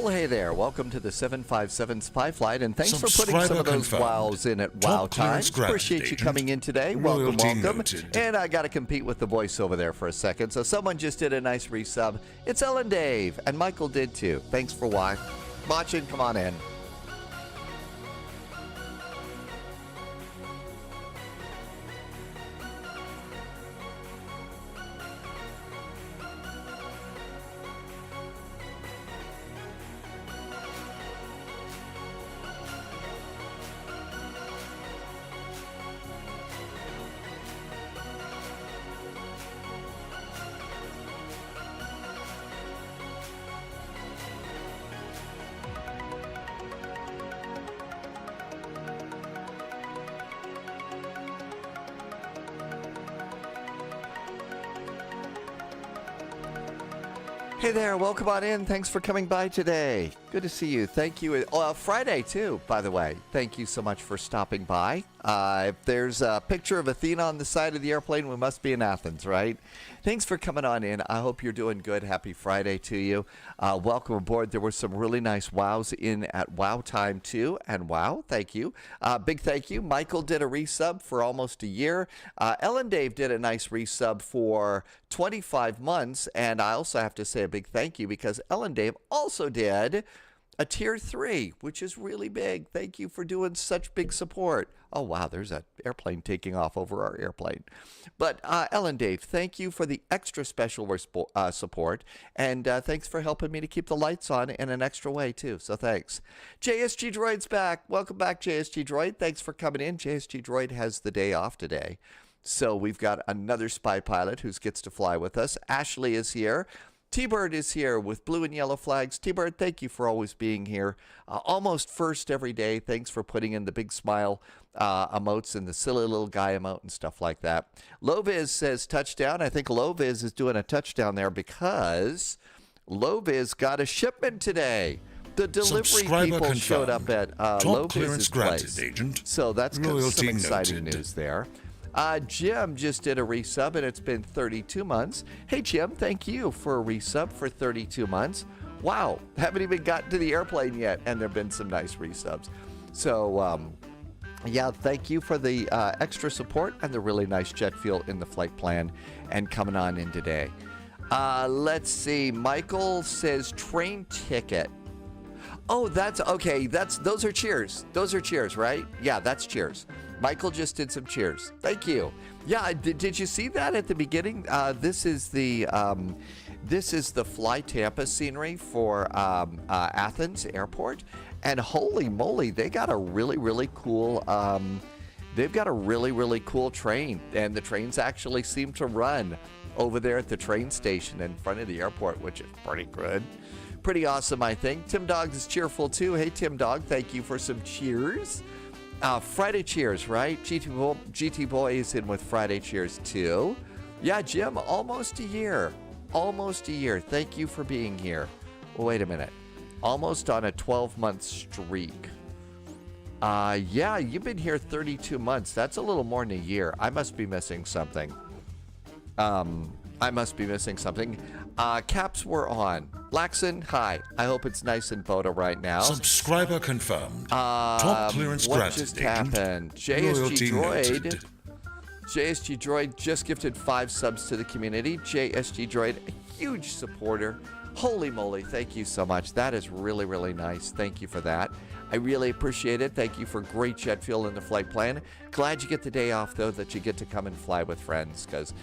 Well, hey there. Welcome to the 757 Spy Flight, and thanks for putting Subscriber some of those confirmed. wows in at Top wow time. clearance granted, Appreciate you agent. coming in today. Royalty Welcome. noted. And I got to compete with the voice over there for a second. So someone just did a nice resub. It's Ellen Dave, and Michael did too. Thanks for watching. Come on in. Hey there, welcome on in. Thanks for coming by today. Good to see you. Thank you. Friday, too, by the way. Thank you so much for stopping by. If there's a picture of Athena on the side of the airplane, we must be in Athens, right? Thanks for coming on in. I hope you're doing good. Happy Friday to you. Welcome aboard. There were some really nice wows in at wow time, too. And wow, thank you. Big thank you. Michael did a resub for almost a year. Ellen Dave did a nice resub for 25 months. And I also have to say a big thank you because Ellen Dave also did a tier 3, which is really big. Thank you for doing such big support. Oh, wow, there's an airplane taking off over our airplane. But Ellen Dave, thank you for the extra special support. And thanks for helping me to keep the lights on in an extra way, too. So thanks. JSG Droid's back. Welcome back, JSG Droid. Thanks for coming in. JSG Droid has the day off today. So we've got another spy pilot who gets to fly with us. Ashley is here. T-Bird is here with blue and yellow flags. T-Bird, thank you for always being here. Almost first every day. Thanks for putting in the big smile emotes and the silly little guy emote and stuff like that. Loviz says touchdown. I think Loviz is doing a touchdown there because Loviz got a shipment today. The delivery people confirmed. showed up at Loviz's place. Agent. So that's some Royalty exciting noted. news there. Jim just did a resub, and it's been 32 months. Hey, Jim, thank you for a resub for 32 months. Wow, haven't even gotten to the airplane yet, and there have been some nice resubs. So, yeah, thank you for the extra support and the really nice jet fuel in the flight plan and coming on in today. Let's see. Michael says train ticket. Oh, that's okay. Those are cheers. Those are cheers, right? Yeah, that's cheers. Michael just did some cheers. Thank you. Yeah, did you see that at the beginning? This is the Fly Tampa scenery for Athens Airport, and holy moly, they got a really cool. They've got a really cool train, and the trains actually seem to run over there at the train station in front of the airport, which is pretty good. Pretty awesome, I think. Tim Dog is cheerful too. Hey, Tim Dog, thank you for some cheers. Friday cheers, right? GT Boy is in with Friday cheers too. Yeah, Jim, almost a year. Almost a year. Thank you for being here. Wait a minute. Almost on a 12-month streak. Yeah, you've been here 32 months. That's a little more than a year. I must be missing something. Caps were on. Laxon, hi. I hope it's nice in photo right now. Subscriber confirmed. Top clearance what granted. just agent. happened? Royalty noted. JSG Droid just gifted 5 subs to the community. JSG Droid, a huge supporter. Holy moly, thank you so much. That is really nice. Thank you for that. I really appreciate it. Thank you for great jet fuel in the flight plan. Glad you get the day off, though, that you get to come and fly with friends, because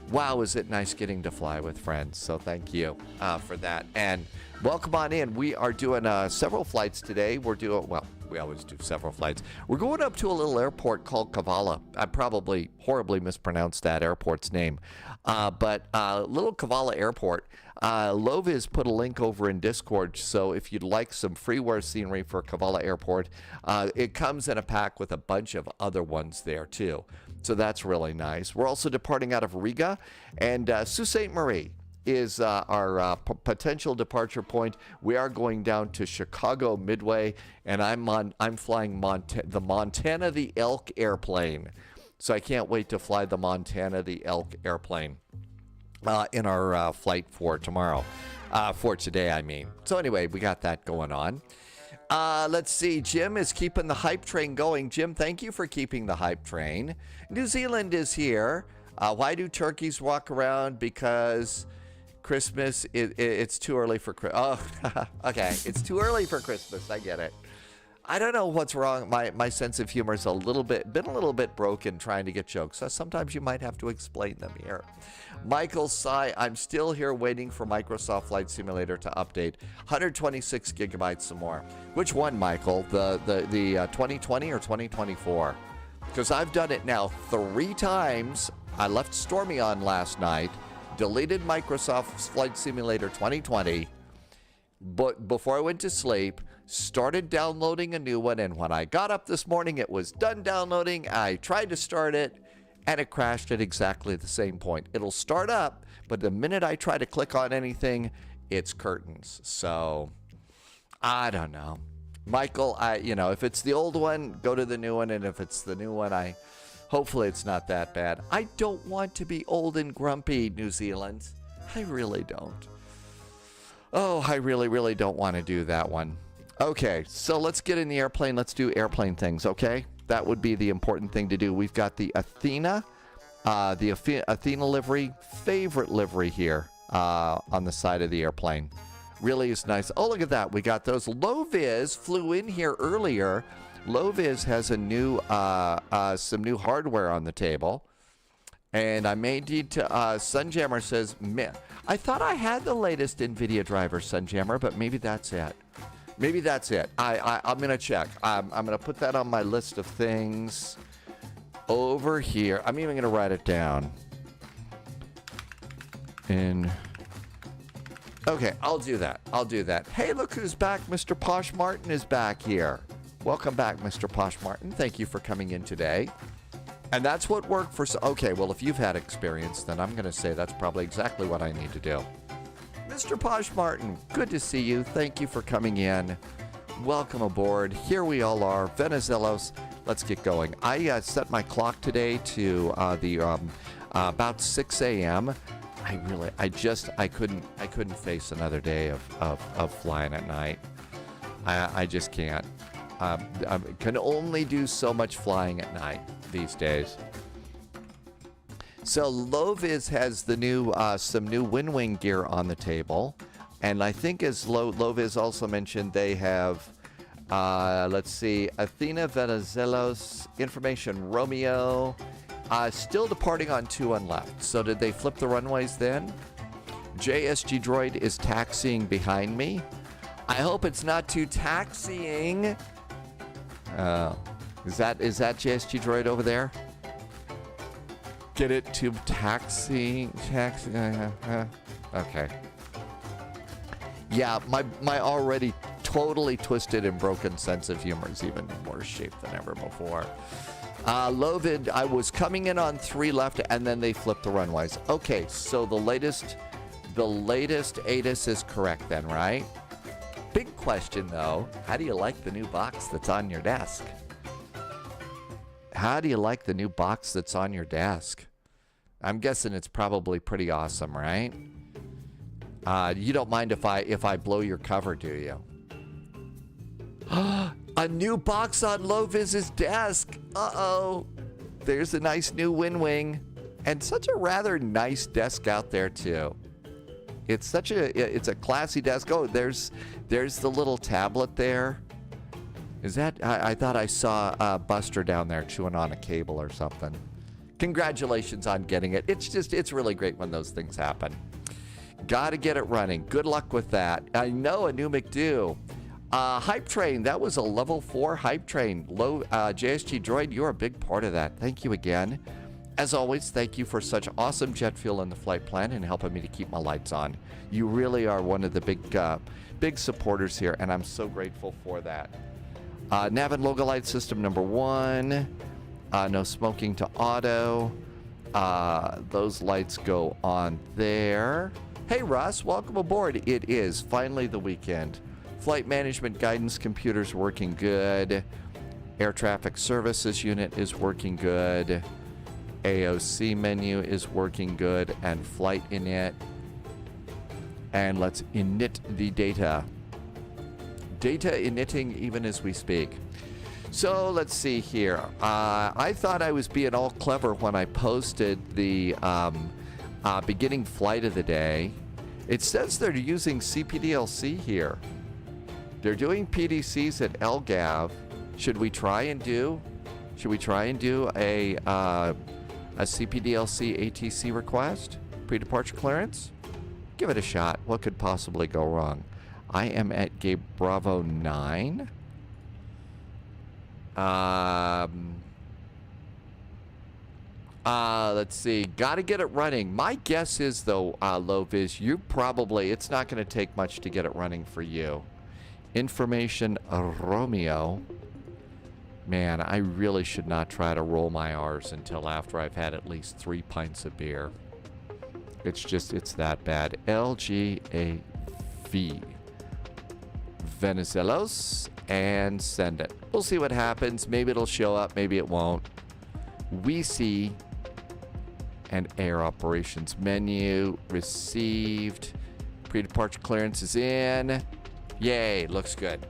wow, is it nice getting to fly with friends. So thank you for that. And welcome on in. We are doing several flights today. We're doing, well, we always do several flights. We're going up to a little airport called Kavala. I probably horribly mispronounced that airport's name. But little Kavala Airport. Loviz put a link over in Discord, so if you'd like some freeware scenery for Kavala Airport, it comes in a pack with a bunch of other ones there too. So that's really nice. We're also departing out of Riga, and Sault Ste. Marie is our potential departure point. We are going down to Chicago Midway, and I'm flying the Montana the Elk airplane. So I can't wait to fly the Montana the Elk airplane in our flight for tomorrow. For today, I mean. So anyway, we got that going on. Let's see. Jim is keeping the hype train going. Jim, thank you for keeping the hype train. New Zealand is here. Why do turkeys walk around? Because Christmas, it's too early for Christmas. Oh, okay. It's too early for Christmas. I get it. I don't know what's wrong. My sense of humor is been a little bit broken trying to get jokes. So sometimes you might have to explain them here. Michael Sy, I'm still here waiting for Microsoft Flight Simulator to update. 126 gigabytes some more. Which one, Michael? The 2020 or 2024? Because I've done it now 3 times. I left Stormy on last night, deleted Microsoft Flight Simulator 2020, but before I went to sleep, started downloading a new one, and when I got up this morning, it was done downloading. I tried to start it, and it crashed at exactly the same point. It'll start up, but the minute I try to click on anything, it's curtains. So, I don't know. Michael, if it's the old one, go to the new one, and if it's the new one, hopefully it's not that bad. I don't want to be old and grumpy, New Zealand. I really don't. Oh, I really, really don't want to do that one. Okay, so let's get in the airplane. Let's do airplane things, okay? That would be the important thing to do. We've got the Athena livery, favorite livery here on the side of the airplane. Really is nice. Oh, look at that. We got those. Low-Vis flew in here earlier. Low-Vis has some new hardware on the table. And I may need to, Sunjammer says, I thought I had the latest NVIDIA driver, Sunjammer, but maybe that's it. Maybe that's it. I'm going to check. I'm going to put that on my list of things over here. I'm even going to write it down. Okay, I'll do that. Hey, look who's back. Mr. Posh Martin is back here. Welcome back, Mr. Posh Martin. Thank you for coming in today. And that's what worked for... Okay, well, if you've had experience, then I'm going to say that's probably exactly what I need to do. Mr. Posh Martin, good to see you. Thank you for coming in. Welcome aboard. Here we all are. Venizelos, let's get going. I set my clock today to about 6 a.m. I couldn't face another day of flying at night. I just can't. I can only do so much flying at night these days. So Low-Vis has the new some new WinWing gear on the table, and I think as Low-Vis also mentioned, they have let's see, Athena, Venizelos, Information Romeo, still departing on 2 left. So did they flip the runways then? JSG Droid is taxiing behind me. I hope it's not too taxiing. Is that JSG Droid over there? Get it to taxi. Okay. Yeah, my already totally twisted and broken sense of humor is even in worse shape than ever before. Lovid, I was coming in on 3 left, and then they flipped the runways. Okay, so the latest ATIS is correct then, right? Big question though, how do you like the new box that's on your desk? How do you like the new box that's on your desk? I'm guessing it's probably pretty awesome, right? You don't mind if I blow your cover, do you? A new box on Low-Vis's desk. Uh-oh. There's a nice new WinWing. And such a rather nice desk out there, too. It's a classy desk. Oh, there's the little tablet there. Is that... I thought I saw Buster down there chewing on a cable or something. Congratulations on getting it. It's really great when those things happen. Gotta get it running. Good luck with that. I know, a new McDo. Hype Train, that was a level 4 Hype Train. JSG Droid, you're a big part of that. Thank you again. As always, thank you for such awesome jet fuel in the flight plan and helping me to keep my lights on. You really are one of the big supporters here, and I'm so grateful for that. Nav and logo light system number 1. No smoking to auto. Those lights go on there. Hey Russ, welcome aboard. It is finally the weekend. Flight management guidance computer's working good. Air traffic services unit is working good. AOC menu is working good, and flight init And let's init the data. Data initting even as we speak. So let's see here. I thought I was being all clever when I posted the beginning flight of the day. It says they're using CPDLC here. They're doing PDCs at LGAV. Should we try and do a CPDLC ATC request? Pre-departure clearance? Give it a shot. What could possibly go wrong? I am at gate Bravo 9. Let's see. Got to get it running. My guess is, though, Loviz, it's not going to take much to get it running for you. Information Romeo. Man, I really should not try to roll my R's until after I've had at least 3 pints of beer. It's that bad. LGAV. Venizelos. And send it. We'll see what happens. Maybe it'll show up. Maybe it won't. We see and air operations menu. Received. Pre-departure clearance is in. Yay. Looks good.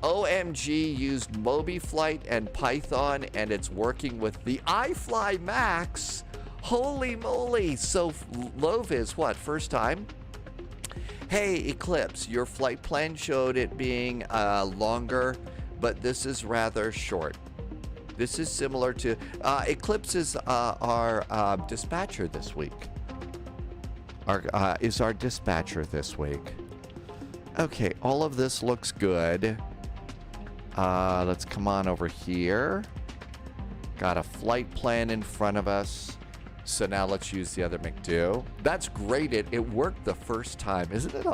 OMG used MobiFlight and Python, and it's working with the iFly Max. Holy moly. So Loviz, what? First time? Hey, Eclipse, your flight plan showed it being longer, but this is rather short. This is similar to... Eclipse is our dispatcher this week. Is our dispatcher this week. Okay, all of this looks good. Let's come on over here. Got a flight plan in front of us. So now let's use the other McDo. That's great. It worked the first time, isn't it?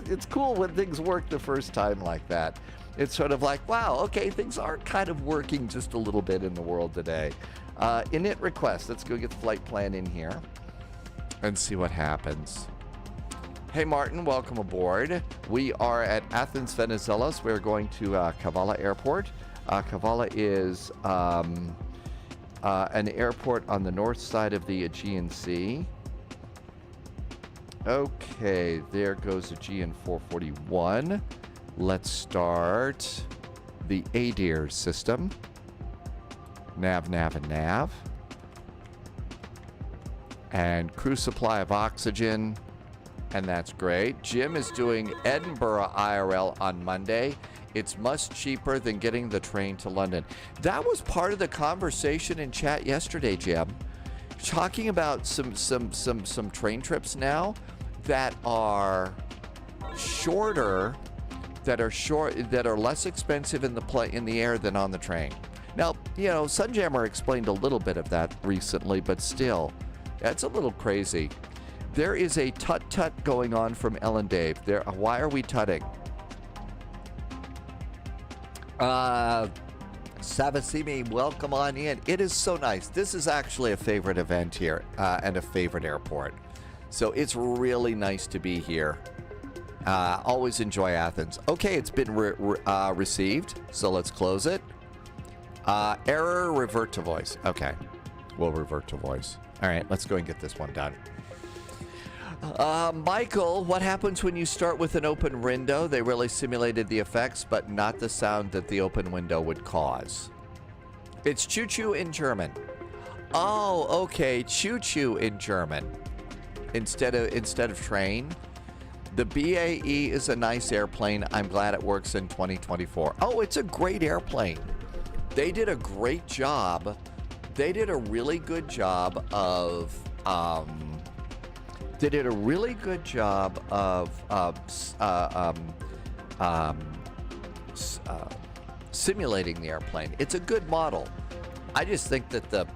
It's cool when things work the first time like that. It's sort of like, wow, okay, things are kind of working just a little bit in the world today. Init request. Let's go get the flight plan in here and see what happens. Hey, Martin, welcome aboard. We are at Athens, Venizelos. We're going to Kavala Airport. Kavala is... an airport on the north side of the Aegean Sea. Okay, there goes Aegean 441. Let's start the ADIR system. Nav, nav, and nav. And crew supply of oxygen. And that's great. Jim is doing Edinburgh IRL on Monday. It's much cheaper than getting the train to London. That was part of the conversation in chat yesterday, Jim. Talking about some train trips now that are shorter, that are less expensive in the air than on the train. Now, you know, Sunjammer explained a little bit of that recently, but still, that's a little crazy. There is a tut-tut going on from Ellen Dave. Why are we tutting? Savasimi, welcome on in. It is so nice. This is actually a favorite event here and a favorite airport. So it's really nice to be here. Always enjoy Athens. Okay, it's been received. So let's close it. Error, revert to voice. Okay, we'll revert to voice. All right, let's go and get this one done. Michael, what happens when you start with an open window? They really simulated the effects, but not the sound that the open window would cause. It's choo-choo in German. Oh, okay, choo-choo in German instead of train. The BAE is a nice airplane. I'm glad it works in 2024. Oh, it's a great airplane. They did a great job. They did a really good job of simulating the airplane. It's a good model. I just think that the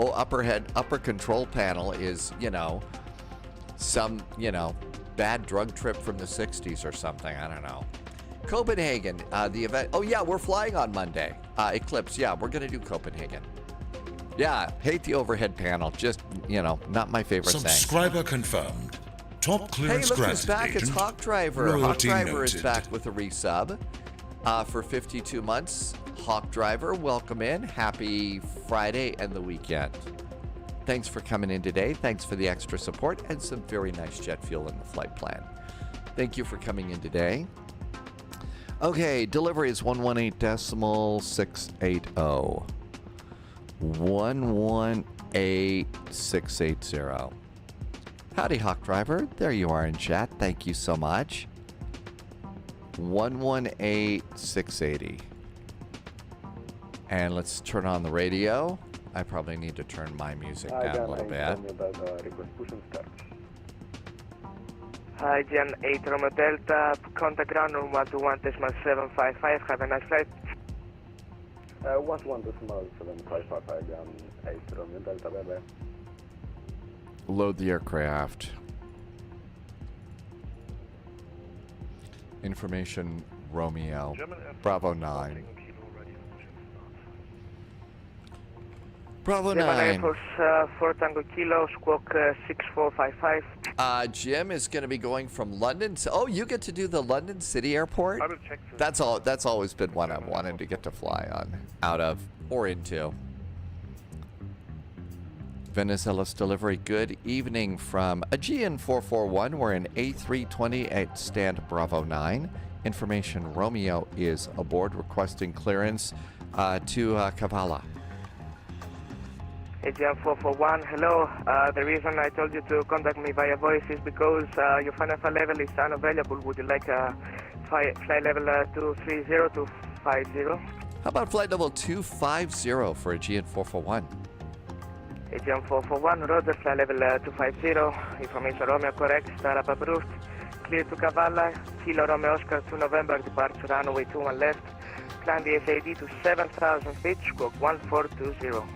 upper control panel is, some, bad drug trip from the 60s or something. I don't know. Copenhagen, the event. Oh, yeah, we're flying on Monday. Eclipse, yeah, we're going to do Copenhagen. Yeah, hate the overhead panel. Just, not my favorite thing. Subscriber confirmed. Top clearance granted. Hey, look who's back. Agent. It's Hawk Driver. Hawk Driver noted. is back with a resub for 52 months. Hawk Driver, welcome in. Happy Friday and the weekend. Thanks for coming in today. Thanks for the extra support and some very nice jet fuel in the flight plan. Thank you for coming in today. Okay, delivery is 118.680. 118680. Howdy, Hawk Driver. There you are in chat. Thank you so much. 118680. And let's turn on the radio. I probably need to turn my music down a little bit. Hi, Jan 8 Romeo Delta, contact ground room 121.755, have a nice flight. 121.755, Jan 8 Romeo Delta, bye-bye. Load the aircraft. Information Romeo, Bravo 9. Bravo 9. Air Force 4 Tango Kilo, squawk 6455. Jim is going to be going from London. Oh, you get to do the London City Airport? I will check. That's all. That's always been one I've wanted to get to fly on, out of, or into. Venice Ellis delivery. Good evening from Aegean 441. We're in A320 at stand Bravo 9. Information Romeo is aboard, requesting clearance to Kavala. Aegean 441, hello. The reason I told you to contact me via voice is because your final flight level is unavailable. Would you like flight level 230 to 50? How about flight level 250 for Aegean 441? Aegean 441, Roger, flight level 250. Information Romeo correct, startup approved. Clear to Kavala, Kilo Romeo Oscar 2 November, departure runway 21 left. Climb the SAD to 7,000 feet, squawk 1420.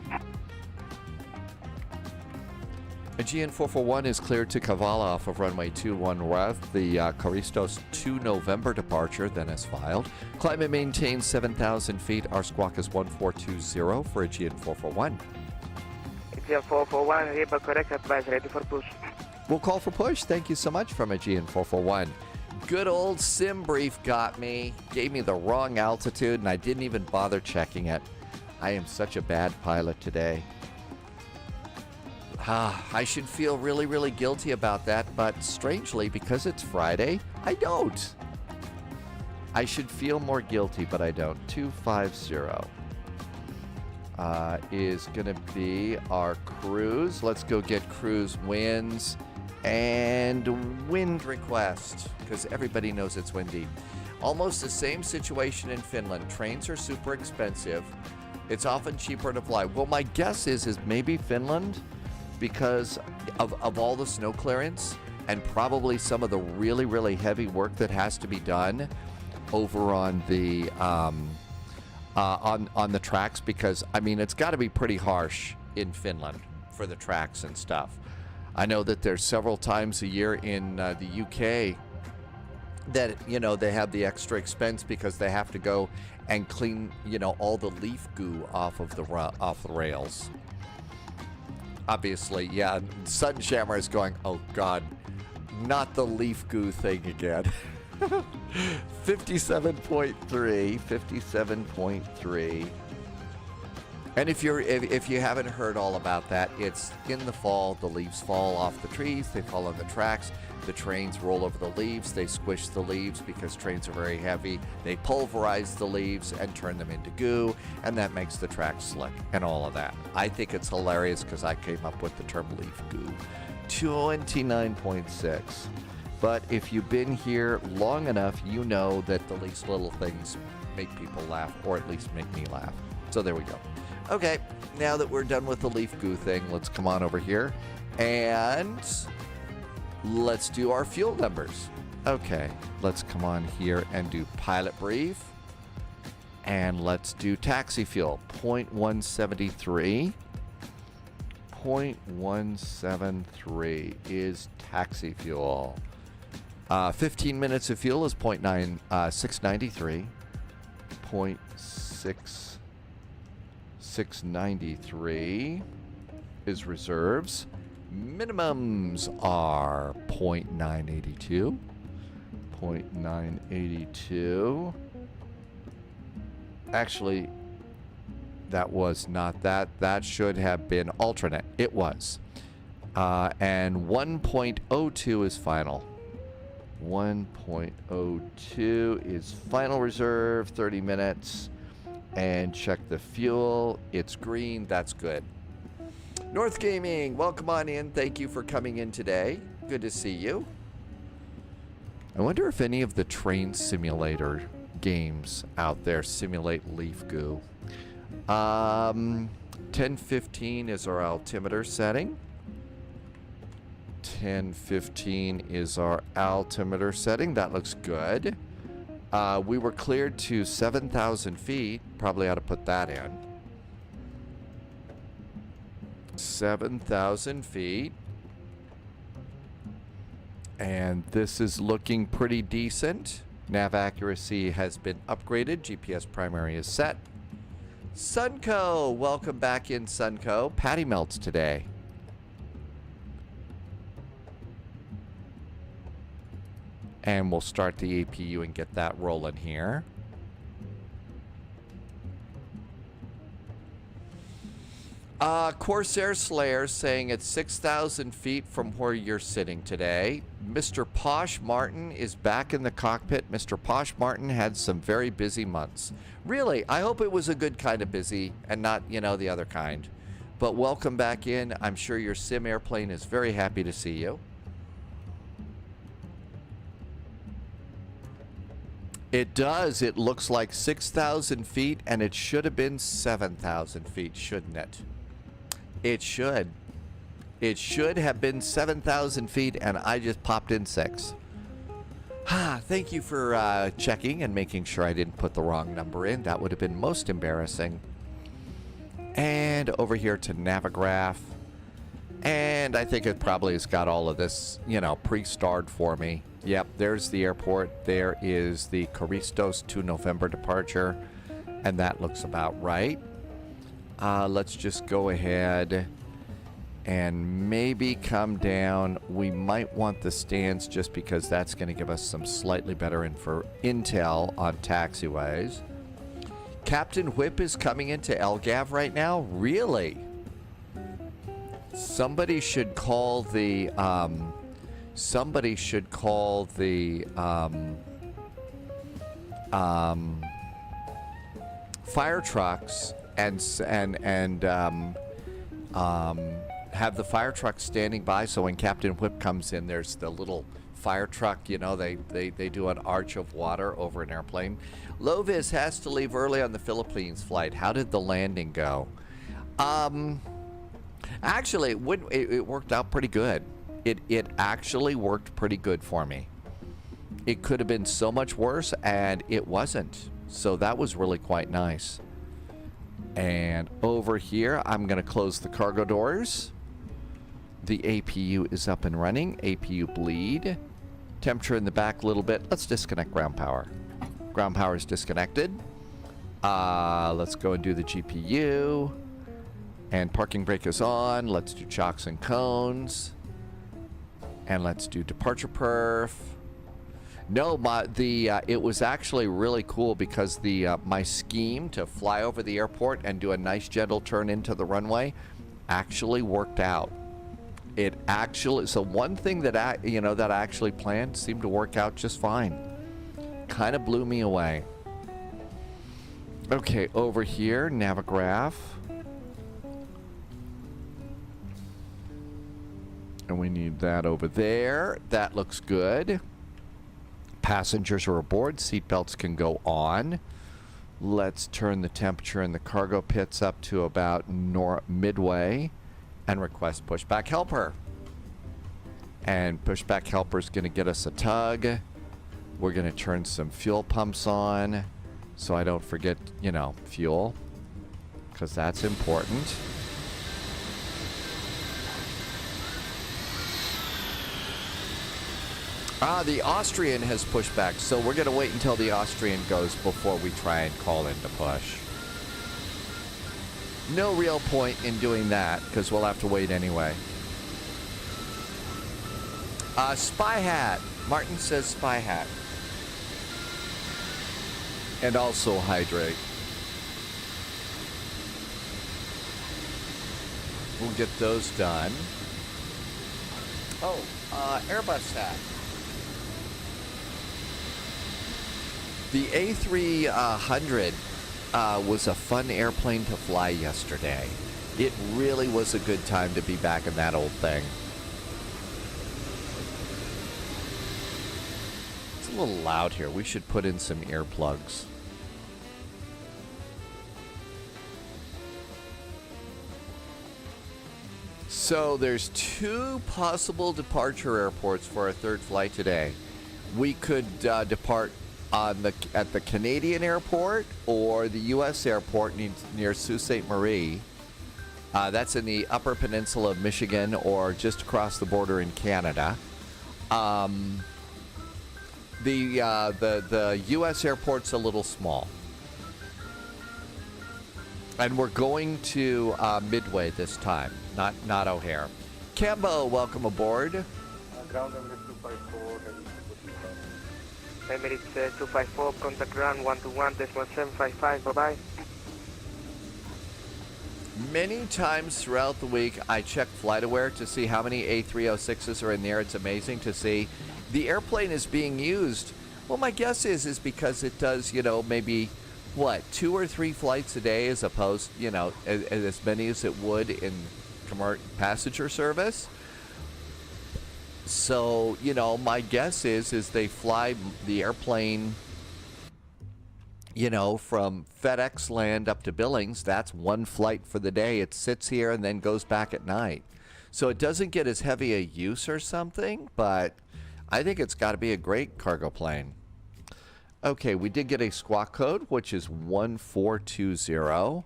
Aegean 441 is cleared to Kavala off of runway 21 left. The Charistos 2 November departure then is filed. Climb and maintain 7,000 feet. Our squawk is 1420 for Aegean 441. Aegean 441, Riba correct, advise ready for push. We'll call for push. Thank you so much from Aegean 441. Good old sim brief got me. Gave me the wrong altitude and I didn't even bother checking it. I am such a bad pilot today. I should feel really, really guilty about that, but strangely, because it's Friday, I don't. I should feel more guilty, but I don't. 250 is going to be our cruise. Let's go get cruise winds and wind request, because everybody knows it's windy. Almost the same situation in Finland. Trains are super expensive. It's often cheaper to fly. Well, my guess is maybe Finland, because of all the snow clearance and probably some of the really, really heavy work that has to be done over on the on the tracks, because I mean it's got to be pretty harsh in Finland for the tracks and stuff. I know that there's several times a year in the UK that they have the extra expense because they have to go and clean all the leaf goo off of the rails. Obviously, yeah, Sunshammer is going, oh God, not the leaf goo thing again. 57.3. And if you haven't heard all about that, it's in the fall, the leaves fall off the trees, they fall on the tracks, the trains roll over the leaves, they squish the leaves because trains are very heavy, they pulverize the leaves and turn them into goo, and that makes the tracks slick and all of that. I think it's hilarious because I came up with the term leaf goo. 29.6. But if you've been here long enough, you know that the least little things make people laugh, or at least make me laugh. So there we go. Okay, now that we're done with the leaf goo thing, let's come on over here and let's do our fuel numbers. Okay, let's come on here and do pilot brief. And let's do taxi fuel. 0.173. 0.173 is taxi fuel. 15 minutes of fuel is 693. 693 is reserves. Minimums are 0.982. 0.982. Actually, that was not that. That should have been alternate. It was. And 1.02 is final. 1.02 is final reserve, 30 minutes. And check the fuel. It's green. That's good. North Gaming, welcome on in. Thank you for coming in today. Good to see you. I wonder if any of the train simulator games out there simulate leaf goo. 10:15 is our altimeter setting. 10:15 is our altimeter setting. That looks good. We were cleared to 7,000 feet. Probably ought to put that in. 7,000 feet. And this is looking pretty decent. Nav accuracy has been upgraded. GPS primary is set. Sunco, welcome back in, Sunco. Patty melts today. And we'll start the APU and get that rolling here. Corsair Slayer saying it's 6,000 feet from where you're sitting today. Mr. Posh Martin is back in the cockpit. Mr. Posh Martin had some very busy months. Really, I hope it was a good kind of busy and not, you know, the other kind. But welcome back in. I'm sure your sim airplane is very happy to see you. It does. It looks like 6,000 feet, and it should have been 7,000 feet, shouldn't it? It should. It should have been 7,000 feet, and I just popped in 6. Thank you for checking and making sure I didn't put the wrong number in. That would have been most embarrassing. And over here to Navigraph. And I think it probably has got all of this, you know, pre-starred for me. Yep, there's the airport. There is the Choristos to November departure. And that looks about right. Let's just go ahead and maybe come down. We might want the stands just because that's going to give us some slightly better intel on taxiways. Captain Whip is coming into LGAV right now? Really? Somebody should call the fire trucks and have the fire truck standing by, so when Captain Whip comes in, there's the little fire truck, you know, they do an arch of water over an airplane. Lovis has to leave early on the Philippines flight. How did the landing go? Actually, it worked out pretty good. It actually worked pretty good for me. It could have been so much worse, and it wasn't. So that was really quite nice. And over here, I'm going to close the cargo doors. The APU is up and running. APU bleed. Temperature in the back a little bit. Let's disconnect ground power. Ground power is disconnected. Let's go and do the GPU. And parking brake is on. Let's do chocks and cones. And let's do departure perf. No, it was actually really cool because my scheme to fly over the airport and do a nice gentle turn into the runway actually worked out. So one thing that I actually planned seemed to work out just fine. Kind of blew me away. Okay, over here, Navigraph. And we need that over there. That looks good. Passengers are aboard. Seatbelts can go on. Let's turn the temperature in the cargo pits up to about Midway and request pushback helper. And pushback helper is going to get us a tug. We're going to turn some fuel pumps on so I don't forget, you know, fuel, because that's important. The Austrian has pushed back, so we're going to wait until the Austrian goes before we try and call in to push. No real point in doing that, because we'll have to wait anyway. Spy Hat. Martin says Spy Hat. And also hydrate. We'll get those done. Oh, Airbus Hat. The A300 was a fun airplane to fly yesterday. It really was a good time to be back in that old thing. It's a little loud here. We should put in some earplugs. So there's 2 possible departure airports for our third flight today. We could depart at the Canadian airport or the U.S. airport near Sault Ste. Marie. That's in the Upper Peninsula of Michigan or just across the border in Canada. The U.S. airport's a little small. And we're going to Midway this time, not O'Hare. Cambo, welcome aboard. Ground Emirates 254, heading to Emirates 254, contact ground 121.755, bye-bye. Many times throughout the week, I check FlightAware to see how many A306s are in there. It's amazing to see. The airplane is being used. Well, my guess is because it does, maybe, 2 or 3 flights a day as opposed, as many as it would in passenger service. So, my guess is they fly the airplane, from FedEx land up to Billings. That's 1 flight for the day. It sits here and then goes back at night. So it doesn't get as heavy a use or something, but I think it's got to be a great cargo plane. Okay, we did get a squawk code, which is 1420.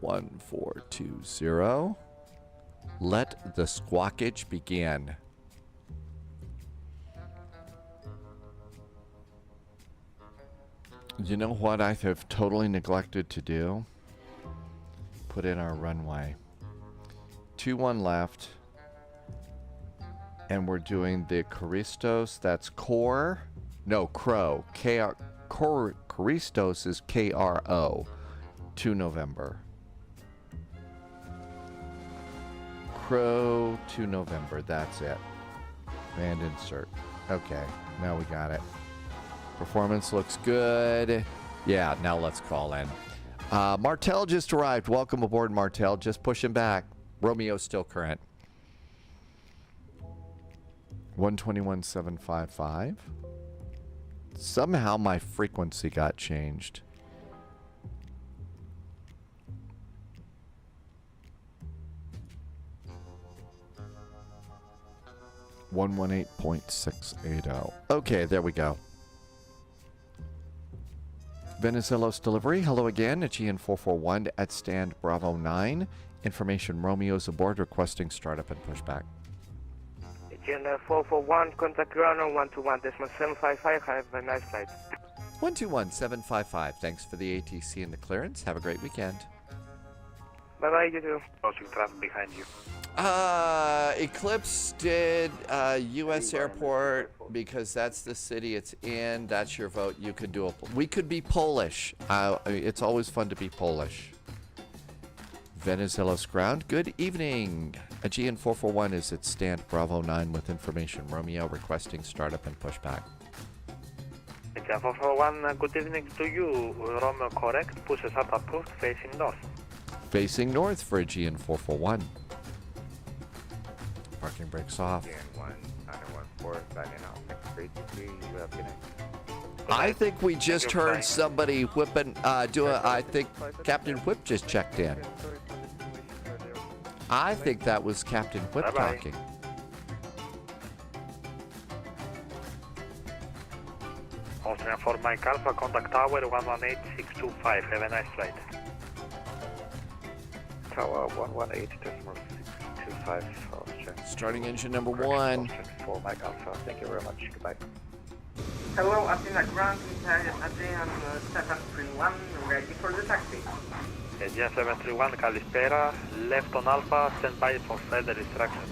1420. Let the squawkage begin. You know what I have totally neglected to do? Put in our runway. 21 left. And we're doing the Choristos. That's Crow. Choristos is KRO. 2 November. Crow to November. That's it. Band insert. Okay. Now we got it. Performance looks good. Yeah, now let's call in. Martel just arrived. Welcome aboard, Martel. Just pushing back. Romeo's still current. 121.755. Somehow my frequency got changed. .680. Okay, there we go. Venizelos delivery. Hello again. Aegean 441 at stand Bravo 9. Information Romeo's aboard requesting startup and pushback. Aegean 441, contact ground on 121.755. Have a nice flight. 121.755. Thanks for the ATC and the clearance. Have a great weekend. Bye-bye, you too. Crossing traffic behind you. Eclipse did U.S. airport because that's the city it's in. That's your vote. You could do we could be Polish. It's always fun to be Polish. Venizelos ground. Good evening. Aegean 441 is at stand Bravo 9 with information Romeo requesting startup and pushback. Aegean 441, good evening to you. Romeo correct. Pushes up approved facing north. Facing north for Aegean 441. Parking brakes off. I think we just heard somebody whipping, I think Captain Whip just checked in. I think that was Captain Whip talking. Austrian 4 Mike Alpha, contact tower 118625. Have a nice flight. Tower 118.625, Austrian. Starting engine number 1. 4 Mike Alpha. Thank you very much. Goodbye. Hello, Athena ground, Aegean 731, ready for the taxi. Aegean 731, Kalispera, left on Alpha, stand by for further instructions.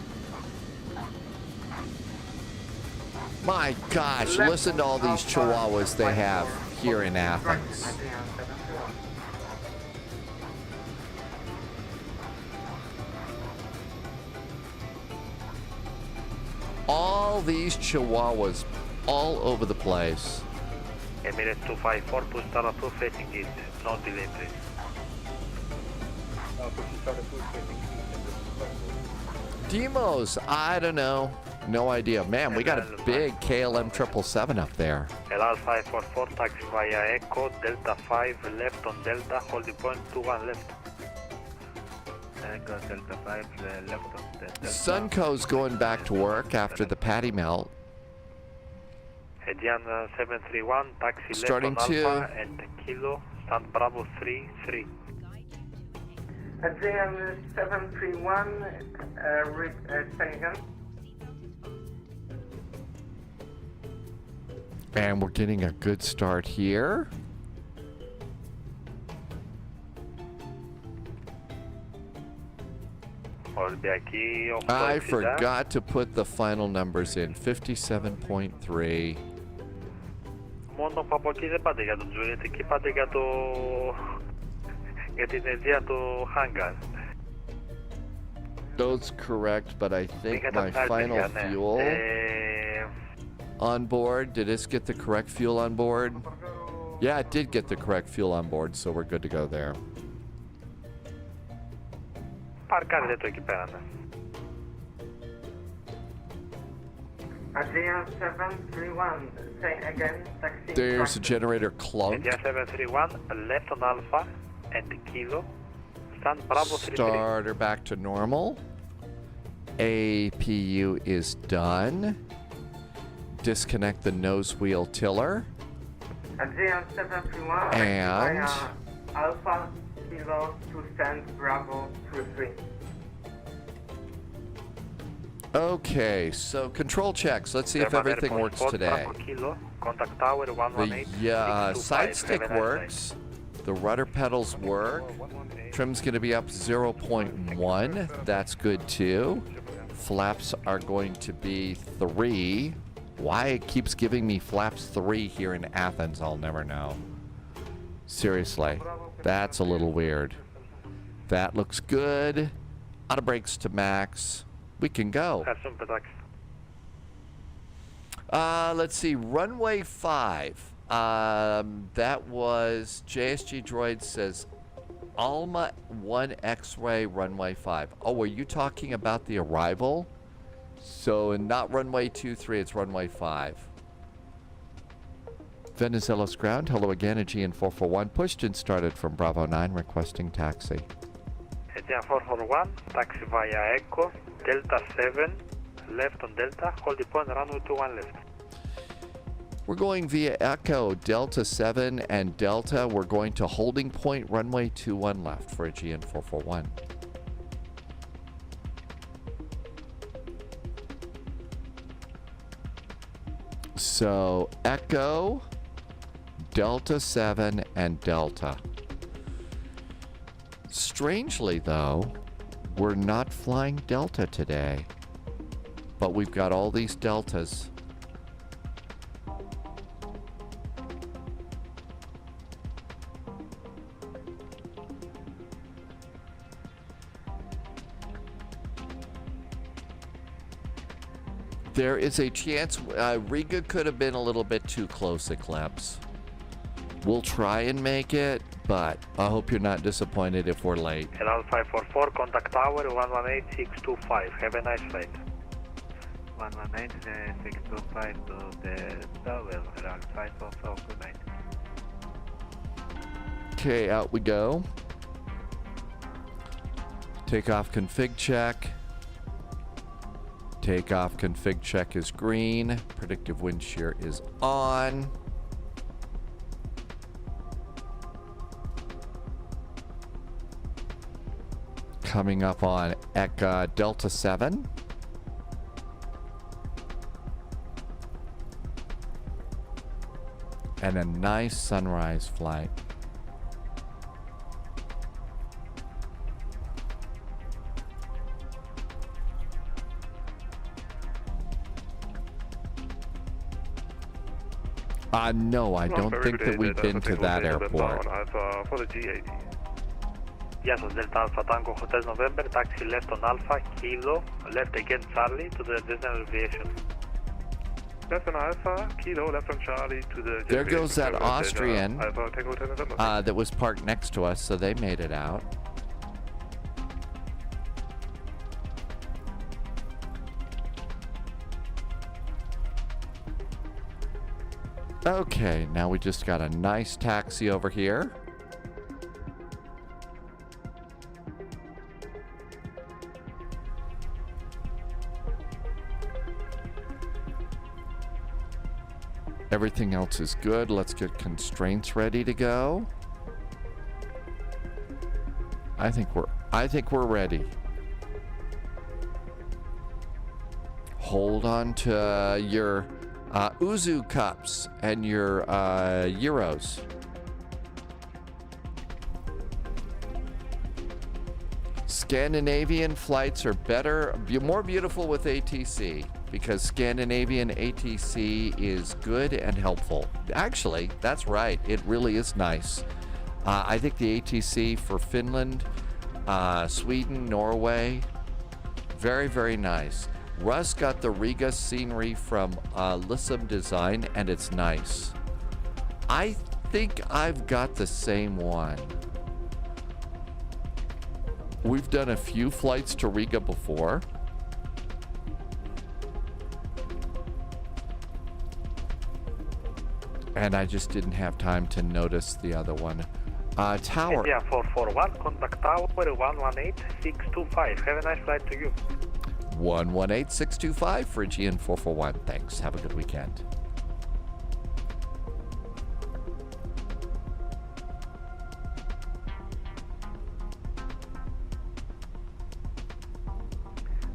My gosh, listen to all these chihuahuas they have here in Athens. All these chihuahuas all over the place. Emirates 254, push start approved facing east. No delay, please. Demos, I don't know. No idea. Man, we got a big KLM 777 up there. LR 544, taxi via Echo, Delta 5, left on Delta, holding point 21 left. Echo, Delta 5, left on Delta. Sunco's going back to work after the patty melt. Aegean 731, taxi Starting left on to- Alpha and Kilo, stand Bravo 33. Aegean 731, say again. And we're getting a good start here. Ολυμπιακή 860. I forgot to put the final numbers in. 57.3. Μόνο που από εκεί δεν πάτε για το Juliet, εκεί πάτε για το... για την ενδία του hangar. That's correct, but I think Πήγατε my απ' την άλλη final μεριά, ναι. fuel on board, did it get the correct fuel on board? Yeah, it did get the correct fuel on board, so we're good to go there. Παρκάρετε το εκεί πέρα, ναι. Aegean 731, say again, taxi. There's a generator clunk. Aegean 731, left on Alpha and Kilo, stand Bravo 33. Starter back to normal. APU is done. Disconnect the nose wheel tiller. Aegean 731, And- via Alpha, Kilo, to stand Bravo 23. Okay, so control checks. Let's see if German everything Airport works Sport, today. Bravo Kilo, contact tower 118. The 625. side stick Have a nice works. The rudder pedals work. Trim's going to be up 0.1. That's good too. Flaps are going to be 3. Why it keeps giving me flaps 3 here in Athens, I'll never know. Seriously, that's a little weird. That looks good. Auto brakes to max. We can go. Ευχαριστούμε, πετάξει. Let's see, runway 5. That was JSG Droid says Alma 1 X-ray runway 5. Oh, are you talking about the arrival? So not runway 23, it's runway 5. Venizelos ground. Hello again, Aegean 441 pushed and started from Bravo 9 requesting taxi. Aegean 441, taxi via Echo, Delta 7, left on Delta, holding point runway 21 left. We're going via Echo, Delta 7 and Delta. We're going to holding point runway 21 left for Aegean 441. So Echo, Delta 7 and Delta. Strangely though, we're not flying Delta today, but we've got all these Deltas. There is a chance Riga could have been a little bit too close at Klebs. We'll try and make it, but I hope you're not disappointed if we're late. LR 544, contact tower 118625. Have a nice flight. 118-625 to the tower, around 544, good night. Okay, out we go. Takeoff config check. Takeoff config check is green. Predictive wind shear is on. Coming up on Delta 7. And a nice sunrise flight. No, I don't think that we've been to that airport. For the GAT. Γεια σας, Delta Alpha Tango Hotel November, taxi left on Alpha, Kilo, left again Charlie to the General Aviation. Left on Alpha, Kilo, left on Charlie to the... There goes that Austrian Alpha, Tango, November. that was parked next to us, so they made it out. Okay, now we just got a nice taxi over here. Everything else is good. Let's get constraints ready to go. I think we're ready. Hold on to your Uzu cups and your Euros. Scandinavian flights are better, more beautiful with ATC because Scandinavian ATC is good and helpful. Actually, that's right. It really is nice. I think the ATC for Finland, Sweden, Norway, very, very nice. Russ got the Riga scenery from Lissam Design, and it's nice. I think I've got the same one. We've done a few flights to Riga before. And I just didn't have time to notice the other one. Tower. Yeah, 441, contact tower 118625. Have a nice flight to you. 118625 for Aegean 441. Thanks. Have a good weekend.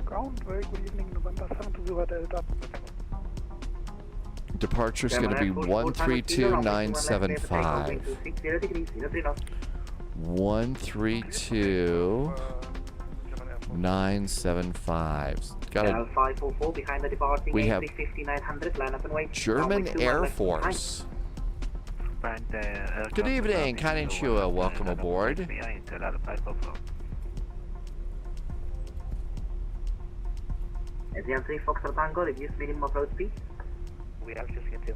Ground, very good evening, November 7 to Zero Delta. Departure is going to be 132975. 132975. Got a 544 behind the departing we have 5900 line up and wait. German Air Force. Good evening, Konnichiwa. Welcome aboard. Aegean 3 Foxtrot Tango, reduce minimum approach speed. We have just get the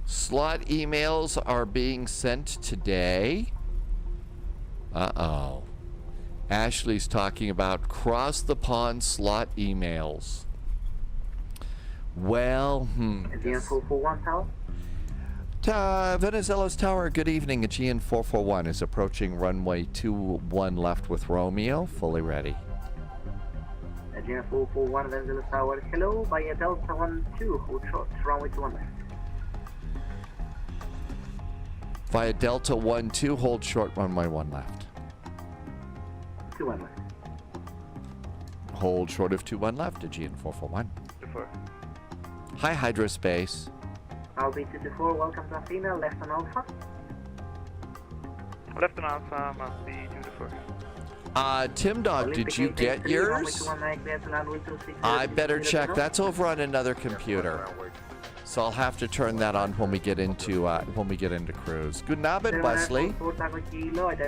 Slot emails are being sent today. Uh-oh. Ashley's talking about cross the pond slot emails. Well, Aegean 441 Tower. Venizelos Tower, good evening. Aegean 441 is approaching runway 21 left with Romeo, fully ready. Aegean 441 Venizelos Tower, hello, by a Delta 12, hold short, runway 21 left. Via Delta 12, hold short, runway 1 left. 21 left. Hold short of 21 left, Aegean 441. Defer. Hi, Hydrospace. I'll be 224, welcome to Athena, left on Alpha. Left on Alpha, must be 224. Tim Dog, did you get yours? I better check. That's over on another computer. So I'll have to turn that on when we get into cruise. Good Abend, Wesley.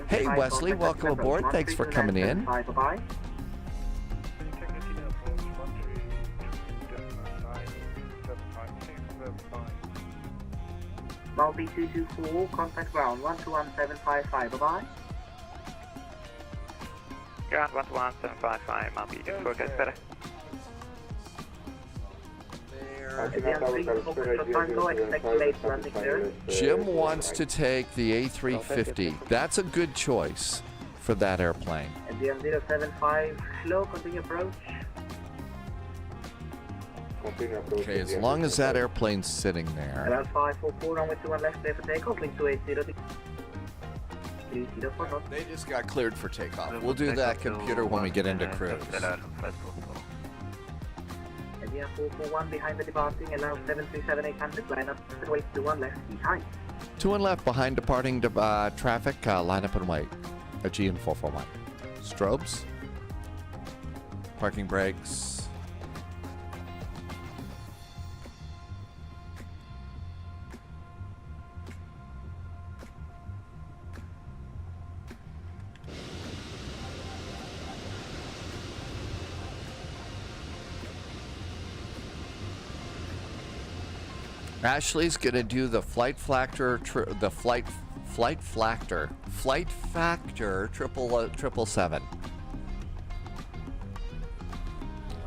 Hey, Wesley, welcome aboard. Thanks for coming in. Malby 224, contact ground 121755, bye-bye. Ground 11755, Malby 224, guys, better. Jim wants to take the A350. That's a good choice for that airplane. Aegean 075, slow, continue approach. Okay, as long as that airplane's sitting there. Around 544, runway 21 left, clear for takeoff, link 280. 30 for knot. They just got cleared for takeoff. We'll do that computer when we get into cruise. Aegean 441 behind the departing, allow 737-800, line up, wait 21 left, behind. 21 left behind departing traffic, line up and wait. Aegean 441. Strobes. Parking brakes. Ashley's gonna do the flight factor, flight factor 777.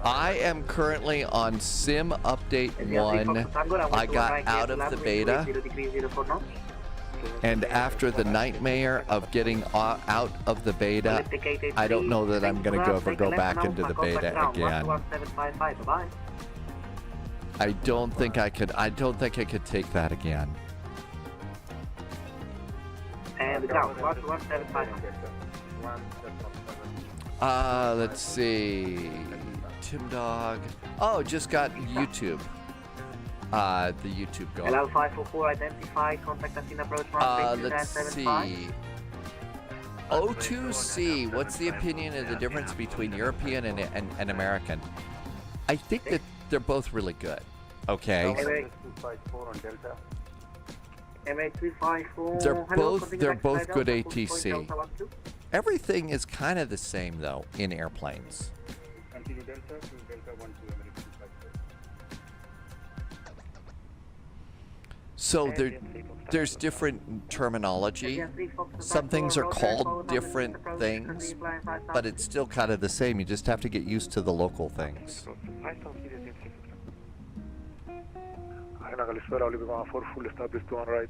I am currently on sim update 1. I got out of the beta, and after the nightmare of getting out of the beta, I don't know that I'm gonna ever go back into the beta again. I don't think I could take that again. And ground, 175. Let's see. Tim Dog. Oh, just got YouTube. The YouTube going. Allow 544, identify, contact us in approach 132 let's see. O2C, what's the opinion of the difference between European and American? I think that they're both really good. Okay. They're both good ATC. Everything is kind of the same though in airplanes. So there's different terminology. Some things are called different things, but it's still kind of the same. You just have to get used to the local things. Καλησπέρα, Olympic 14, full established to on right.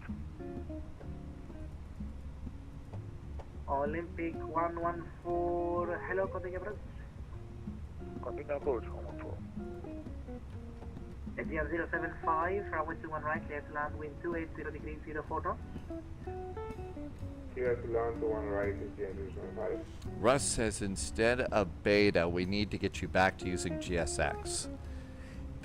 Olympic 114, hello, continue approach. Continue approach, 114. Aegean 075, runway 21 right, clear to land, wind 280 degrees, 04 knots. Clear to land to 1 right, Aegean 075. Russ says instead of beta, we need to get you back to using GSX.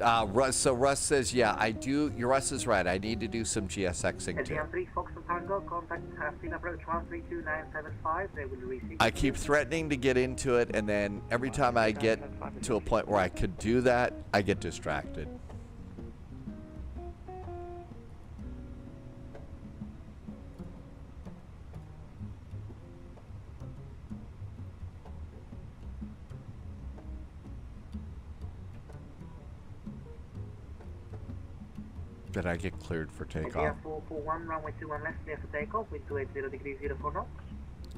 Russ says, yeah, I do. Russ is right. I need to do some GSXing too. 3 Fox Tango, contact Hastin approach 132975. They will receive. I keep threatening to get into it, and then every time I get to a point where I could do that, I get distracted. Did I get cleared for takeoff? 441, runway 21 left, clear for takeoff, wind 280 degrees, 04 knots.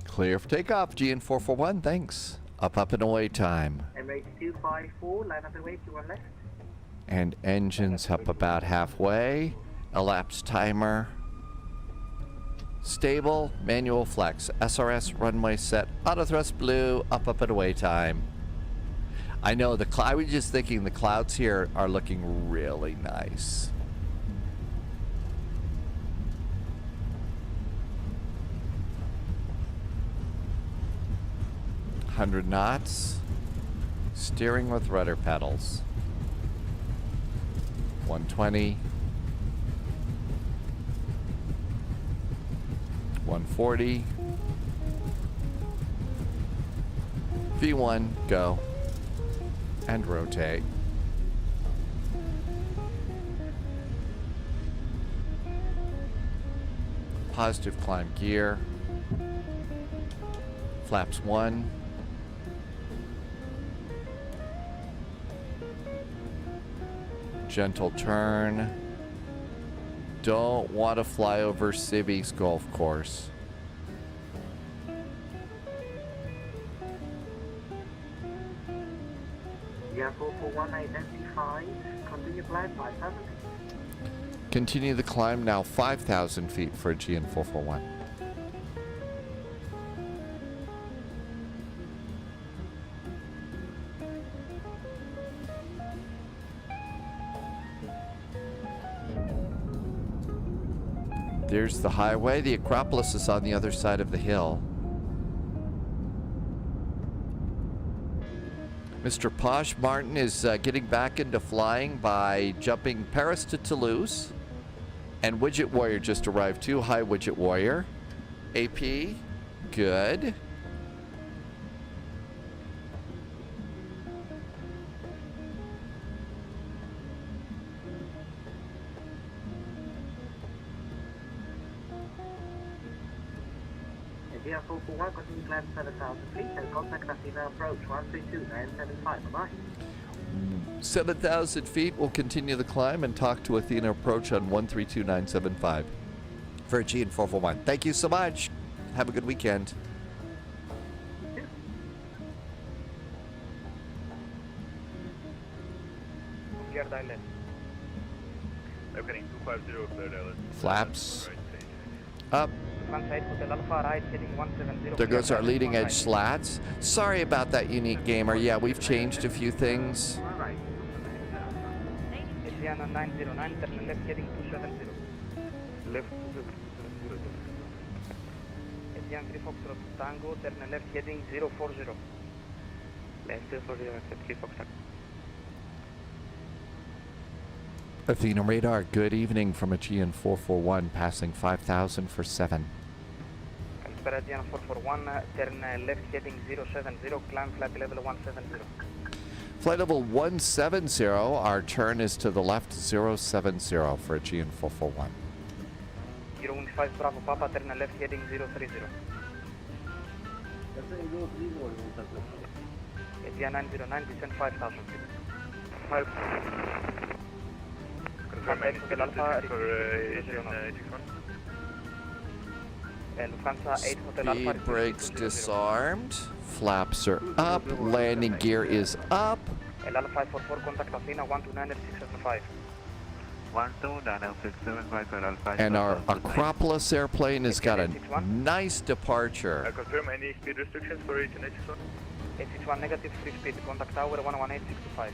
Clear for takeoff, GN441, thanks. Up and away time. Emirates 254, line up and away, 21 left. And engines up about halfway. Elapsed timer. Stable, manual flex. SRS, runway set, auto thrust blue, up and away time. I know, I was just thinking the clouds here are looking really nice. $100 knots, steering with rudder pedals. 120, 140, V1, go, and rotate. Positive climb gear, flaps 1, gentle turn. Don't want to fly over Civi's golf course. Yeah, 441 identified. Continue climb 5,000. Continue the climb now 5,000 feet for a GN441. There's the highway. The Acropolis is on the other side of the hill. Mr. Posh Martin is getting back into flying by jumping Paris to Toulouse. And Widget Warrior just arrived too. Hi, Widget Warrior. AP, good. Aegean 441, continue climb 7,000 feet and contact us in approach 132975. Bye-bye. 7,000 feet. We'll continue the climb and talk to Athena approach on 132975 for Aegean 441. Thank you so much. Have a good weekend. Clear dial left. I'm getting 250, clear dial left. Flaps up. Lufthansa 8 Hotel Alpha, right heading 170. There goes our leading edge slats. Sorry about that, Unique Gamer. Yeah, we've changed a few things. Alright. Indiana 909, turn left heading 270. Left 270. Indiana 3 Foxtrot Tango, turn left heading 040. Left 040, accept 3 Foxtrot. Athena radar, good evening from Aegean 441, passing 5,000 for 7. Calspera Aegean 441, turn left heading 070, climb flight level 170. Flight level 170, our turn is to the left 070 for Aegean 441. Euro Wing 5 Bravo Papa, turn left heading 030. Aegean 909, descend 5,000 feet. 5. Lufthansa 8 Hotel Alpha, Lufthansa 8 Hotel Alpha. Speed brakes disarmed. Flaps are up. Landing gear is up. El Alpha 544, contact Athena 129675. 129675. And our Acropolis airplane has got a nice departure. I confirm any speed restrictions for 1881. 861 negative, free speed, contact tower 11865.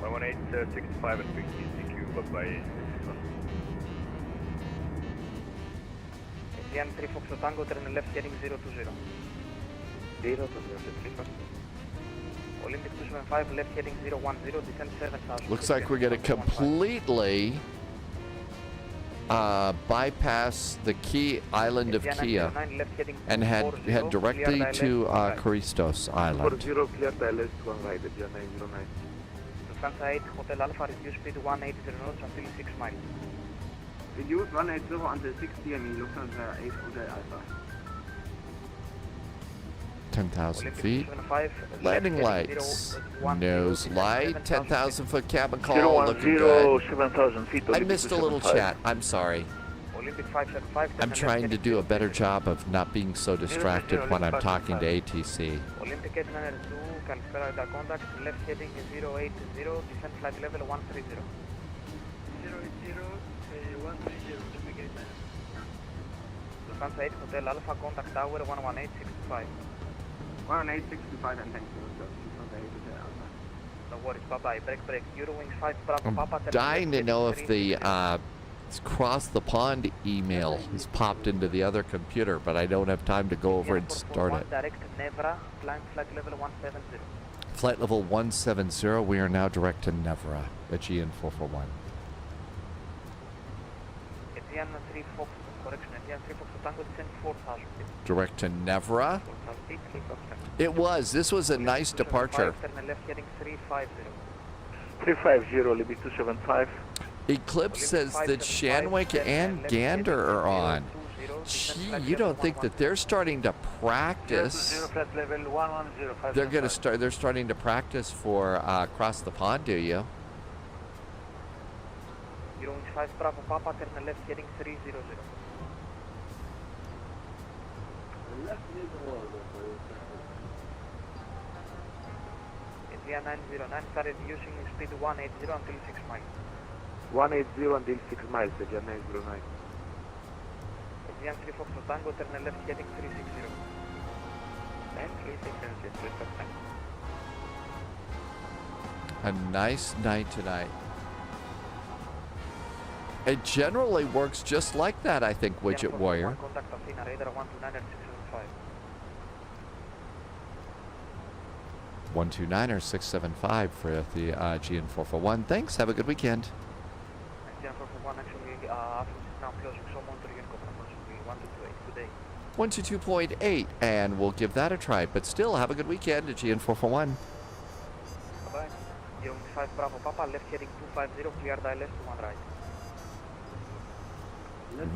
11865 and 50 CQ, bye-bye. Aegean 3 Foxtrot Tango, turn left heading 020. 020, Olympic 275, left heading 010, descend 7,000. Looks like we're going to completely bypass the key island of Kia and head directly to Christos Island. 40, clear dial left, 1 right, Aegean 909. Lufthansa 8 Hotel Alpha, reduce speed 180 knots until 6 miles. Reduce 180 until 60 and Lufthansa 8 Hotel Alpha. 10,000 feet. 275, Landing left heading lights. 010, Nose descend light. 7,000 10,000 foot cabin call. 010, Looking good. 7,000 feet. I missed a little chat. I'm sorry. Olympic 575. I'm trying to do a better job of not being so distracted when I'm talking to ATC. Olympic 892, Calspera the contact, left heading 080, descend flight level 130. 130, Olympic 892. Lufthansa 8 Hotel Alpha, contact tower 11865. 11865 and thank you. Lufthansa 8 Hotel Alpha. No worries, bye-bye. Break. Euro Wings 5 Bravo I'm Papa. dying to know if the cross the pond email has popped into the other computer, but I don't have time to go over and start it. Direct Nevra, climb flight level 170. Flight level 170, we are now direct to Nevra, Aegean 441. Aegean 3 Fox, correction, Aegean 3 Fox Tango, descend 4,000 feet. Direct to Nevra. 4,000 feet, 3 Fox Tango. It was. This was a nice departure. Turn left heading 350. 350, Olympic 275. Eclipse says that Shanwick and Gander are on. Gee, you don't think that they're starting to practice? They're starting to practice for across the pond, do you? Euro Wings 5 Bravo Papa, turn left heading 300. Aegean 909, started using speed 180 until 6 miles. 180 until 6 miles, Aegean 909. Aegean 3 Fox Tango, turn left heading 360. And 360, A nice night tonight. It generally works just like that, I think, Widget Warrior. Contact Athena, radar 129 129 or 675 for the Aegean 441. Thanks. Have a good weekend. Aegean 441, actually, Athens is now closing, so Monterey and Copenhagen will be 128 today. 122.8, and we'll give that a try. But still, have a good weekend, Aegean 441. Bye-bye. Euro Wings 5 Bravo Papa, left heading 250, clear dial left to 1 right.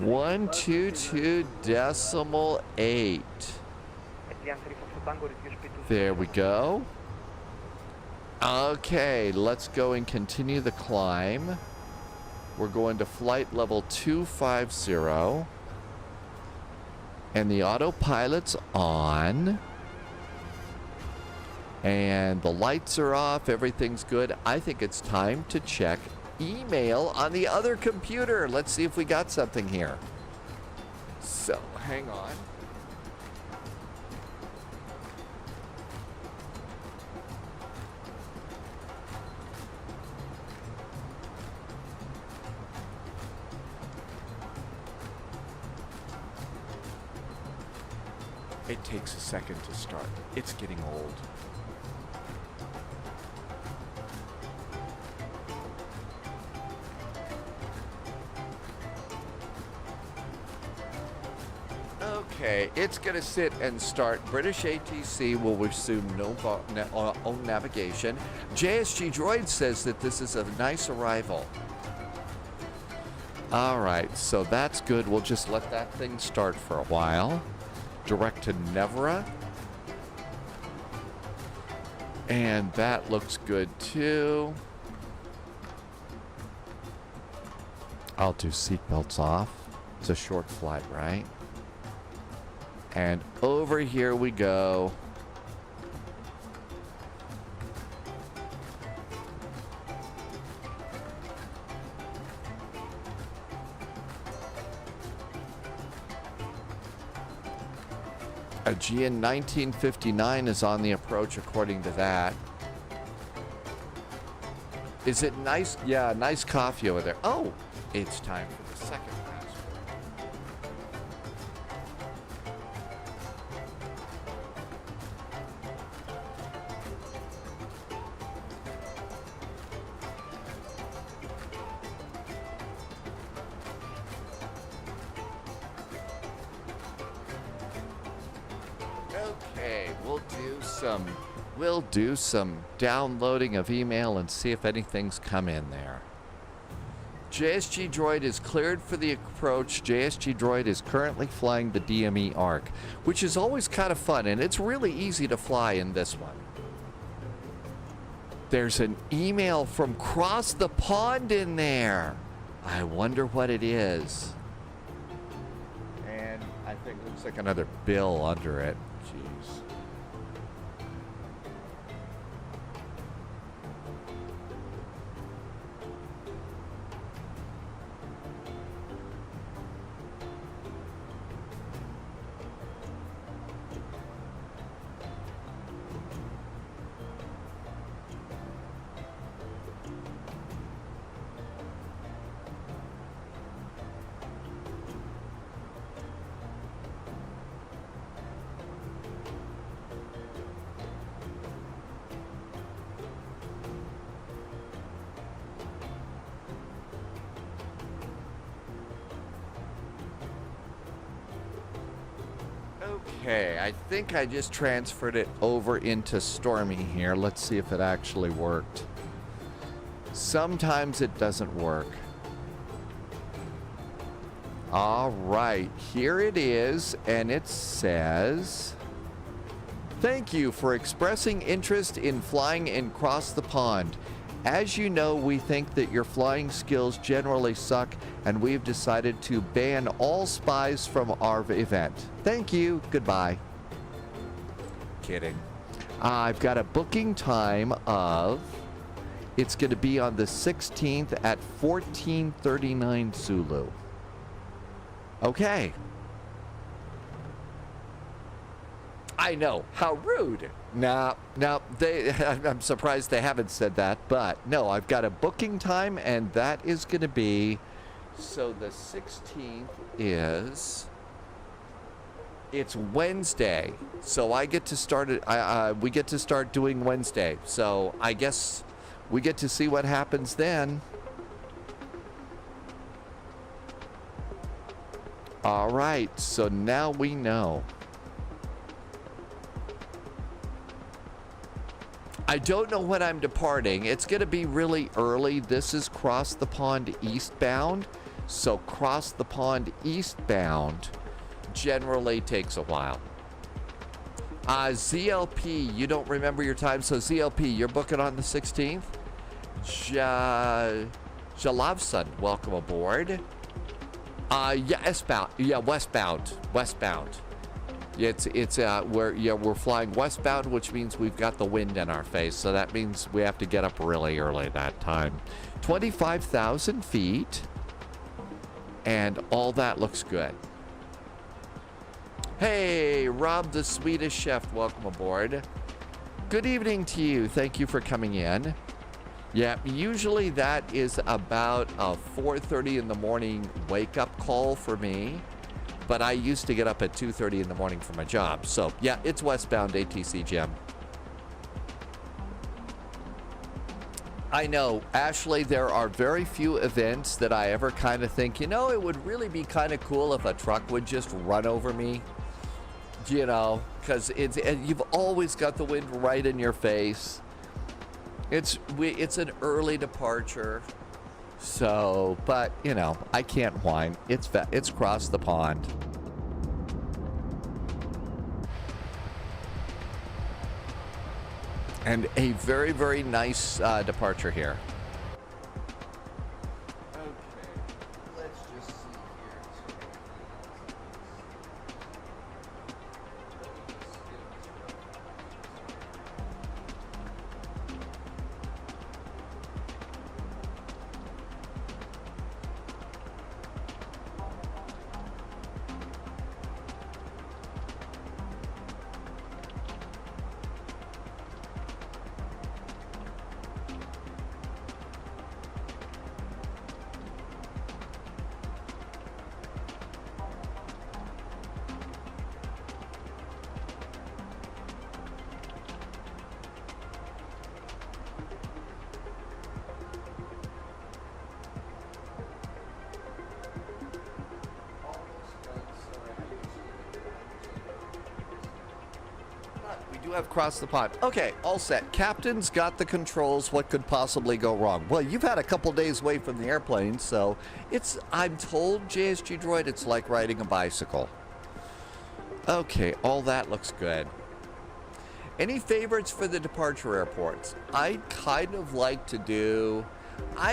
122.8. Aegean 3 Fox Tango, reduce speed to There we go. Okay, let's go and continue the climb. We're going to flight level 250. And the autopilot's on. And the lights are off. Everything's good. I think it's time to check email on the other computer. Let's see if we got something here. So, hang on. It takes a second to start. It's getting old. Okay, it's going to sit and start. British ATC will resume own navigation. JSG Droid says that this is a nice arrival. All right, so that's good. We'll just let that thing start for a while. Direct to EVRA. And that looks good too. I'll do seatbelts off. It's a short flight, right? And over here we go. Aegean 1959 is on the approach according to that. Is it nice? Yeah, nice coffee over there. Oh, it's time for the second password. Okay, we'll do some downloading of email and see if anything's come in there. JSG Droid is cleared for the approach. JSG Droid is currently flying the DME ARC, which is always kind of fun, and it's really easy to fly in this one. There's an email from across the pond in there. I wonder what it is. And I think it looks like another bill under it. Jeez. Okay, I think I just transferred it over into Stormy here. Let's see if it actually worked. Sometimes it doesn't work. All right, here it is, and it says, "Thank you for expressing interest in flying across the pond. As you know, we think that your flying skills generally suck, and we've decided to ban all spies from our event. Thank you. Goodbye." Kidding. I've got a booking time of, it's going to be on the 16th at 14:39 Zulu. Okay. I know, how rude. Now, I'm surprised they haven't said that, but no, I've got a booking time, and that is going to be, so the 16th is, it's Wednesday, so I get to start it, we get to start doing Wednesday, so I guess we get to see what happens then. All right, so now we know. I don't know when I'm departing. It's going to be really early. This is cross the pond eastbound. So cross the pond eastbound generally takes a while. ZLP, you don't remember your time, so ZLP, you're booking on the 16th. Jalavson, welcome aboard. Westbound. Yeah, westbound. Yeah, we're flying westbound, which means we've got the wind in our face, so that means we have to get up really early that time. 25,000 feet, and all that looks good. Hey, Rob the Swedish chef, welcome aboard. Good evening to you. Thank you for coming in. Yeah, usually that is about a 4:30 in the morning wake-up call for me, but I used to get up at 2:30 in the morning for my job. So, yeah, it's westbound ATC, Jim. I know, Ashley, there are very few events that I ever kind of think, you know, it would really be kind of cool if a truck would just run over me. You know, because you've always got the wind right in your face. It's an early departure, so, but you know, I can't whine. It's across the pond. And a very, very nice departure here. Across the pond. Okay, all set. Captain's got the controls. What could possibly go wrong? Well, you've had a couple days away from the airplane, so I'm told, JSG Droid, it's like riding a bicycle. Okay, all that looks good. Any favorites for the departure airports? I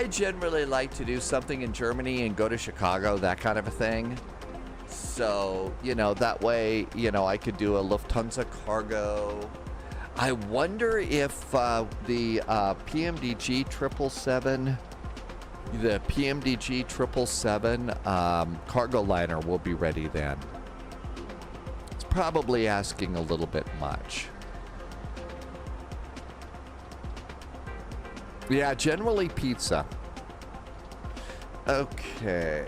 generally like to do something in Germany and go to Chicago, that kind of a thing. So, you know, that way, you know, I could do a Lufthansa cargo. I wonder if the PMDG 777, the PMDG 777 cargo liner will be ready then. It's probably asking a little bit much. Yeah, generally pizza. Okay.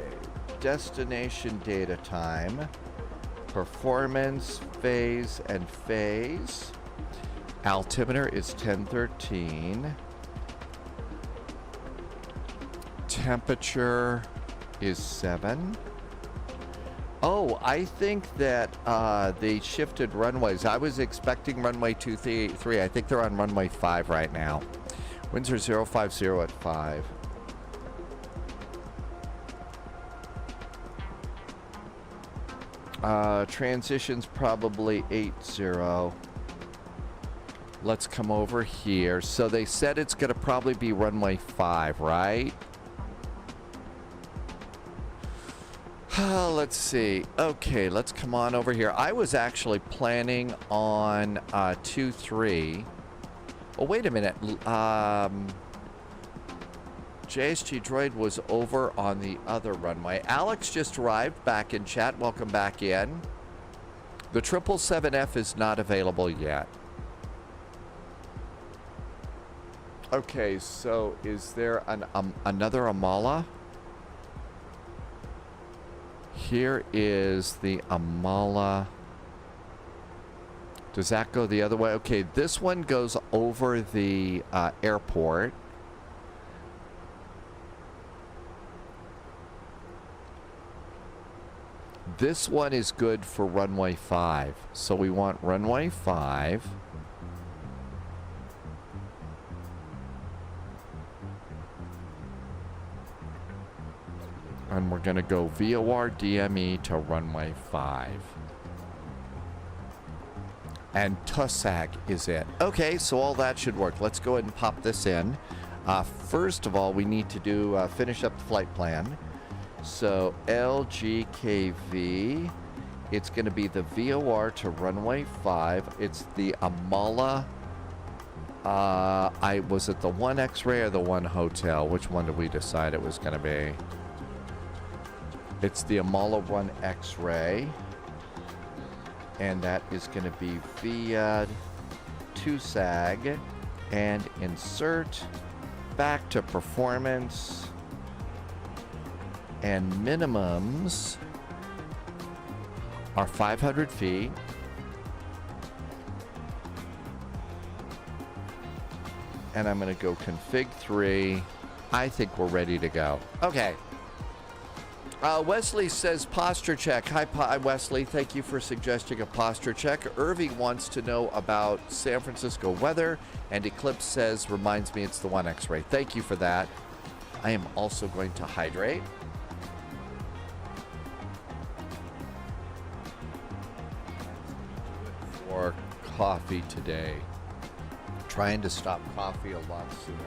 Destination data time, performance, phase, and phase. Altimeter is 1013. Temperature is 7. Oh, I think that they shifted runways. I was expecting runway 23. I think they're on runway 5 right now. Winds are 050 at 5. Transition's probably 80. Let's come over here. So they said it's going to probably be runway 5, right? Let's see. Okay, let's come on over here. I was actually planning on 23. Oh, wait a minute. JSG Droid was over on the other runway. Alex just arrived back in chat. Welcome back in. The 777F is not available yet. Okay, so is there another Amala? Here is the Amala. Does that go the other way? Okay, this one goes over the airport. This one is good for runway 5. So we want runway 5. And we're going to go VOR DME to runway 5. And Tussag is it. Okay, so all that should work. Let's go ahead and pop this in. First of all, we need to do finish up the flight plan. So LGKV, it's going to be the VOR to runway 5. It's the Amala. Was it the 1 X-ray or the 1 hotel? Which one did we decide it was going to be? It's the Amala 1 X-ray. And that is going to be via Tussag and insert back to performance. And minimums are 500 feet. And I'm going to go config 3. I think we're ready to go. Okay. Wesley says posture check. Hi, Wesley. Thank you for suggesting a posture check. Irving wants to know about San Francisco weather. And Eclipse says, reminds me it's the 1 X-ray. Thank you for that. I am also going to hydrate. For coffee today. Trying to stop coffee a lot sooner.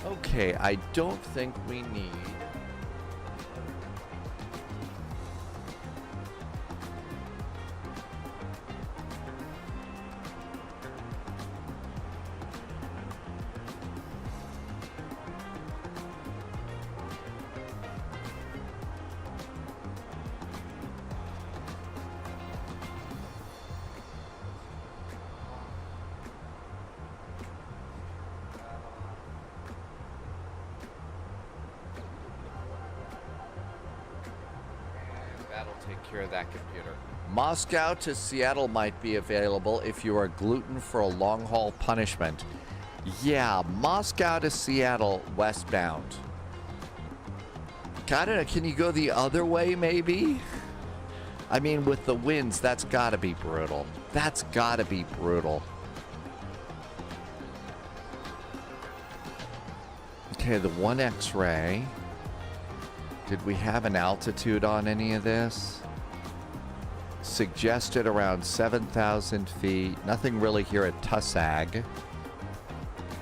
Okay, I don't think we need... that computer. Moscow to Seattle might be available if you are gluten for a long-haul punishment. Yeah, Moscow to Seattle westbound. I don't know, can you go the other way maybe? I mean, with the winds, that's gotta be brutal. That's gotta be brutal. Okay, the 1 X-ray. Did we have an altitude on any of this? Suggested around 7,000 feet. Nothing really here at Tussag.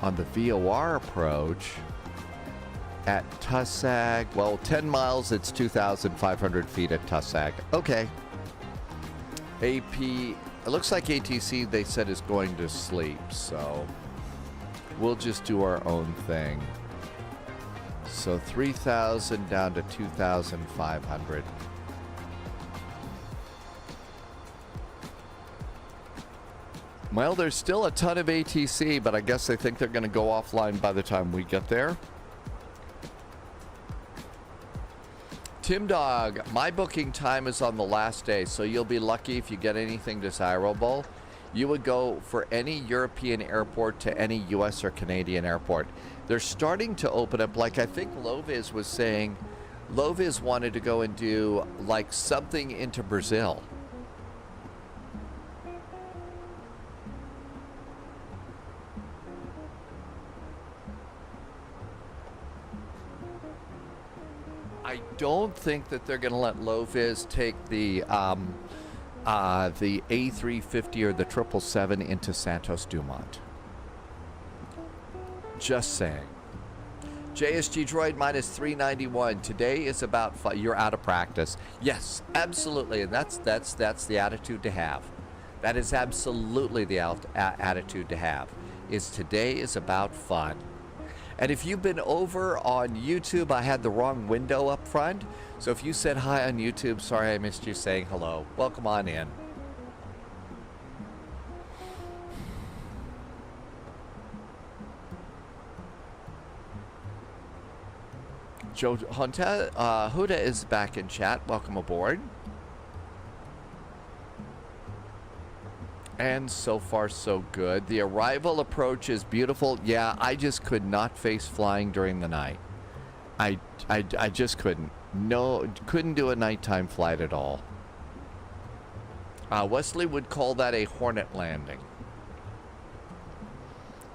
On the VOR approach, at Tussag, well, 10 miles, it's 2,500 feet at Tussag. Okay. AP, it looks like ATC, they said, is going to sleep, so we'll just do our own thing. So 3,000 down to 2,500. Well, there's still a ton of ATC, but I guess they think they're going to go offline by the time we get there. Tim Dog, my booking time is on the last day, so you'll be lucky if you get anything desirable. You would go for any European airport to any US or Canadian airport. They're starting to open up, like I think Loviz was saying, Loviz wanted to go and do like something into Brazil. I don't think that they're going to let Loviz take the A350 or the 777 into Santos Dumont. Just saying. JSG Droid minus 391. Today is about fun. You're out of practice. Yes, absolutely, and that's the attitude to have. That is absolutely the attitude to have. Is today is about fun. And if you've been over on YouTube, I had the wrong window up front. So if you said hi on YouTube, sorry I missed you saying hello. Welcome on in. Joe Huda is back in chat. Welcome aboard. And so far, so good. The arrival approach is beautiful. Yeah, I just could not face flying during the night. I just couldn't. No, couldn't do a nighttime flight at all. Wesley would call that a Hornet landing.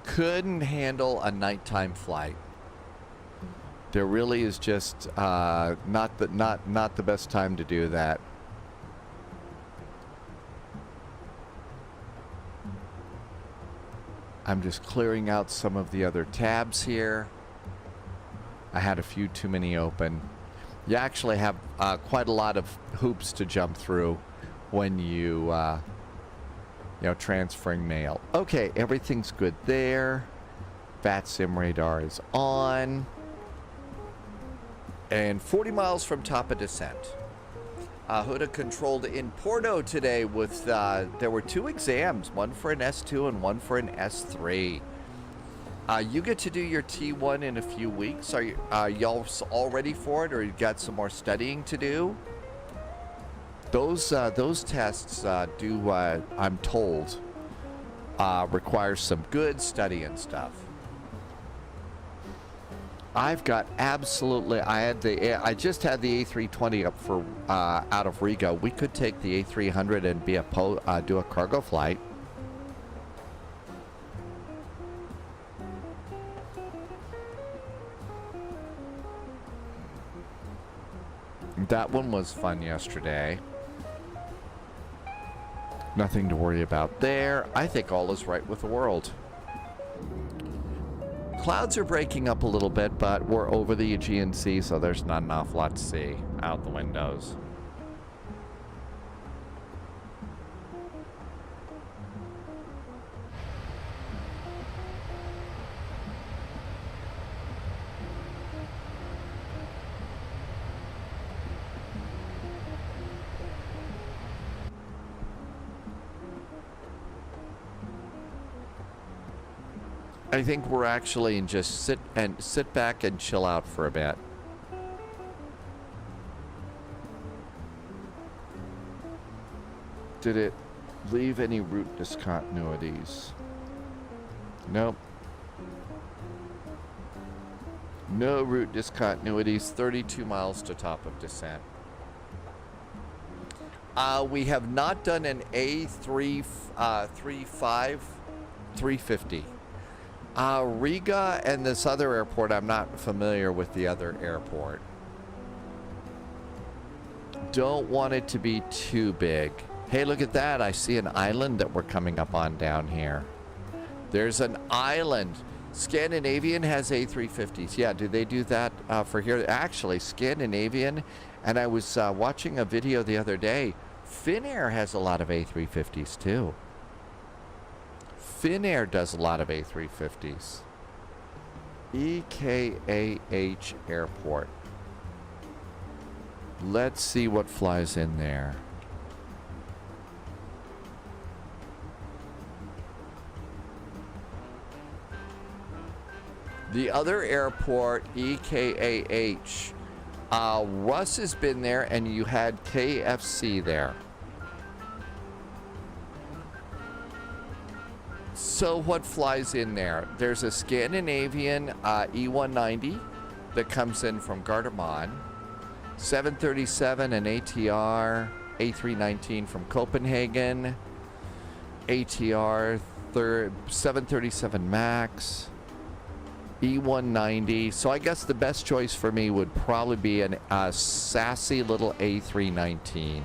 Couldn't handle a nighttime flight. There really is just not the best time to do that. I'm just clearing out some of the other tabs here. I had a few too many open. You actually have quite a lot of hoops to jump through when you transferring mail. Okay, everything's good there. VATSIM radar is on. And 40 miles from top of descent. Huda controlled in Porto today with, there were 2 exams, one for an S2 and one for an S3. You get to do your T1 in a few weeks. Are y'all all ready for it, or you got some more studying to do? Those tests do, I'm told, require some good study and stuff. I've got absolutely. I just had the A320 up for out of Riga. We could take the A300 and be do a cargo flight. That one was fun yesterday. Nothing to worry about there. I think all is right with the world. Clouds are breaking up a little bit, but we're over the Aegean Sea, so there's not an awful lot to see out the windows. I think we're actually in just sit back and chill out for a bit. Did it leave any route discontinuities? Nope. No route discontinuities. 32 miles to top of descent. We have not done an A350. Riga and this other airport, I'm not familiar with the other airport. Don't want it to be too big. Hey, look at that. I see an island that we're coming up on down here. There's an island. Scandinavian has A350s. Yeah, do they do that for here? Actually, Scandinavian, and I was watching a video the other day. Finnair has a lot of A350s too. Finnair does a lot of A350s. EKAH Airport. Let's see what flies in there. The other airport, EKAH, Russ has been there, and you had KFC there. So what flies in there? There's a Scandinavian E190 that comes in from Gardermoen, 737 and ATR, A319 from Copenhagen, ATR 737 MAX, E190. So I guess the best choice for me would probably be a sassy little A319.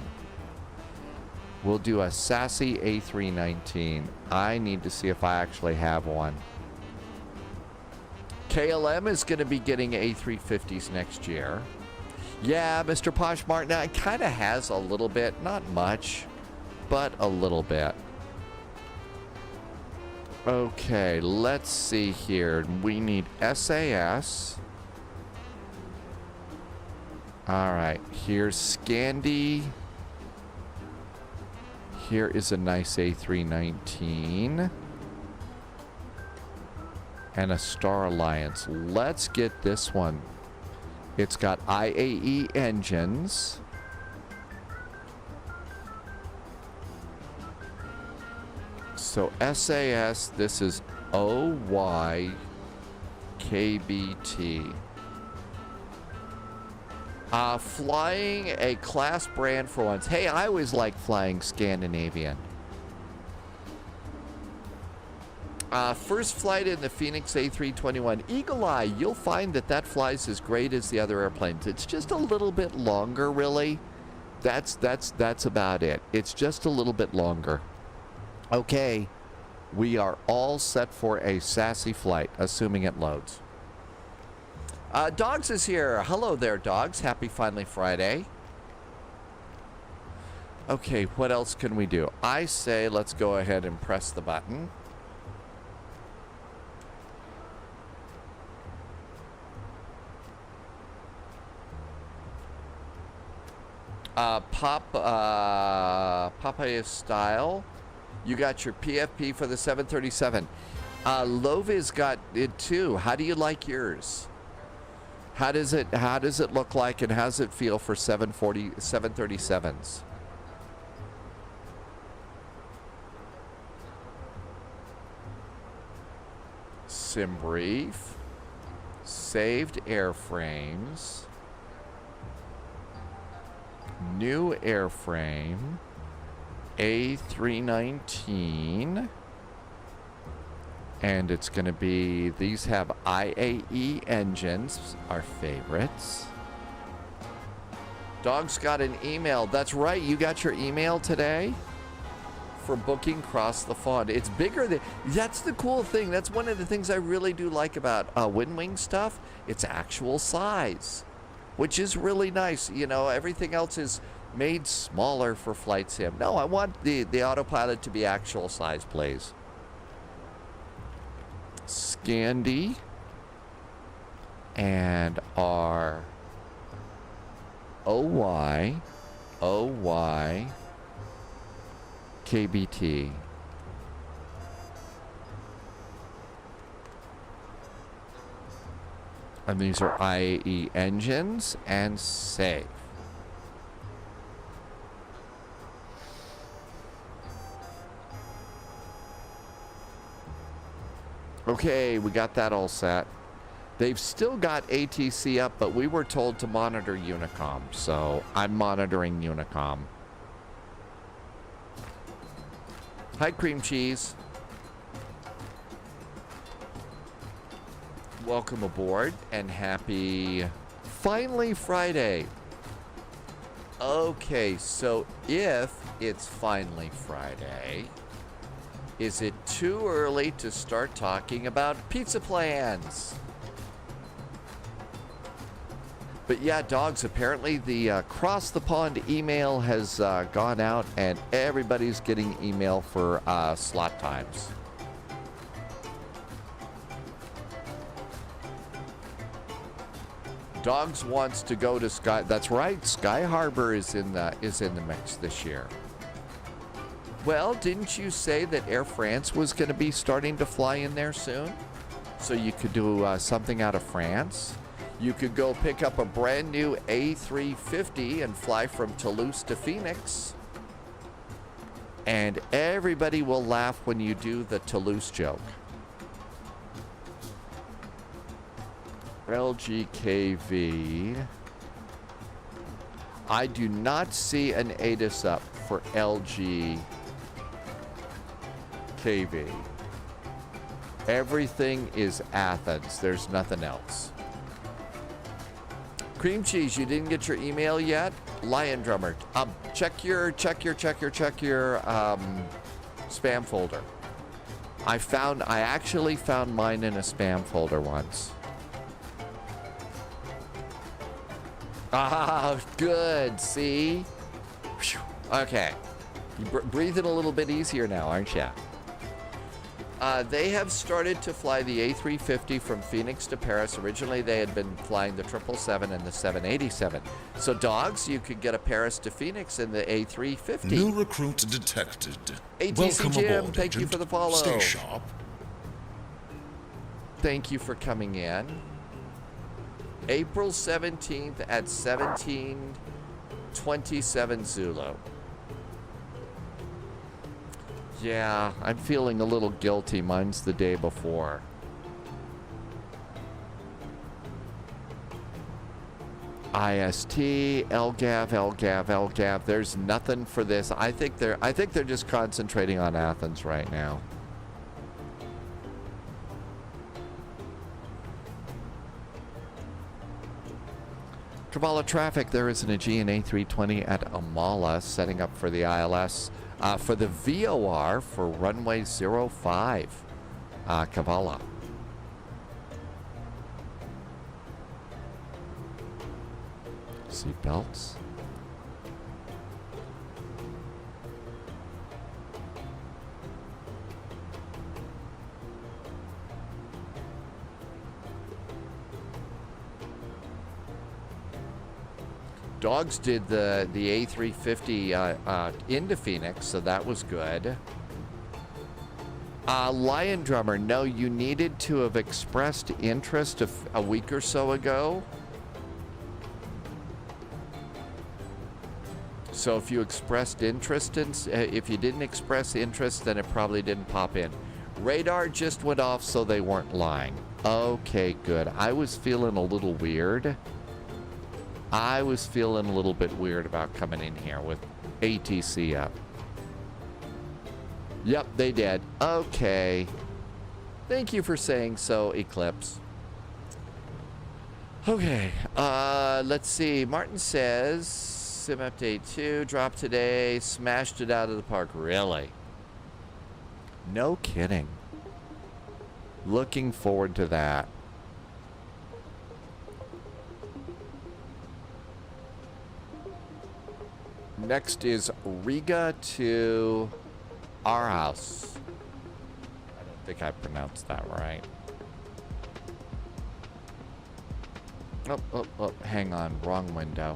We'll do a sassy A319. I need to see if I actually have one. KLM is going to be getting A350s next year. Yeah, Mr. Posh Martin, it kind of has a little bit. Not much, but a little bit. Okay, let's see here. We need SAS. All right, here's Scandi. Here is a nice A319. And a Star Alliance. Let's get this one. It's got IAE engines. So SAS, this is OYKBT. Flying a class brand for once. Hey, I always like flying Scandinavian. First flight in the Phoenix A321 Eagle Eye. You'll find that flies as great as the other airplanes. It's just a little bit longer, really. That's about it. It's just a little bit longer. Okay, We are all set for a sassy flight, assuming it loads. Dogs is here. Hello there, Dogs. Happy Finally Friday. Okay, what else can we do? I say let's go ahead and press the button. Papaya Style. You got your PFP for the 737. Lova's got it too. How do you like yours? How does it look like, and how does it feel for 737s? Sim brief. Saved airframes. New airframe. A319. And it's going to be, these have IAE engines, our favorites. Dog's got an email. That's right, you got your email today for booking Cross the Fawn. It's bigger than, that's the cool thing. That's one of the things I really do like about WinWing stuff. It's actual size, which is really nice. You know, everything else is made smaller for flight sim. No, I want the autopilot to be actual size, please. Scandi and our OY KBT. And these are IAE engines and safe. Okay, we got that all set. They've still got ATC up, but we were told to monitor Unicom, so I'm monitoring Unicom. Hi, cream cheese. Welcome aboard, and happy Finally Friday. Okay, so if it's finally Friday, is it too early to start talking about pizza plans? But yeah, Dogs, apparently the Cross the Pond email has gone out, and everybody's getting email for slot times. Dogs wants to go to Sky. That's right, Sky Harbor is in the mix this year. Well, didn't you say that Air France was going to be starting to fly in there soon? So you could do something out of France. You could go pick up a brand new A350 and fly from Toulouse to Phoenix. And everybody will laugh when you do the Toulouse joke. LGKV. I do not see an ATIS up for LGKV. Everything is Athens. There's nothing else. Cream cheese, you didn't get your email yet? Lion Drummer, check your spam folder. I actually found mine in a spam folder once. Ah, good. See? Okay. You're breathing a little bit easier now, aren't you? They have started to fly the A350 from Phoenix to Paris. Originally, they had been flying the 777 and the 787. So, Dogs, you could get a Paris to Phoenix in the A350. New recruit detected. ATC Welcome Jim, aboard, thank you agent. for the follow. Stay sharp. Thank you for coming in. April 17th at 17:27 Zulu. Yeah, I'm feeling a little guilty. Mine's the day before. IST, LGAV. There's nothing for this. I think they're just concentrating on Athens right now. Kavala traffic, there is an Aegean A320 at Amala setting up for the ILS. for the VOR for runway 05, Kavala. Seat belts. Dogs did the A350 into Phoenix, so that was good. Lion Drummer, no, you needed to have expressed interest a week or so ago. So if you expressed interest, if you didn't express interest, then it probably didn't pop in. Radar just went off, so they weren't lying. Okay, good. I was feeling a little weird. I was feeling a little bit weird about coming in here with ATC up. Yep, they did. Okay. Thank you for saying so, Eclipse. Okay, let's see. Martin says, Sim Update 2, dropped today, smashed it out of the park. Really? No kidding. Looking forward to that. Next is Riga to Aarhaus. I don't think I pronounced that right. Oh, hang on, wrong window.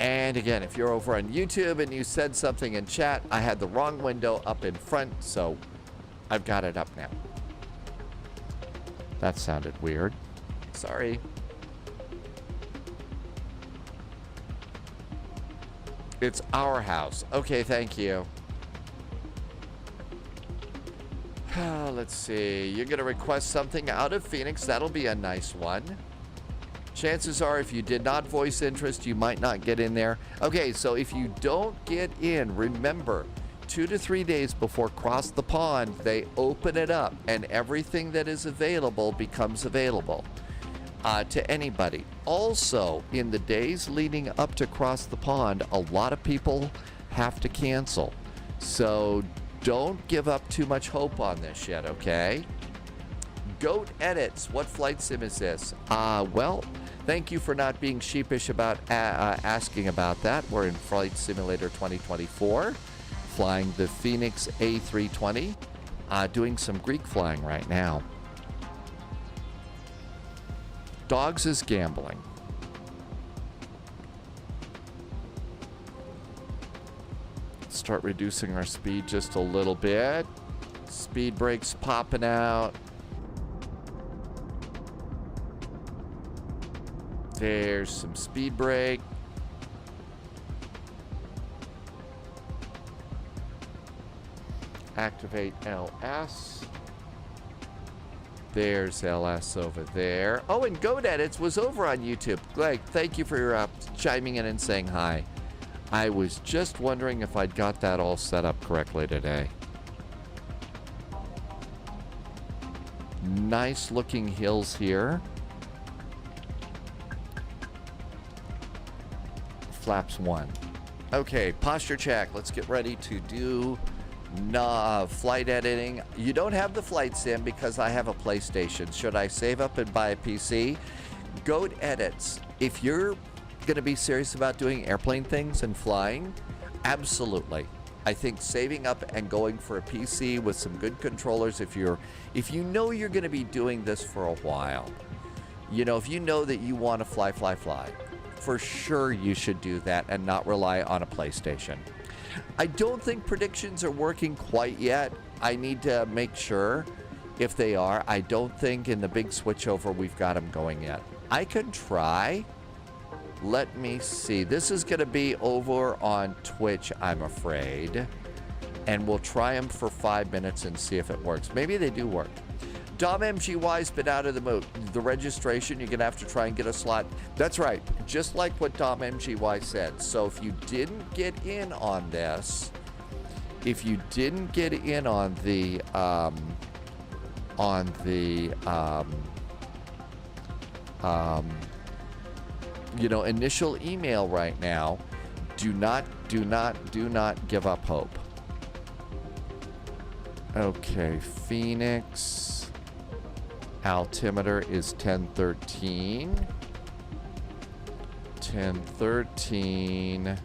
And again, if you're over on YouTube and you said something in chat, I had the wrong window up in front, so I've got it up now. That sounded weird. Sorry. It's Aarhaus. Okay, thank you. Let's see. You're going to request something out of Phoenix. That'll be a nice one. Chances are, if you did not voice interest, you might not get in there. Okay, so if you don't get in, remember, 2 to 3 days before Cross the Pond, they open it up, and everything that is available becomes available to anybody. Also, in the days leading up to Cross the Pond, a lot of people have to cancel. So don't give up too much hope on this yet, okay? Goat Edits, what flight sim is this? Well, thank you for not being sheepish about asking about that. We're in Flight Simulator 2024, flying the Phoenix A320, doing some Greek flying right now. Dogs is gambling. Start reducing our speed just a little bit. Speed brakes popping out. There's some speed brake. Activate LS. There's LS over there. Oh, and Goat Edits was over on YouTube. Greg, thank you for chiming in and saying hi. I was just wondering if I'd got that all set up correctly today. Nice looking hills here. Flaps 1. Okay, posture check. Let's get ready to do flight editing. You don't have the flight sim because I have a PlayStation. Should I save up and buy a PC? Goat Edits. If you're going to be serious about doing airplane things and flying, absolutely. I think saving up and going for a PC with some good controllers, if you know you're going to be doing this for a while, you know, if you know that you want to fly, for sure you should do that and not rely on a PlayStation. I don't think predictions are working quite yet. I need to make sure if they are. I don't think in the big switchover we've got them going yet. I can try. Let me see. This is going to be over on Twitch, I'm afraid. And we'll try them for 5 minutes and see if it works. Maybe they do work. Dom MGY's been out of the registration. You're going to have to try and get a slot. That's right. Just like what Dom MGY said. So if you didn't get in on this, if you didn't get in on the initial email right now, Do not give up hope. Okay, Phoenix. Altimeter is 1013. 1013.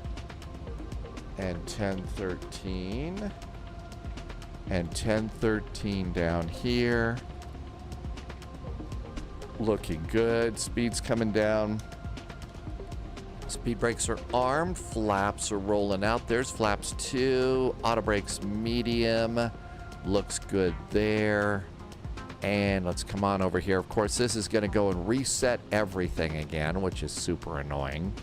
And 1013. And 1013 down here. Looking good. Speed's coming down. Speed brakes are armed. Flaps are rolling out. There's flaps 2. Auto brakes medium. Looks good there. And let's come on over here. Of course, this is going to go and reset everything again, which is super annoying.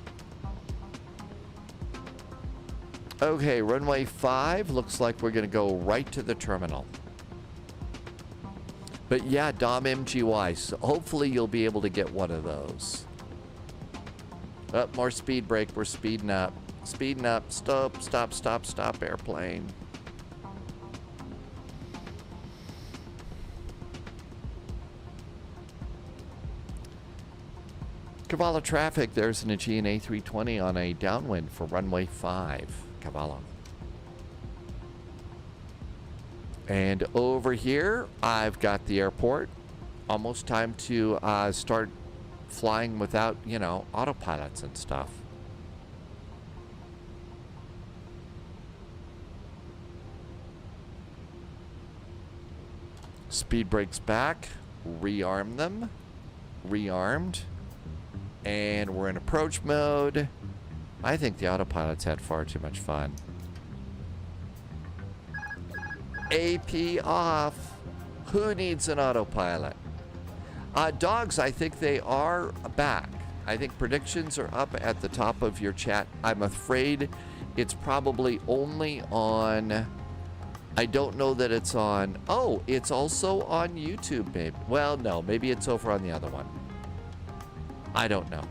Okay, runway 5. Looks like we're going to go right to the terminal. But yeah, Dom MGY. So hopefully you'll be able to get one of those. Oh, more speed brake. We're speeding up. Speeding up. Stop, stop, stop, stop, airplane. Kavala traffic. There's an Aegean A320 on a downwind for runway 5. Kavala. And over here, I've got the airport. Almost time to start flying without, you know, autopilots and stuff. Speed brakes back. Rearm them. Rearmed. And we're in approach mode. I think the autopilots had far too much fun. AP off. Who needs an autopilot? Dogs, I think they are back. I think predictions are up at the top of your chat. I'm afraid it's probably only on... I don't know that it's on... Oh, it's also on YouTube, maybe. Well, no, maybe it's over on the other one. I don't know.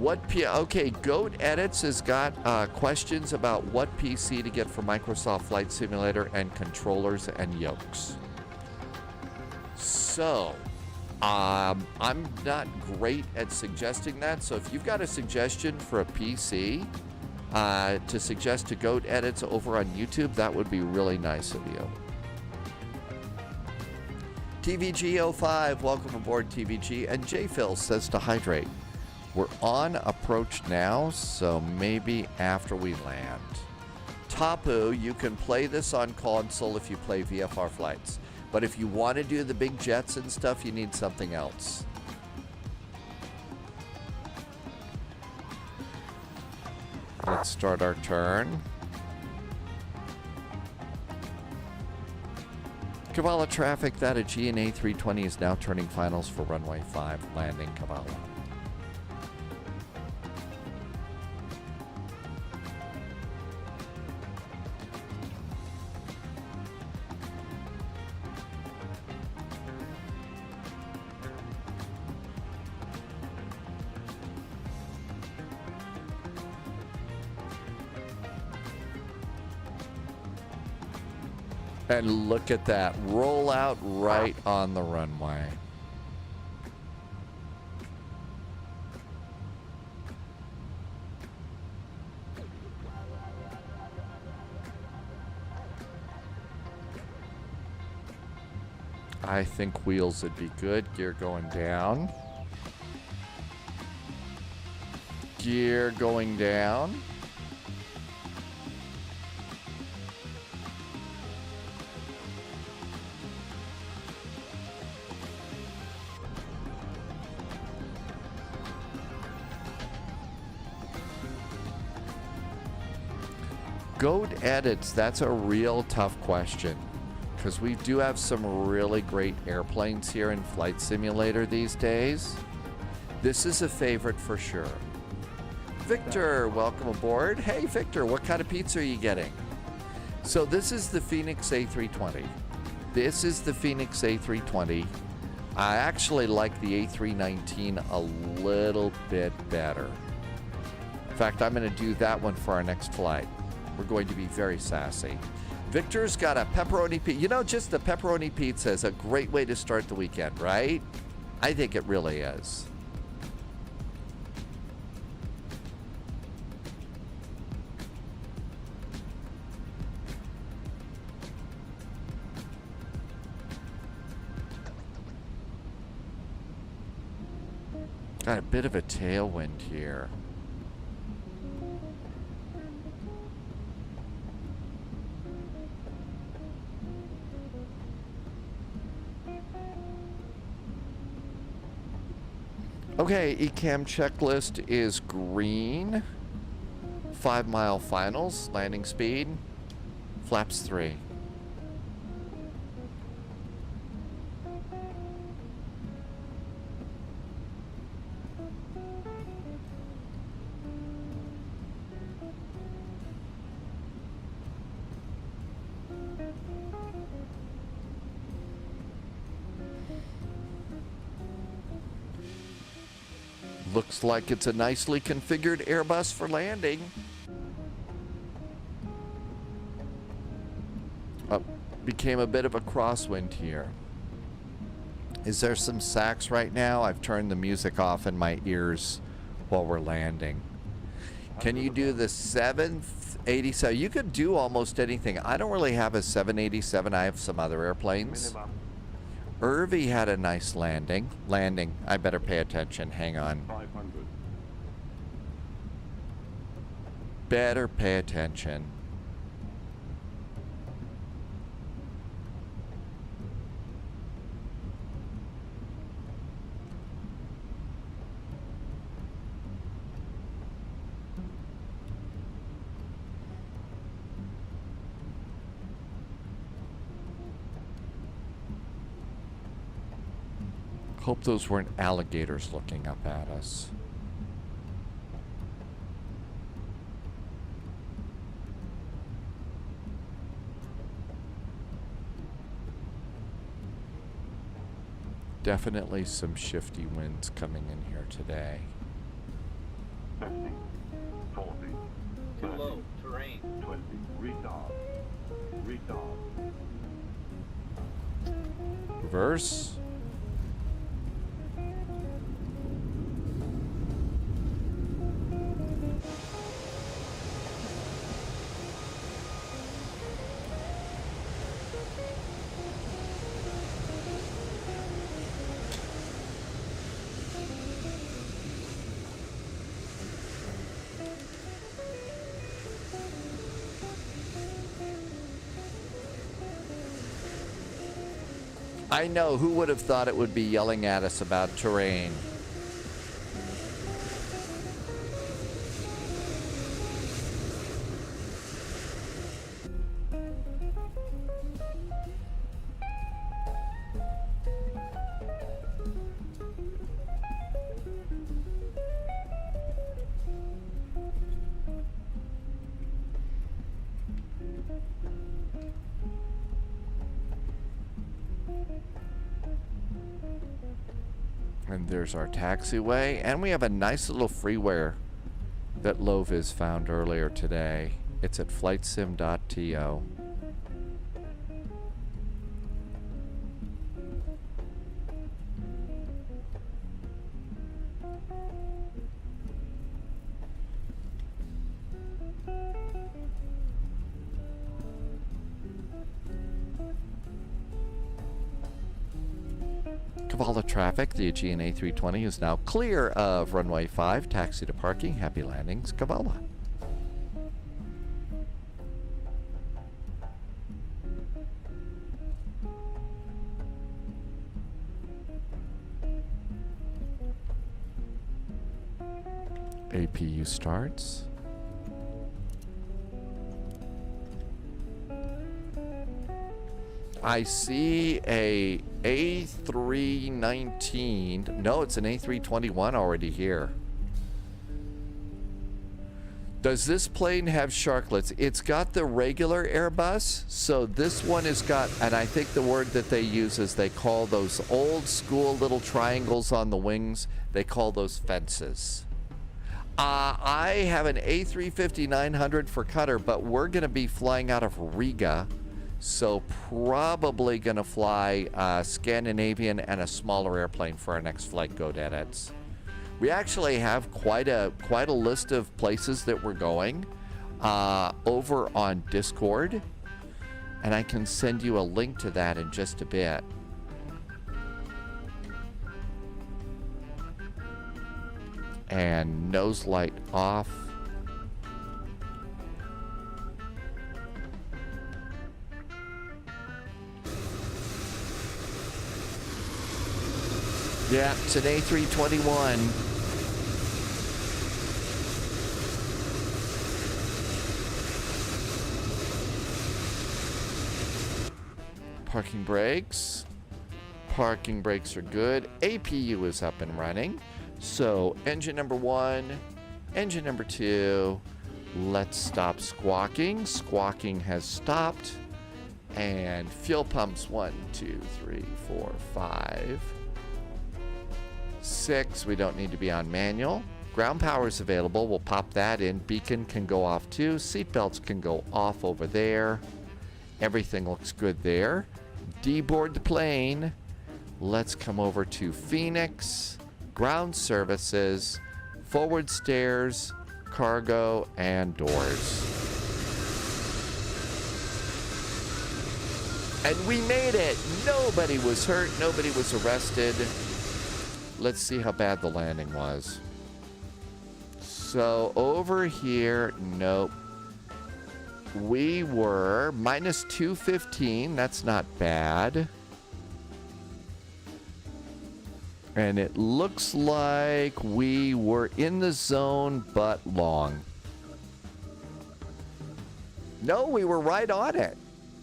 Okay, Goat Edits has got questions about what PC to get for Microsoft Flight Simulator and controllers and yokes. So, I'm not great at suggesting that. So if you've got a suggestion for a PC to suggest to Goat Edits over on YouTube, that would be really nice of you. TVG05, welcome aboard TVG. And JPhil says to hydrate. We're on approach now, so maybe after we land. Tapu, you can play this on console if you play VFR flights. But if you want to do the big jets and stuff, you need something else. Let's start our turn. Kavala traffic, that Aegean A320 is now turning finals for runway 5, landing Kavala. And look at that. Roll out right on the runway. I think wheels would be good. Gear going down. Gear going down. Goat Edits, that's a real tough question because we do have some really great airplanes here in Flight Simulator these days. This is a favorite for sure. Victor, welcome aboard. Hey Victor, what kind of pizza are you getting? So this is the Phoenix A320. This is the Phoenix A320. I actually like the A319 a little bit better. In fact, I'm going to do that one for our next flight. We're going to be very sassy. Victor's got a pepperoni pizza. You know, just the pepperoni pizza is a great way to start the weekend, right? I think it really is. Got a bit of a tailwind here. Okay, ECAM checklist is green. 5 mile finals, landing speed, flaps 3. Looks like it's a nicely configured Airbus for landing. Oh, became a bit of a crosswind here. Is there some sax right now? I've turned the music off in my ears while we're landing. Can you do the 787? You could do almost anything. I don't really have a 787. I have some other airplanes. Irvy had a nice landing. I better pay attention. Hang on. 500. Better pay attention. Hope those weren't alligators looking up at us. Definitely some shifty winds coming in here today. 50, 40, Too low, terrain. 20, retard, Reverse. I know, who would have thought it would be yelling at us about terrain? And there's our taxiway, and we have a nice little freeware that Loviz found earlier today. It's at flightsim.to. Kavala traffic, the Aegean A320 is now clear of runway 5, taxi to parking. Happy landings, Kavala. APU starts. I see a A319. No, it's an A321 already here. Does this plane have sharklets? It's got the regular Airbus, so this one has got, and I think the word that they use is they call those old school little triangles on the wings, they call those fences. I have an A350-900 for Qatar, but we're going to be flying out of Riga. So probably gonna fly Scandinavian and a smaller airplane for our next flight go edits. We actually have quite a list of places that we're going over on Discord, and I can send you a link to that in just a bit. And nose light off. Yeah, it's an A321. Parking brakes. Parking brakes are good. APU is up and running. So engine number 1, engine number 2. Let's stop squawking. Squawking has stopped. And fuel pumps 1, 2, 3, 4, 5, 6. We don't need to be on manual. Ground power is available. We'll pop that in. Beacon can go off too. Seatbelts can go off over there. Everything looks good there. Deboard the plane. Let's come over to Phoenix, ground services, forward stairs, cargo, and doors. And we made it. Nobody was hurt. Nobody was arrested. Let's see how bad the landing was. So over here, nope. We were minus 215. That's not bad. And it looks like we were in the zone, but long. No, we were right on it.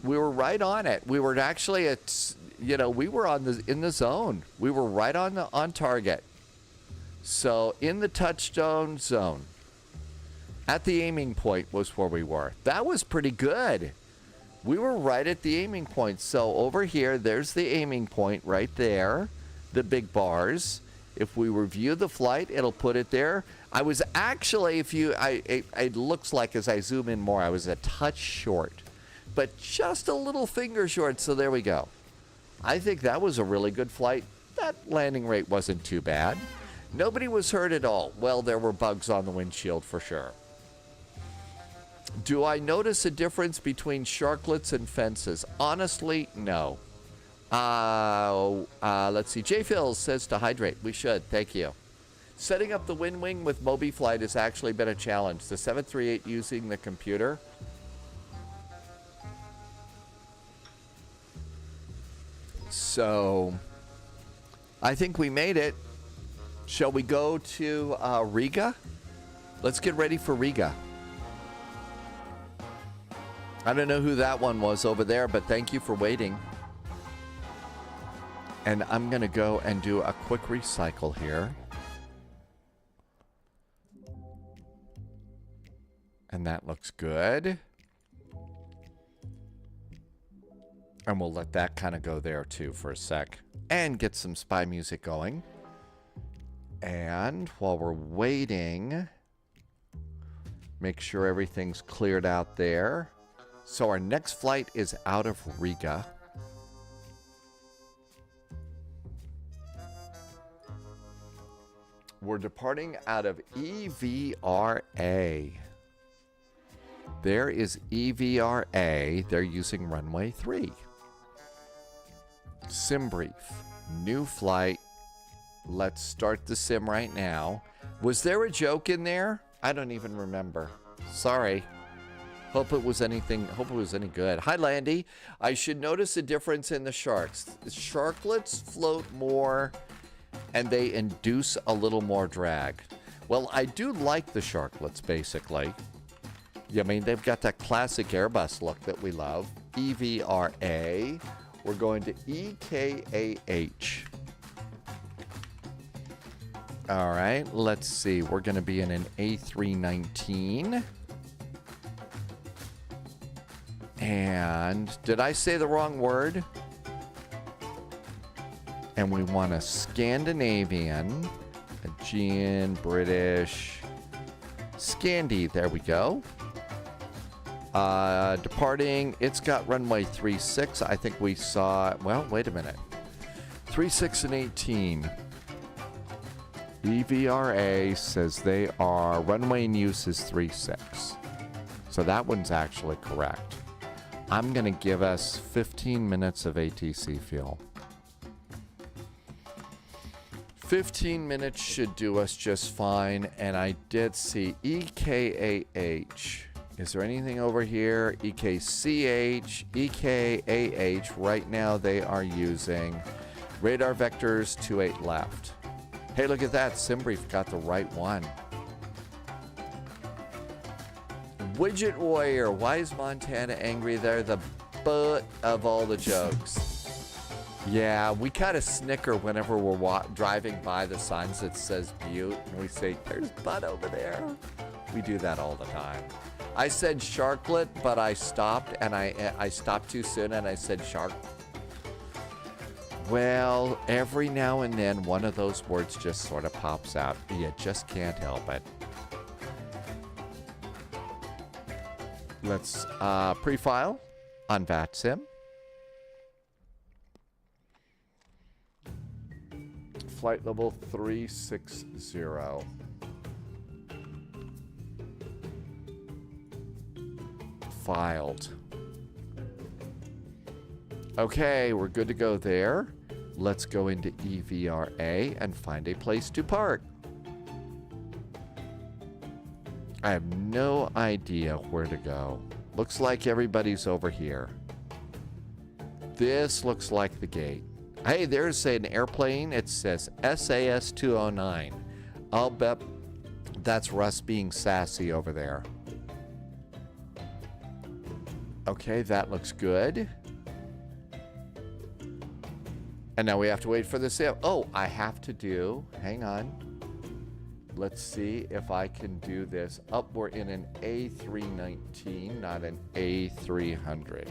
We were right on it. We were actually at, you know, we were in the zone. We were right on target. So in the touchdown zone. At the aiming point was where we were. That was pretty good. We were right at the aiming point. So over here, there's the aiming point right there. The big bars. If we review the flight, it'll put it there. I was actually, it looks like as I zoom in more, I was a touch short. But just a little finger short, so there we go. I think that was a really good flight. That landing rate wasn't too bad. Nobody was hurt at all. Well, there were bugs on the windshield for sure. Do I notice a difference between sharklets and fences? Honestly, no. Let's see. J. Phil says to hydrate. We should. Thank you. Setting up the wind wing with MobiFlight has actually been a challenge. The 738 using the computer. So, I think we made it. Shall we go to Riga? Let's get ready for Riga. I don't know who that one was over there, but thank you for waiting. And I'm going to go and do a quick recycle here. And that looks good. And we'll let that kind of go there too for a sec. And get some spy music going. And while we're waiting, make sure everything's cleared out there. So our next flight is out of Riga. We're departing out of EVRA. There is EVRA. They're using runway 3. Sim brief. New flight. Let's start the sim right now. Was there a joke in there? I don't even remember. Sorry. Hope it was any good. Hi, Landy. I should notice a difference in the sharks. The sharklets float more and they induce a little more drag. Well, I do like the sharklets, basically. Yeah, I mean, they've got that classic Airbus look that we love. EVRA. We're going to EKAH. All right, let's see. We're going to be in an A319. And did I say the wrong word? And we want a Scandinavian, Aegean, British, Scandi. There we go. Departing, it's got runway 36. I think we saw, well, wait a minute. 36 and 18. EVRA says they are, runway in use is 36. So that one's actually correct. I'm going to give us 15 minutes of ATC fuel. 15 minutes should do us just fine. And I did see EKAH. Is there anything over here? EKCH, EKAH. Right now they are using radar vectors 28 left. Hey, look at that. Simbrief got the right one. Widget Warrior. Why is Montana angry? They're the butt of all the jokes. Yeah, we kind of snicker whenever we're driving by the signs that says Butte, and we say, there's Butt over there. We do that all the time. I said Sharklet, but I stopped, and I stopped too soon, and I said Shark. Well, every now and then, one of those words just sort of pops out. You just can't help it. Let's pre-file on VATSIM. Flight level 360. Filed. Okay, we're good to go there. Let's go into EVRA and find a place to park. I have no idea where to go. Looks like everybody's over here. This looks like the gate. Hey, there's an airplane. It says SAS 209. I'll bet that's Russ being sassy over there. Okay, that looks good. And now we have to wait for this. Oh, I have to do, hang on. Let's see if I can do this. Up, we're in an A319, not an A300.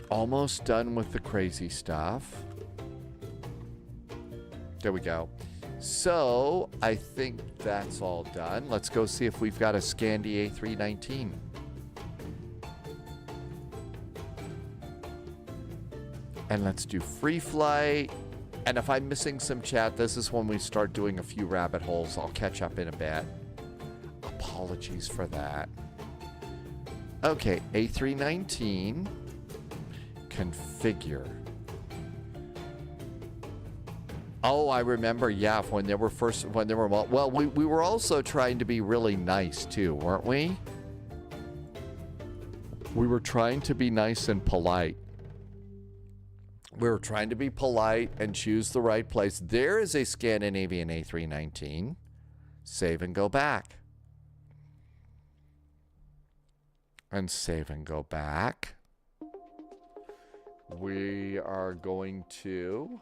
Almost done with the crazy stuff. There we go. So, I think that's all done. Let's go see if we've got a Scandi A319. And let's do free flight. And if I'm missing some chat, this is when we start doing a few rabbit holes. I'll catch up in a bit. Apologies for that. Okay, A319. Configure. Oh, I remember, yeah, when they were well, we were also trying to be really nice too, weren't we? We were trying to be nice and polite. We were trying to be polite and choose the right place. There is a Scandinavian A319. Save and go back. And save and go back. We are going to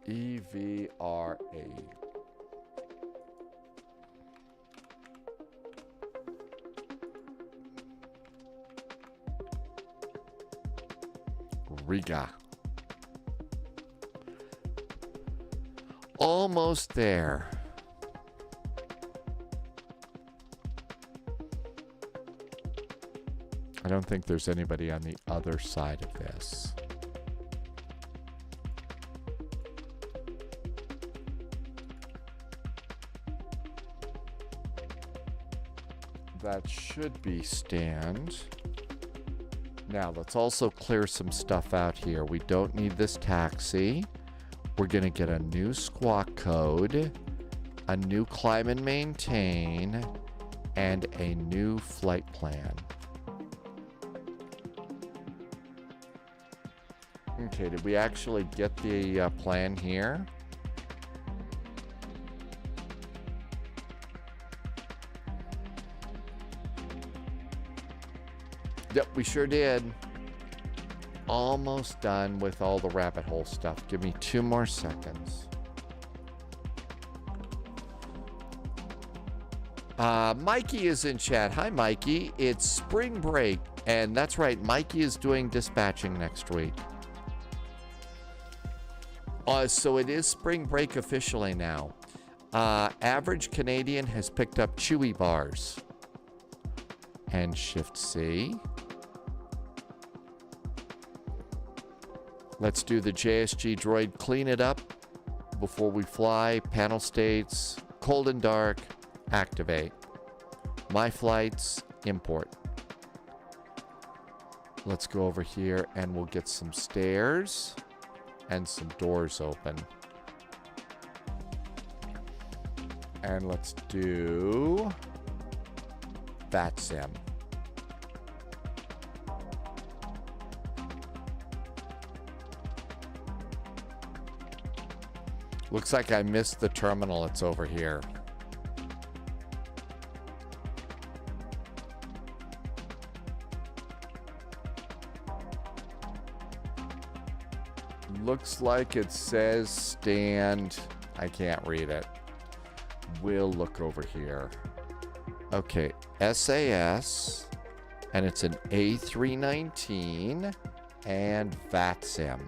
EVRA. Riga. Almost there. I don't think there's anybody on the other side of this. That should be stand. Now, let's also clear some stuff out here. We don't need this taxi. We're going to get a new squawk code, a new climb and maintain, and a new flight plan. Okay, did we actually get the plan here? Yep, we sure did. Almost done with all the rabbit hole stuff. Give me 2 more seconds. Mikey is in chat. Hi, Mikey. It's spring break. And that's right, Mikey is doing dispatching next week. So it is spring break officially now. Average Canadian has picked up Chewy bars. And Shift C. Let's do the JSG droid clean it up before we fly. Panel states, cold and dark, activate. My flights, import. Let's go over here and we'll get some stairs and some doors open. And let's do VATSIM. Looks like I missed the terminal. It's over here. Looks like it says stand. I can't read it. We'll look over here. Okay, SAS, and it's an A319 and VATSIM.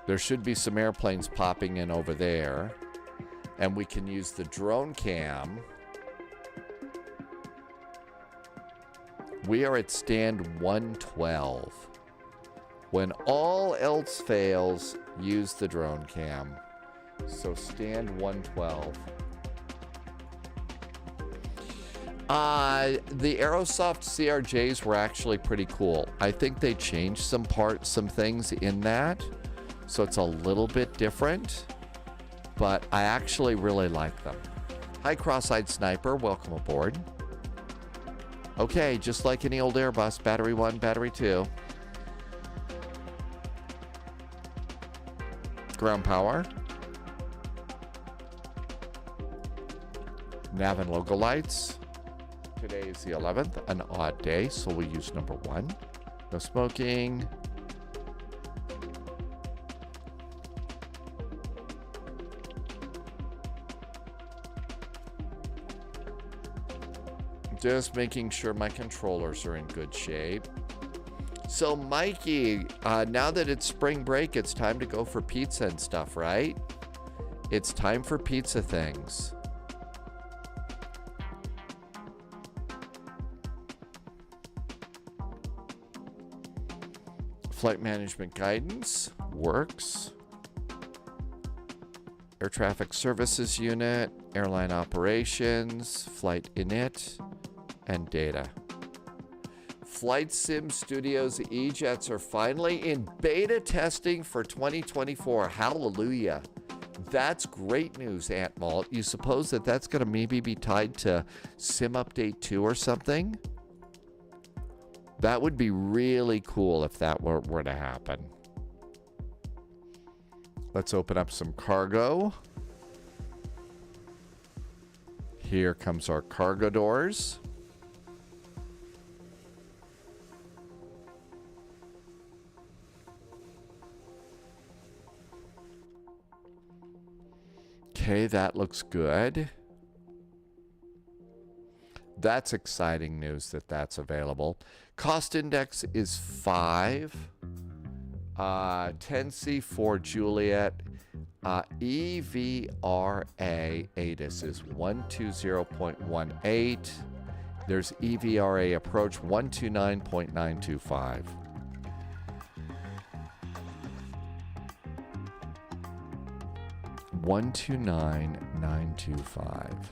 There should be some airplanes popping in over there, and we can use the drone cam. We are at stand 112. When all else fails, use the drone cam. So stand 112. The Aerosoft CRJs were actually pretty cool. I think they changed some things in that, so it's a little bit different, but I actually really like them. Hi, Cross-Eyed Sniper, welcome aboard. Okay, just like any old Airbus, battery 1, battery 2. Ground power. Nav and logo lights. Today is the 11th, an odd day, so we'll use number 1. No smoking. Just making sure my controllers are in good shape. So, Mikey, now that it's spring break, it's time to go for pizza and stuff, right? It's time for pizza things. Flight management guidance works. Air traffic services unit, airline operations, flight init, and data. Flight Sim Studios E-Jets are finally in beta testing for 2024. Hallelujah. That's great news, Aunt Malt. You suppose that that's going to maybe be tied to Sim Update 2 or something? That would be really cool if that were to happen. Let's open up some cargo. Here comes our cargo doors. Okay, that looks good. That's exciting news that that's available. Cost index is 5. 10C for Juliet. EVRA ATIS is 120.18. There's EVRA approach 129.925. $129,925.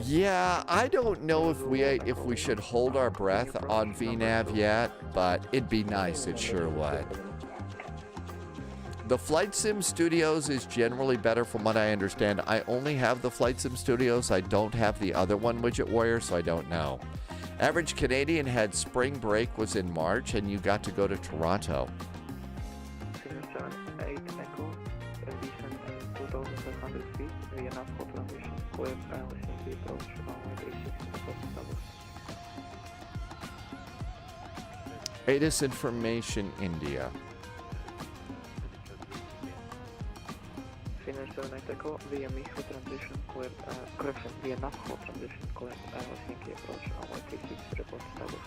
Yeah, I don't know if we should hold our breath on VNAV yet, but it'd be nice, it sure would. The Flight Sim Studios is generally better from what I understand. I only have the Flight Sim Studios. I don't have the other one, Widget Warrior, so I don't know. Average Canadian had spring break was in March, and you got to go to Toronto. ATIS information, India. Via Miho transition, correction, via Nafho transition, correct, Helsinki approach, runway 36, report status.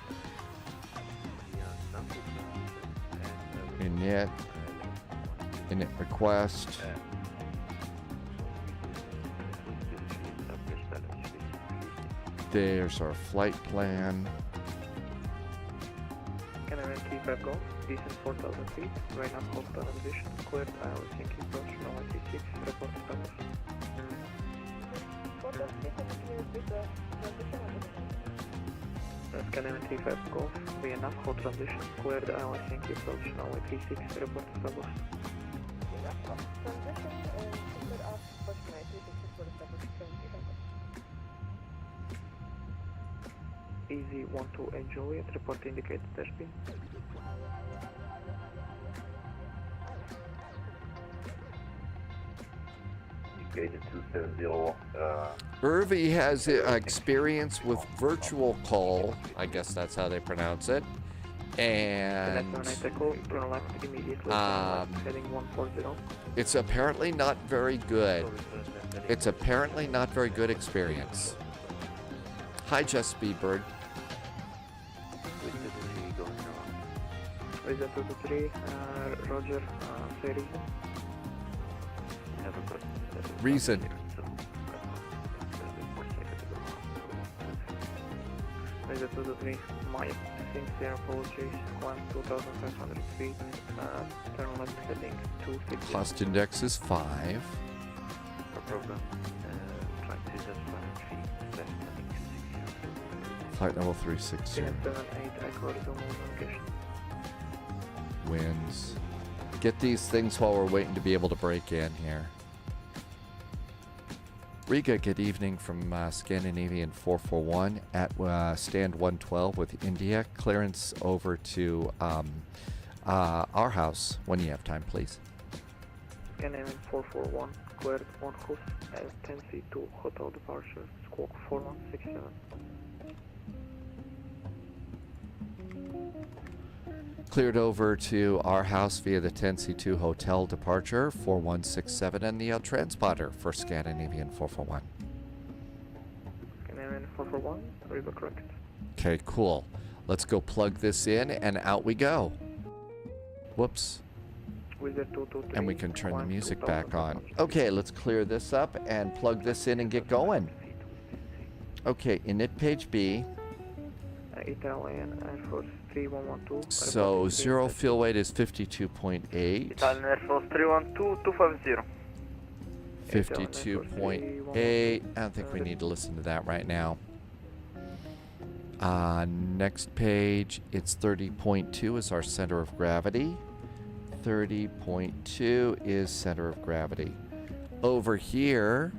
Init request. There's our flight plan. Canadian 35 Golf, descent 4,000 feet, right now hold transition, cleared Iowa Yankee approach, runway 36, report status. Canadian 35 Golf, VNF, hold transition, cleared Iowa Yankee approach, runway 36, report status. Easy 12 Juliet, report indicated dash beam. Indicated 270. Irvi has experience with virtual call. I guess that's how they pronounce it. And turn left immediately, heading 140. it's apparently not very good. It's apparently not very good experience. Hi, Just Speedbird. Reason 223, Roger, say reason. Reason. Reason 223, Mike, sincere apologies, climb 2,500 feet, turn left heading 250. Cost index is 5. No problem. Trying to just 500 feet left heading 260. Flight level 360. 78, according to location. Winds. Get these things while we're waiting to be able to break in here. Riga, good evening from Scandinavian 441 at stand 112 with India. Clearance over to Aarhaus when you have time, please. Scandinavian 441, cleared 1 host at 10C2 hotel departure, squawk 4167. Cleared over to Aarhaus via the 10C2 hotel departure 4167 and the transponder for Scandinavian 441. Scandinavian 441, Riga correct. Okay, cool. Let's go plug this in and out we go. Whoops. Wizard 223, And we can turn the climb music 2,000 back on. feet. Okay, let's clear this up and plug this in and get going. Okay, init page B. Italian Air Force 3112. So zero fuel weight is 52.8. Italian Air Force 312, 250. 52.8. I don't think we need to listen to that right now. Next page, it's 30.2 is our center of gravity. 30.2 is center of gravity. Over here,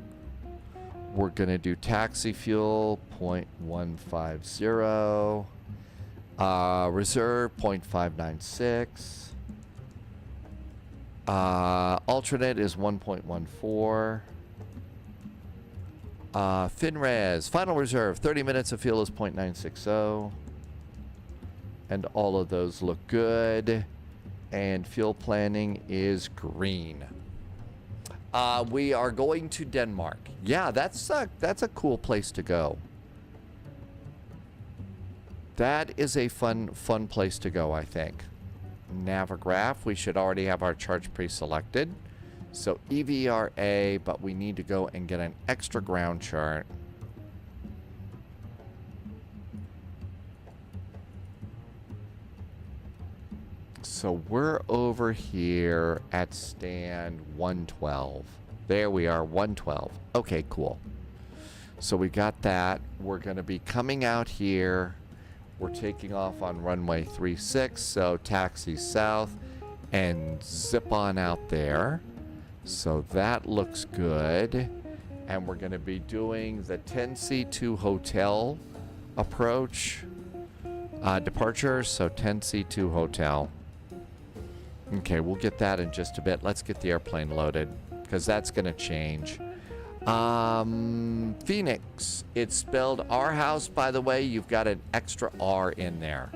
we're going to do taxi fuel 0.150. Reserve 0.596. Alternate is 1.14. FinRes, final reserve, 30 minutes of fuel is 0.960. And all of those look good. And fuel planning is green. We are going to Denmark. Yeah, that's a cool place to go. That is a fun place to go, I think. Navigraph, we should already have our charge pre-selected. So EVRA, but we need to go and get an extra ground chart. So we're over here at stand 112. There we are, 112. Okay, cool. So we got that. We're going to be coming out here. We're taking off on runway 36, so taxi south and zip on out there. So that looks good. And we're going to be doing the 10C2 hotel approach departure, so 10C2 hotel. Okay, we'll get that in just a bit. Let's get the airplane loaded because that's going to change. Phoenix. It's spelled Aarhaus, by the way. You've got an extra R in there.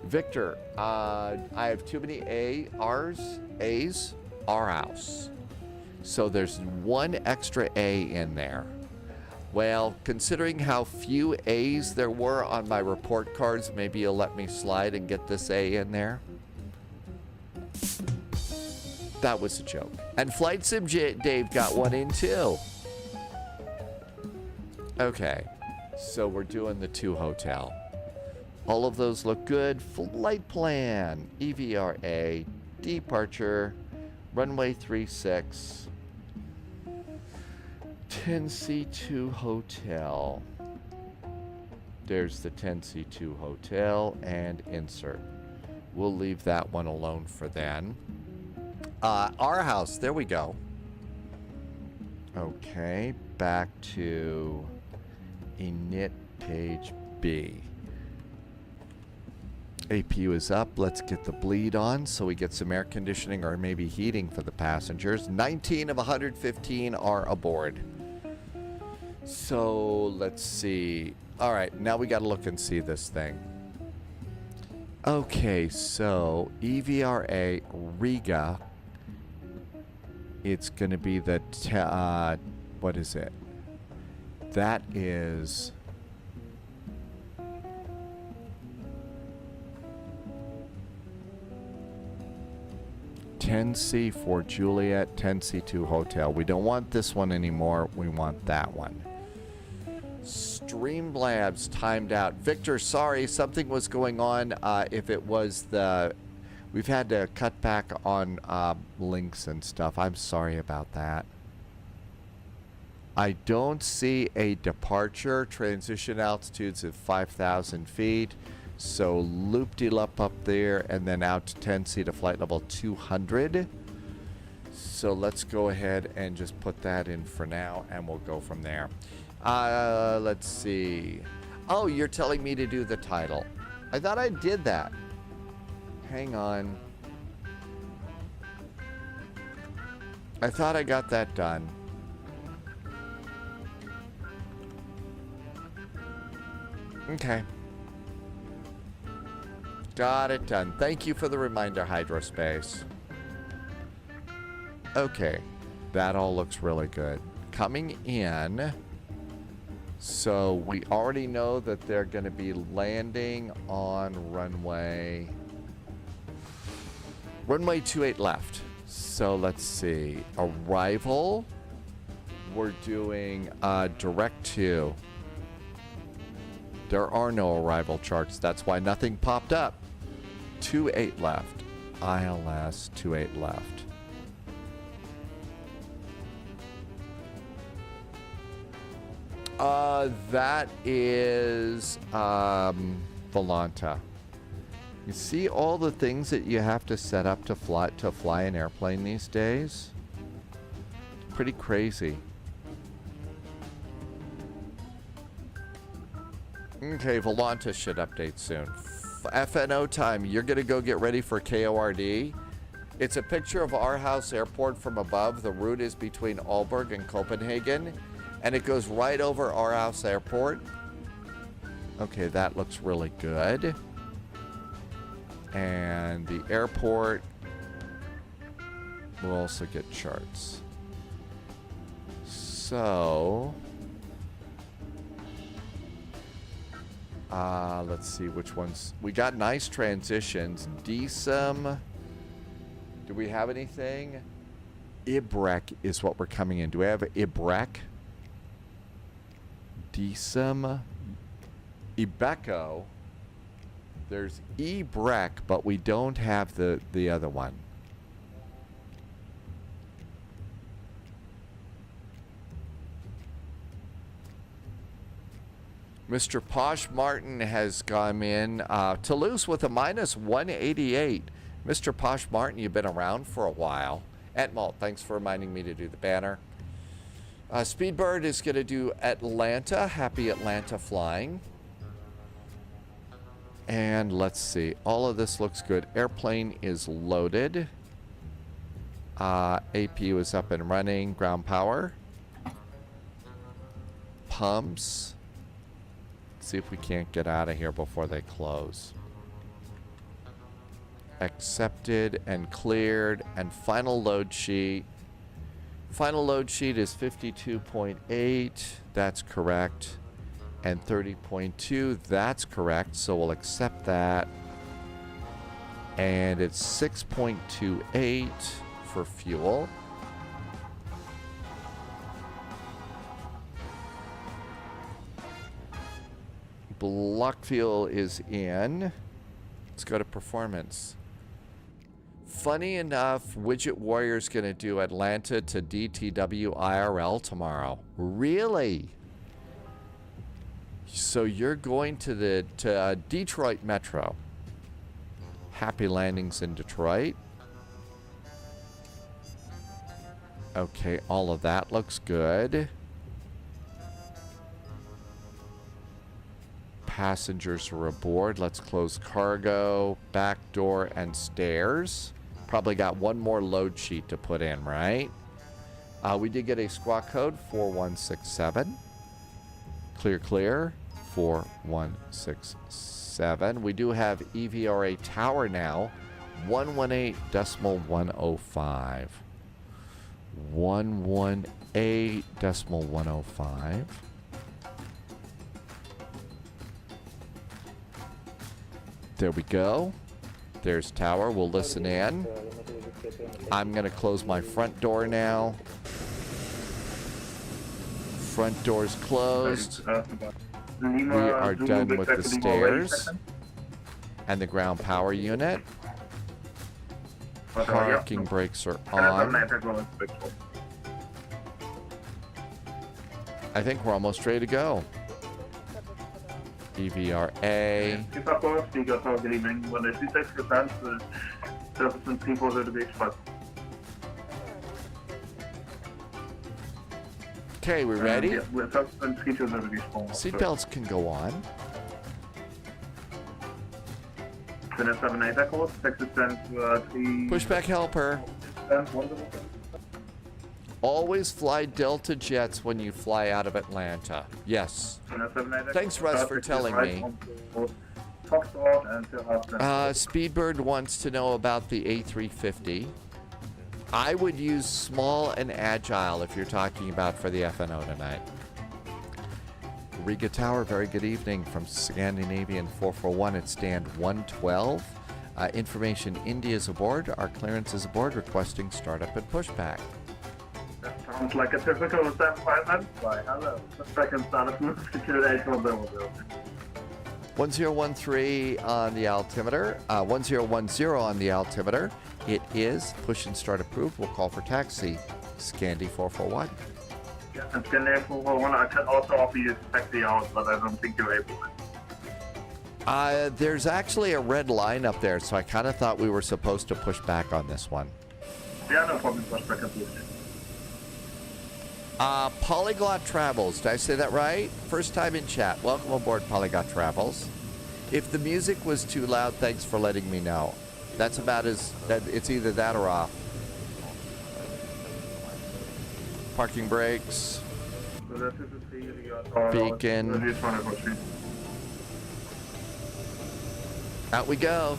Victor, I have too many A's. Aarhaus. So there's one extra A in there. Well, considering how few A's there were on my report cards, maybe you'll let me slide and get this A in there. That was a joke. And Flight Sim Dave got one in too. Okay, so we're doing the 2 hotel. All of those look good. Flight plan, EVRA, departure, runway 36, 10C2 hotel. There's the 10C2 hotel and insert. We'll leave that one alone for then. Aarhaus, there we go. Okay, back to init page B. APU is up. Let's get the bleed on so we get some air conditioning or maybe heating for the passengers. 19 of 115 are aboard. So let's see. All right, now we got to look and see this thing. Okay, so EVRA Riga. It's going to be the, what is it? That is... (10C) for Juliet, 10C2 Hotel. We don't want this one anymore. We want that one. Streamlabs timed out. Victor, sorry, something was going on. If it was the... We've had to cut back on links and stuff. I'm sorry about that. I don't see a departure. Transition altitudes of 5,000 feet. So loop-de-loop up there and then out to 10C to flight level 200. So let's go ahead and just put that in for now and we'll go from there. Let's see. Oh, you're telling me to do the title. I thought I did that. Hang on. I thought I got that done. Okay. Got it done. Thank you for the reminder, Hydrospace. Okay. That all looks really good. Coming in. So we already know that they're going to be landing on runway 28 left. So let's see. Arrival. We're doing direct to. There are no arrival charts. That's why nothing popped up. 28 left. ILS 28 left. That is Volanta. You see all the things that you have to set up to fly an airplane these days? Pretty crazy. Okay, Volanta should update soon. FNO time, you're going to go get ready for KORD. It's a picture of Aarhus Airport from above. The route is between Aalborg and Copenhagen, and it goes right over Aarhus Airport. Okay, that looks really good. And the airport will also get charts. So... let's see which ones. We got nice transitions. DSIM. Do we have anything? IBREC is what we're coming in. Do we have IBREC? DSIM. IBECO. There's IBREC, but we don't have the other one. Mr. Posh Martin has come in. Toulouse with a minus 188. Mr. Posh Martin, you've been around for a while. Etmalt, thanks for reminding me to do the banner. Speedbird is going to do Atlanta. Happy Atlanta flying. And let's see. All of this looks good. Airplane is loaded. APU is up and running. Ground power. Pumps. See if we can't get out of here before they close. Accepted and cleared. And final load sheet. Final load sheet is 52.8. That's correct. And 30.2. That's correct. So we'll accept that. And it's 6.28 for fuel. block fuel is in. Let's go to performance. Funny enough, Widget Warrior's going to do Atlanta to DTW IRL tomorrow. Really? So you're going to Detroit Metro. Happy landings in Detroit. Okay, all of that looks good. Passengers are aboard. Let's close cargo, back door, and stairs. Probably got one more load sheet to put in, right? We did get a squawk code, 4167. Clear, clear, 4167. We do have EVRA tower now, 118.105. 118.105. There we go. There's tower. We'll listen in. I'm going to close my front door now. Front door's closed. We are done with the stairs and the ground power unit. Parking brakes are on. I think we're almost ready to go. EVRA. Okay, we ready? Seatbelts can go on. Pushback helper. Always fly Delta jets when you fly out of Atlanta. Yes. Thanks, Russ, for telling me. Speedbird wants to know about the A350. I would use small and agile if you're talking about for the FNO tonight. Riga Tower, very good evening from Scandinavian 441 at stand 112. Information, India is aboard. Our clearance is aboard, requesting startup and pushback. That sounds like a typical 759 flight. Hello. Second startup move to 2810. 1013 on the altimeter. 1010 on the altimeter. It is push and start approved. We'll call for taxi. Scandi 441. Yeah, and Scandi 441, I can also offer you taxi out, but I don't think you're able to. There's actually a red line up there, so I kind of thought we were supposed to push back on this one. Yeah, no problem. Push back and push. Polyglot Travels. Did I say that right? First time in chat. Welcome aboard, Polyglot Travels. If the music was too loud, thanks for letting me know. That's about as... it's either that or off. Parking brakes. Beacon. Out we go.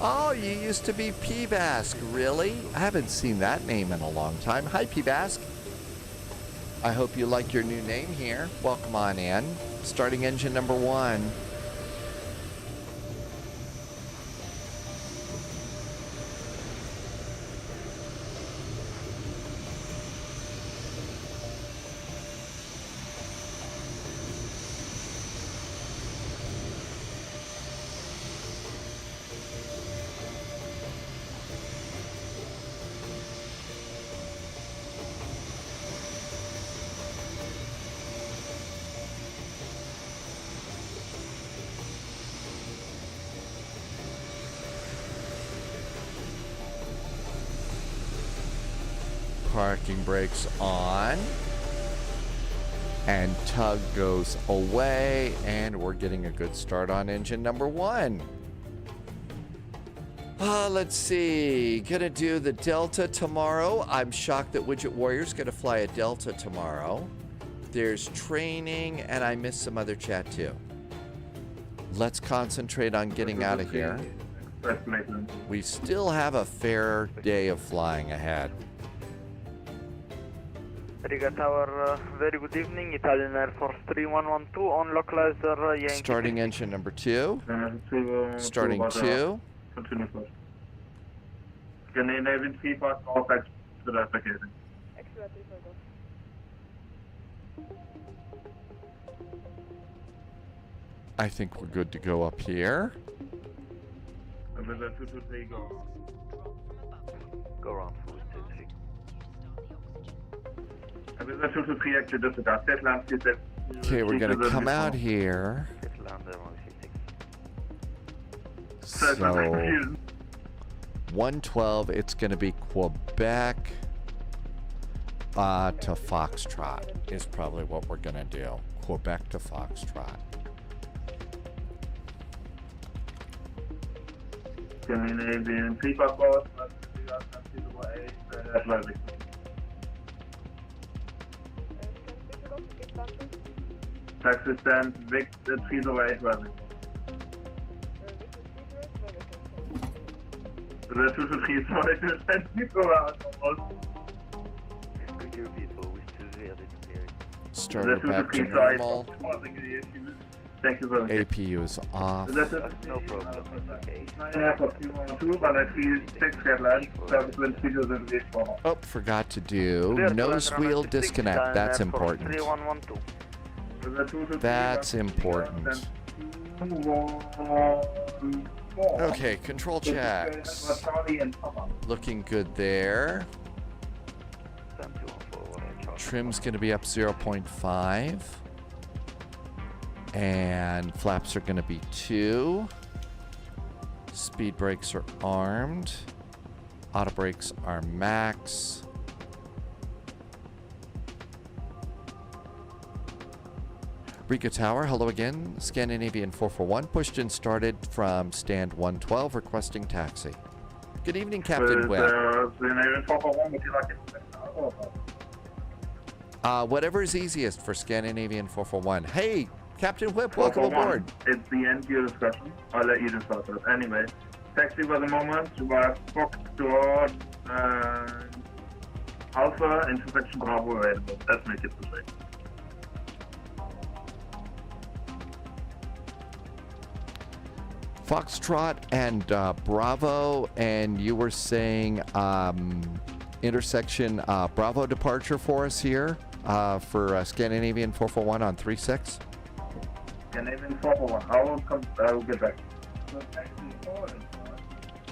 Oh, you used to be P-Bask. Really? I haven't seen that name in a long time. Hi, P-Bask. I hope you like your new name here. Welcome on in. Starting engine number 1. Parking brakes on. And tug goes away. And we're getting a good start on engine number 1. Let's see. Gonna do the Delta tomorrow. I'm shocked that Widget Warrior's gonna fly a Delta tomorrow. There's training, and I missed some other chat too. Let's concentrate on getting out of here. We still have a fair day of flying ahead. Riga Tower, very good evening. Italian Air Force 3112 on localizer Yankee. Starting engine number 2. Starting 2. Continue first. Scandinavian feedback, all facts to the application. I think we're good to go up here. Visa 223, go. Go around for 3. Visa 223, actually disregard. Set land, please. Okay, we're gonna come out here. Land 136. So, So 112, it's gonna be Quebec to Foxtrot is probably what we're gonna do. Quebec to Foxtrot. Scandinavian feedback board. Taxi stand, Vic 308 running. The 223 is not interested. You go out almost. Could you people with 2 Started back to normal. Thank you very much. APU is off. No problem, it's okay. 9.5 of 212, but I see 6 headlines. 7 videos in the format. Oh, forgot to do nose wheel disconnect. That's important. 3112. That's important. Okay, control checks. Looking good there. Trim's going to be up 0.5. And flaps are going to be 2. Speed brakes are armed. Auto brakes are max. Riga Tower, hello again. Scandinavian 441 pushed and started from stand 112 requesting taxi. Good evening, Captain Webb. Whatever is easiest for Scandinavian 441. Hey, Captain Whip, welcome aboard. It's the end of your discussion. I'll let you discuss it. Anyway, taxi for the moment. You are Foxtrot Alpha intersection Bravo available. Let's make it the same. Foxtrot and Bravo, and you were saying intersection Bravo departure for us here for Scandinavian 441 on 36. Scandinavian 441. I will get back. So taxi forward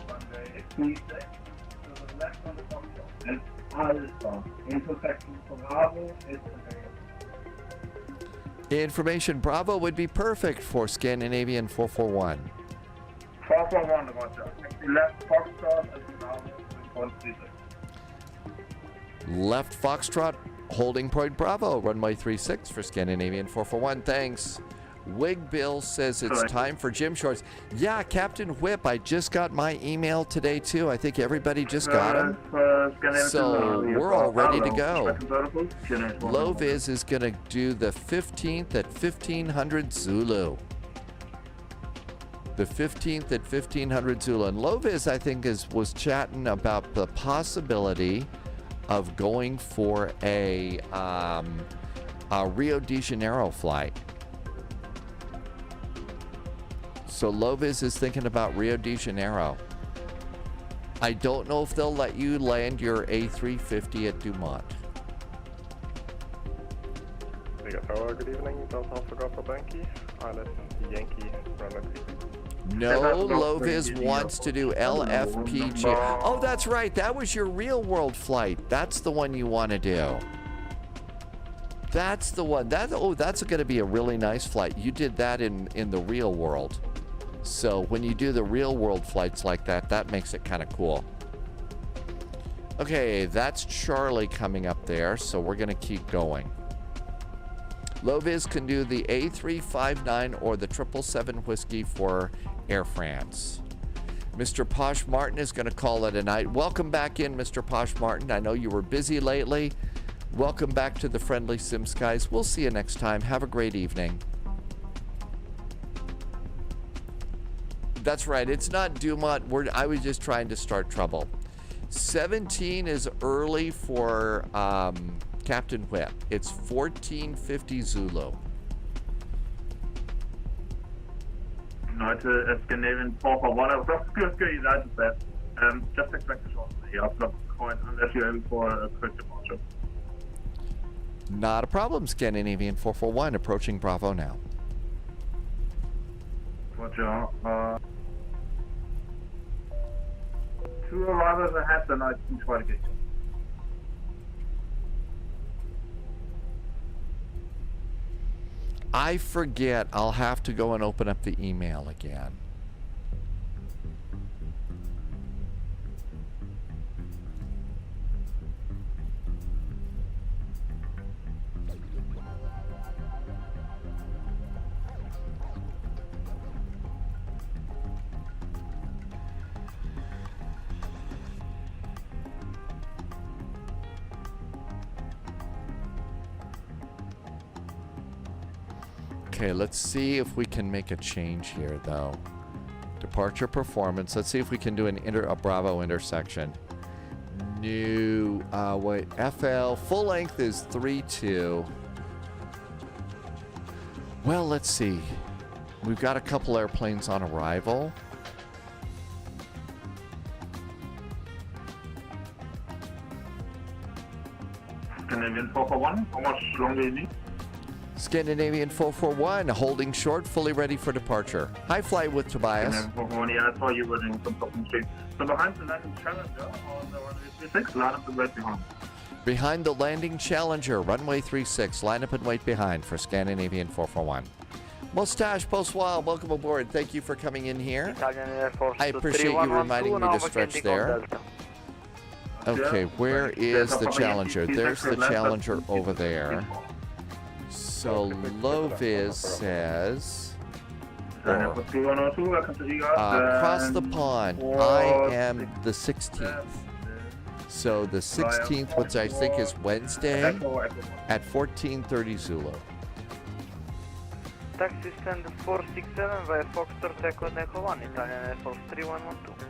Monday 36 to the left on the Foxtrot. And Alpha intersection Bravo is available. Information Bravo would be perfect for Scandinavian 441. 441 about that. Left Foxtrot is now 136. Left Foxtrot, holding point Bravo, runway 36 for Scandinavian 441. Thanks. Wig Bill says it's time for gym shorts. Yeah, Captain Whip, I just got my email today too. I think everybody just got them. So we're all ready to go. Low Viz is going to do the 15th at 1500 Zulu. The 15th at 1500 Zulu. And Low Viz, I think, was chatting about the possibility of going for a Rio de Janeiro flight. So Low Viz is thinking about Rio de Janeiro. I don't know if they'll let you land your A350 at Dumont. Riga Tower, good evening. Downtown Forgotten Banky. Island Yankee, runway 36. No, Low Viz wants to do LFPG. Oh, that's right. That was your real world flight. That's the one you want to do. That's the one. That's going to be a really nice flight. You did that in the real world. So when you do the real world flights like that, that makes it kind of cool. Okay, that's Charlie coming up there, so we're going to keep going. Low Viz can do the A359 or the 777 Whiskey for Air France. Mr. Posh Martin is going to call it a night. Welcome back in, Mr. Posh Martin. I know you were busy lately. Welcome back to the Friendly Sim Skies. We'll see you next time. Have a great evening. That's right. It's not Dumont. I was just trying to start trouble. 17 is early for Captain Whip. It's 1450 Zulu. Leute, Scandinavian 441. That's good. That's that. Just expect a short stay. I've got quite unless you're in for a quick departure. Not a problem, Scandinavian 441. Approaching Bravo now. Roger. 2 arrivals ahead, then I can try to get you. I forget. I'll have to go and open up the email again. Okay, let's see if we can make a change here, though. Departure performance. Let's see if we can do a Bravo intersection. New, wait, FL. Full length is 3-2. Well, let's see. We've got a couple airplanes on arrival. Scandinavian 441, how much longer you need? Scandinavian 441, holding short, fully ready for departure. Hi, Fly with Tobias. Scandinavian 441, yeah, I saw you were doing some talking street. So behind the landing Challenger on the runway 36, line up and wait behind. Behind the landing Challenger, runway 36, line up and wait behind for Scandinavian 441. Mustache Postwal, welcome aboard. Thank you for coming in here. Italian Air Force I appreciate you reminding me to stretch there. Okay, where is the Challenger? There's the Challenger over there. So Loviz says, across the pond, I am the 16th. So the 16th, which I think is Wednesday, at 14:30 Zulu. Taxi stand 467 via Foxtrot Echo Echo 1, Italian Air Force 3112.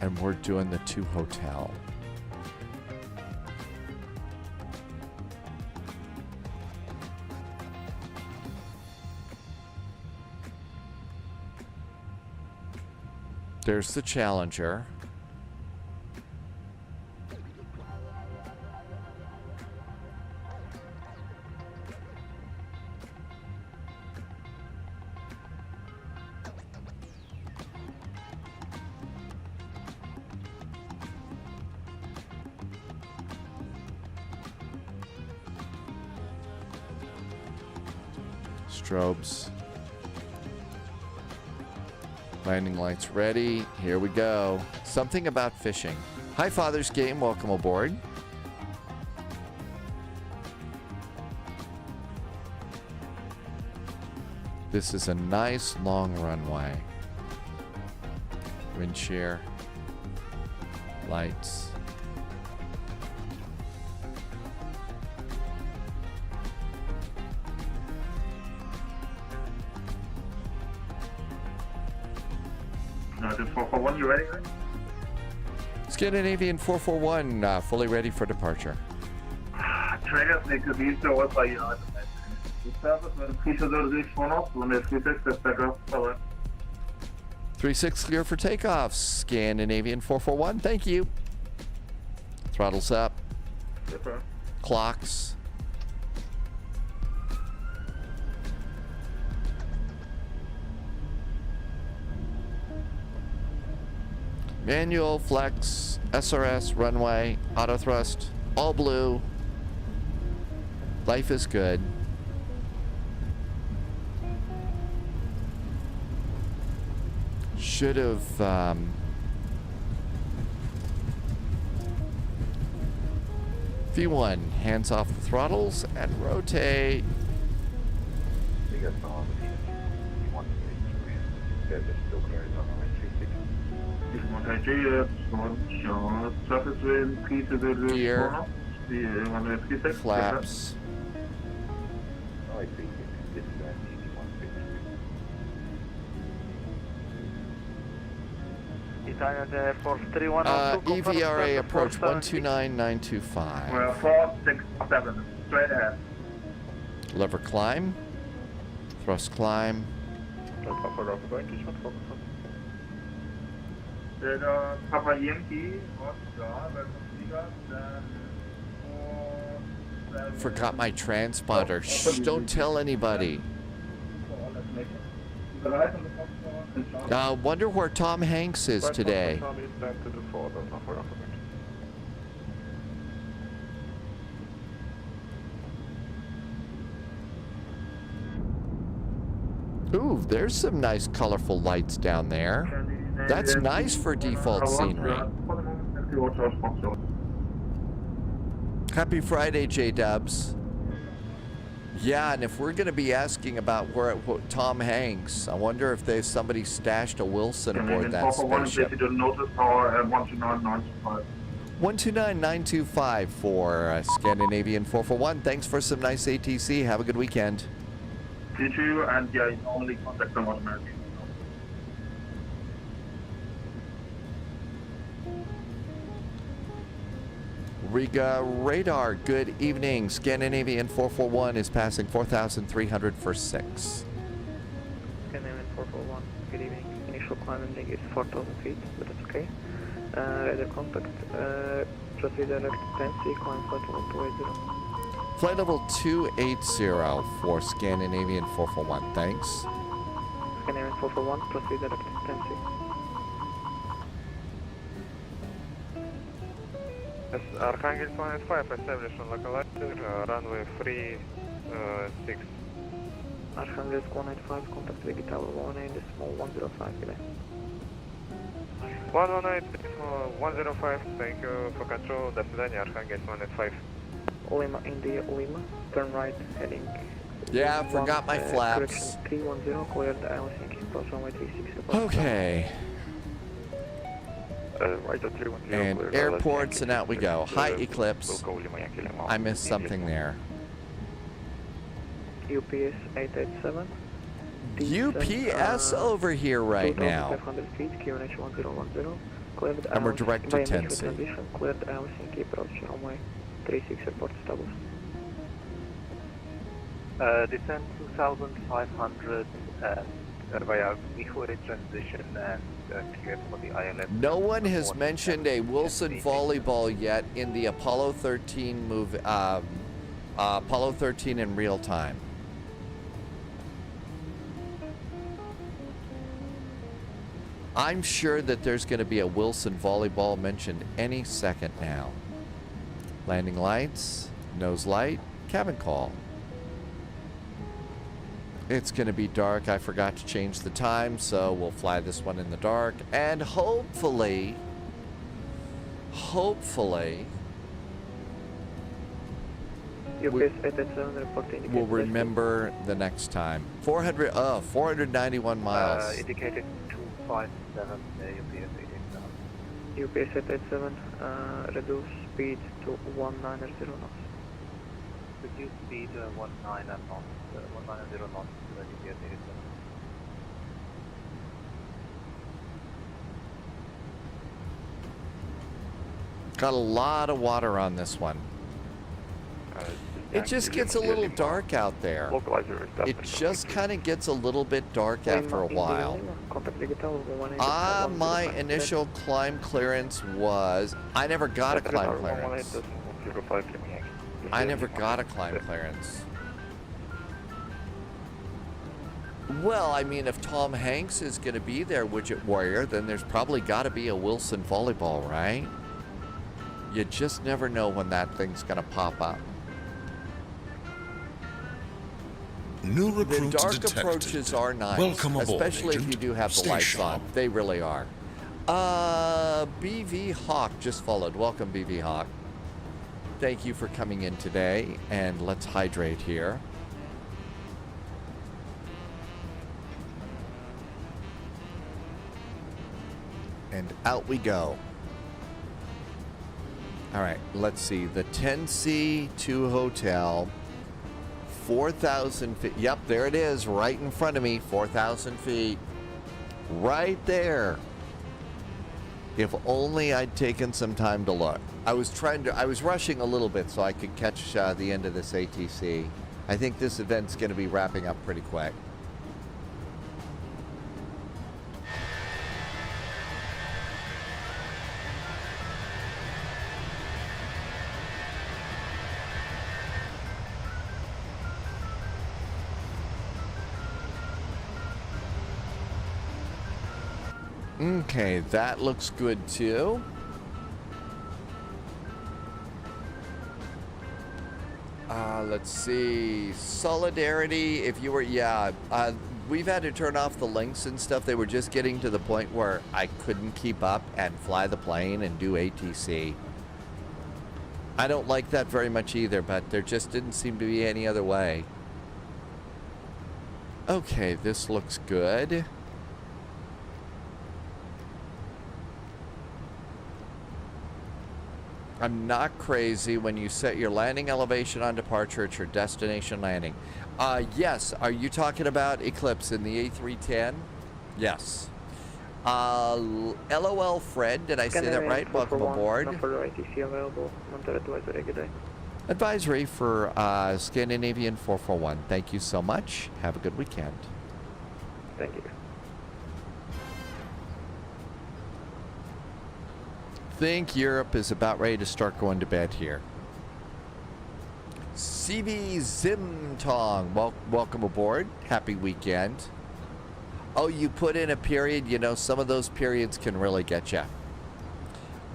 And we're doing the 2 hotel. There's the Challenger. Strobes. Landing lights ready. Here we go. Something about fishing. Hi, Father's Game. Welcome aboard. This is a nice long runway. Wind shear. Lights. The 441, you ready? Scandinavian 441, fully ready for departure. Trainers need to be so what by you. The service will increase the phone off when they sleep etc. 36 clear for takeoff. Scandinavian 441, thank you. Throttles up. Super. Clocks. Manual, flex, SRS, runway, auto thrust, all blue. Life is good. Should have V1, hands off the throttles and rotate. Gear, flaps. Italian Air Force 3112. EVRA approach 129925. We're 467, straight ahead. Lever climb. Thrust climb. Then Papa Yankee, Oscar, then Forgot my transponder. Shh, don't tell anybody. Wonder where Tom Hanks is today. Charlie, stand to the forward of Aarhaus. Ooh, there's some nice colorful lights down there. That's nice for default scenery. Happy Friday, J-Dubs. Yeah, and if we're going to be asking about where Tom Hanks, I wonder if there's somebody stashed a Wilson aboard that spaceship. 129925 for Scandinavian 441. Thanks for some nice ATC. Have a good weekend. You too, and yeah, only contact them automatically. Riga radar, good evening. Scandinavian 441 is passing 4,300 for 6. Scandinavian 441, good evening. Initial climb ending is 4,000 feet, but that's okay. Radar contact, proceed direct 10C, climb flight level 280. Flight level 280 for Scandinavian 441, thanks. Scandinavian 441, proceed direct 10C. Yes, Archangel 185, established on localizer, runway 36. Archangel 185, contact Riga Tower 18, decimal 105, delay. 118, decimal 105, thank you for control, до свидания, Archangel 185. Lima, India, Lima, turn right, heading. Yeah, forgot my flaps. Correction 310, cleared Helsinki, approach runway 36. Okay. Right at 310. And airports, and out we go. Hi, Eclipse. I missed something there. UPS 887. UPS over here right now. 2,500 feet, QNH 1010. Cleared And we're direct to by initial 10C. transition, cleared Helsinki, approach runway 36, airport established. Descend 2,500 via Midway transition and clear for the ILM. No one has mentioned a Wilson volleyball yet in the Apollo 13 move. Apollo 13 in real time. I'm sure that there's going to be a Wilson volleyball mentioned any second now. Landing lights, nose light, cabin call. It's going to be dark. I forgot to change the time, so we'll fly this one in the dark. And hopefully, UPS 887 reporting. we'll remember the next time. 491 miles. Indicated 257, UPS 887. UPS 887, reduce speed to 190 knots. Reduce speed 190 knots, 190 knots, UPS 887. Got a lot of water on this one. It just gets a little dark out there. It just kind of gets a little bit dark after a while. My initial climb clearance was... I never got a climb clearance. Well, I mean, if Tom Hanks is going to be there, Widget Warrior, then there's probably got to be a Wilson volleyball, right? You just never know when that thing's going to pop up. New The recruits dark detected. approaches are nice, Welcome aboard, especially if Agent. you do have the Stay lights sharp. on. They really are. BV Hawk just followed. Welcome, BV Hawk. Thank you for coming in today, and let's hydrate here. And out we go. All right, let's see. The 10C to hotel. 4,000 feet. Yep, there it is, right in front of me. 4,000 feet. Right there. If only I'd taken some time to look. I was rushing a little bit so I could catch the end of this ATC. I think this event's going to be wrapping up pretty quick. Okay, that looks good too. Let's see. Solidarity, if you were, we've had to turn off the links and stuff. They were just getting to the point where I couldn't keep up and fly the plane and do ATC. I don't like that very much either, but there just didn't seem to be any other way. Okay, this looks good. I'm not crazy when you set your landing elevation on departure at your destination landing. Yes, are you talking about Eclipse in the A310? Yes. LOL Fred, did I say that right? Welcome aboard. Advisory for Scandinavian 441. Thank you so much. Have a good weekend. Thank you. Think Europe is about ready to start going to bed here. CV Zimtong, welcome aboard. Happy weekend. Oh, you put in a period. You know, some of those periods can really get you.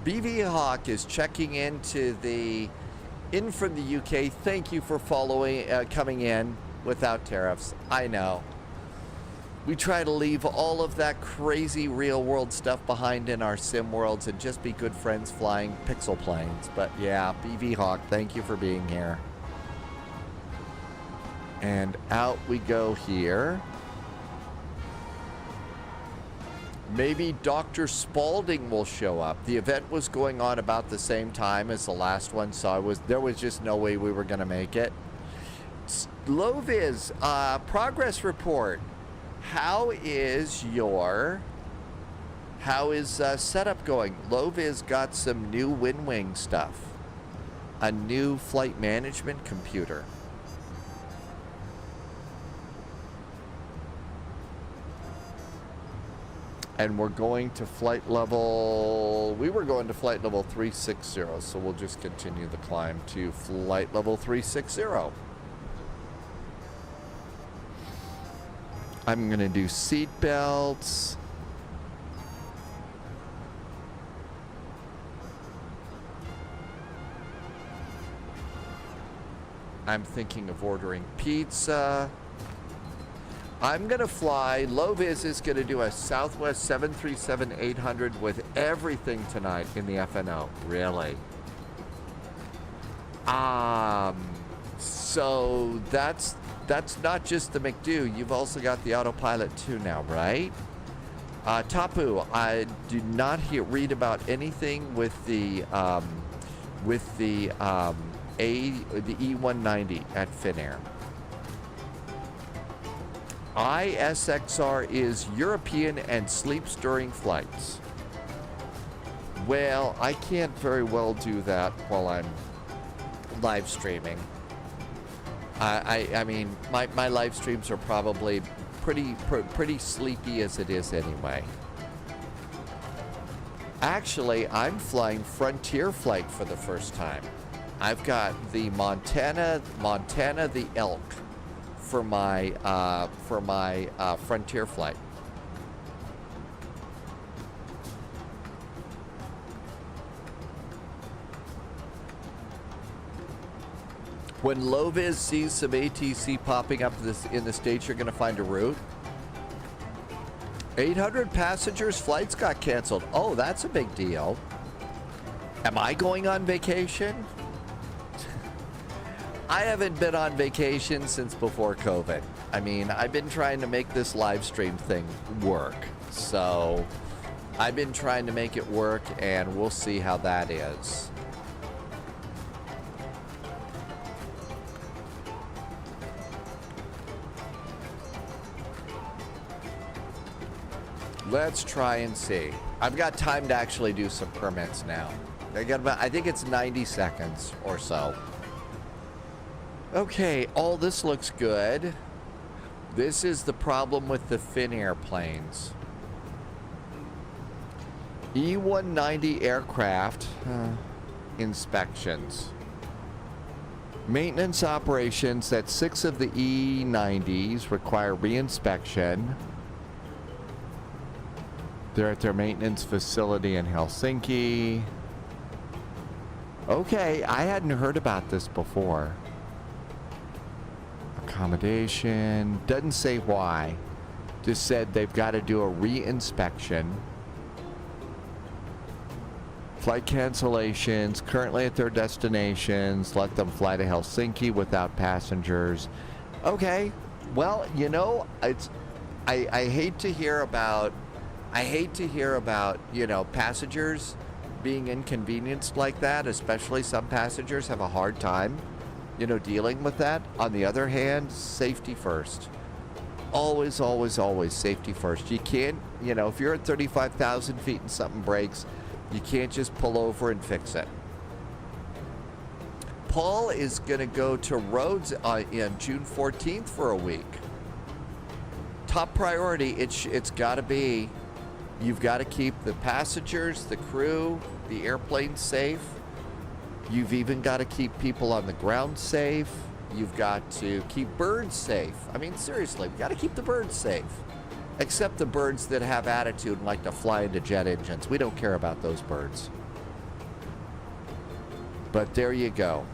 BV Hawk is checking into in from the UK. Thank you for coming in without tariffs. I know. We try to leave all of that crazy real world stuff behind in our sim worlds and just be good friends flying pixel planes. But yeah, BV Hawk, thank you for being here. And out we go here. Maybe Dr. Spalding will show up. The event was going on about the same time as the last one, so there was just no way we were going to make it. Loviz, progress report. How is setup going? Loviz got some new WinWing stuff. A new flight management computer. And we're going to flight level... We were going to flight level 360, so we'll just continue the climb to flight level 360. I'm going to do seat belts. I'm thinking of ordering pizza. I'm going to fly. Loviz is going to do a Southwest 737-800 with everything tonight in the FNO. Really? So that's not just the McDo. You've also got the autopilot too now, right? Tapu, I do not read about anything with the E190 at Finnair. ISXR is European and sleeps during flights. Well, I can't very well do that while I'm live streaming. I mean, my live streams are probably pretty sleepy as it is anyway. Actually, I'm flying Frontier flight for the first time. I've got the Montana the Elk for my Frontier flight. When Loviz sees some ATC popping up in the States, you're going to find a route. 800 passengers flights got canceled. Oh, that's a big deal. Am I going on vacation? I haven't been on vacation since before COVID. I mean, I've been trying to make this live stream thing work. So I've been trying to make it work, and we'll see how that is. Let's try and see. I've got time to actually do some permits now. I think it's 90 seconds or so. Okay, all this looks good. This is the problem with the Finnair planes. E190 aircraft inspections. Maintenance operations that 6 of the E90s require reinspection. They're at their maintenance facility in Helsinki. Okay, I hadn't heard about this before. Accommodation. Doesn't say why. Just said they've got to do a re-inspection. Flight cancellations. Currently at their destinations. Let them fly to Helsinki without passengers. Okay. Well, you know, it's... I hate to hear about... you know, passengers being inconvenienced like that, especially some passengers have a hard time, you know, dealing with that. On the other hand, safety first. Always, always, always safety first. You can't, you know, if you're at 35,000 feet and something breaks, you can't just pull over and fix it. Paul is going to go to Rhodes in June 14th for a week. Top priority, it's got to be, you've got to keep the passengers, the crew, the airplane safe. You've even got to keep people on the ground safe. You've got to keep birds safe. I mean, seriously, we've got to keep the birds safe. Except the birds that have attitude and like to fly into jet engines. We don't care about those birds. But there you go.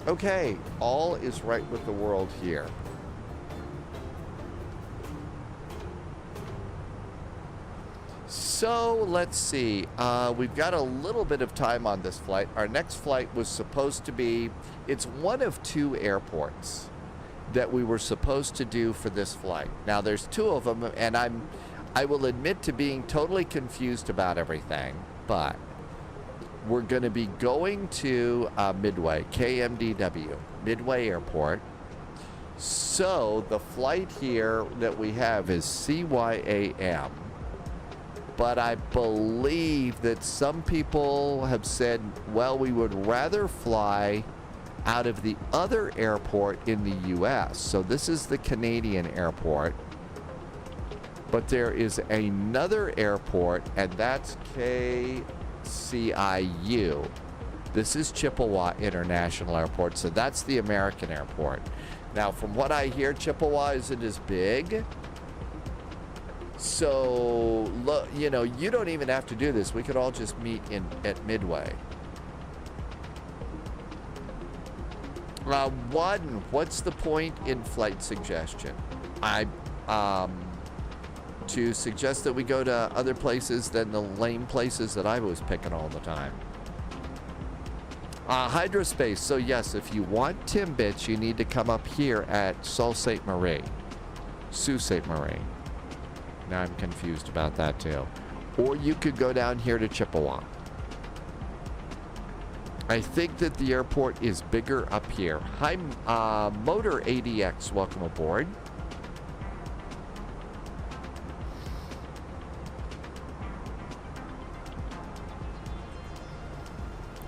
Okay, all is right with the world here. So let's see, we've got a little bit of time on this flight. Our next flight was supposed to be, it's one of two airports that we were supposed to do for this flight. Now there's two of them, and I will admit to being totally confused about everything, but we're going to be going to Midway, KMDW, Midway Airport. So the flight here that we have is CYAM. But I believe that some people have said, well, we would rather fly out of the other airport in the U.S. So this is the Canadian airport. But there is another airport, and that's KCIU. This is Chippewa International Airport, so that's the American airport. Now, from what I hear, Chippewa isn't as big. So, you know, you don't even have to do this. We could all just meet at Midway. One, what's the point in flight suggestion? To suggest that we go to other places than the lame places that I was picking all the time. Hydrospace. So yes, if you want Timbits, you need to come up here at Sault Ste. Marie. Sault Ste. Marie. Now I'm confused about that too. Or you could go down here to Chippewa. I think that the airport is bigger up here. Hi, Motor ADX, welcome aboard.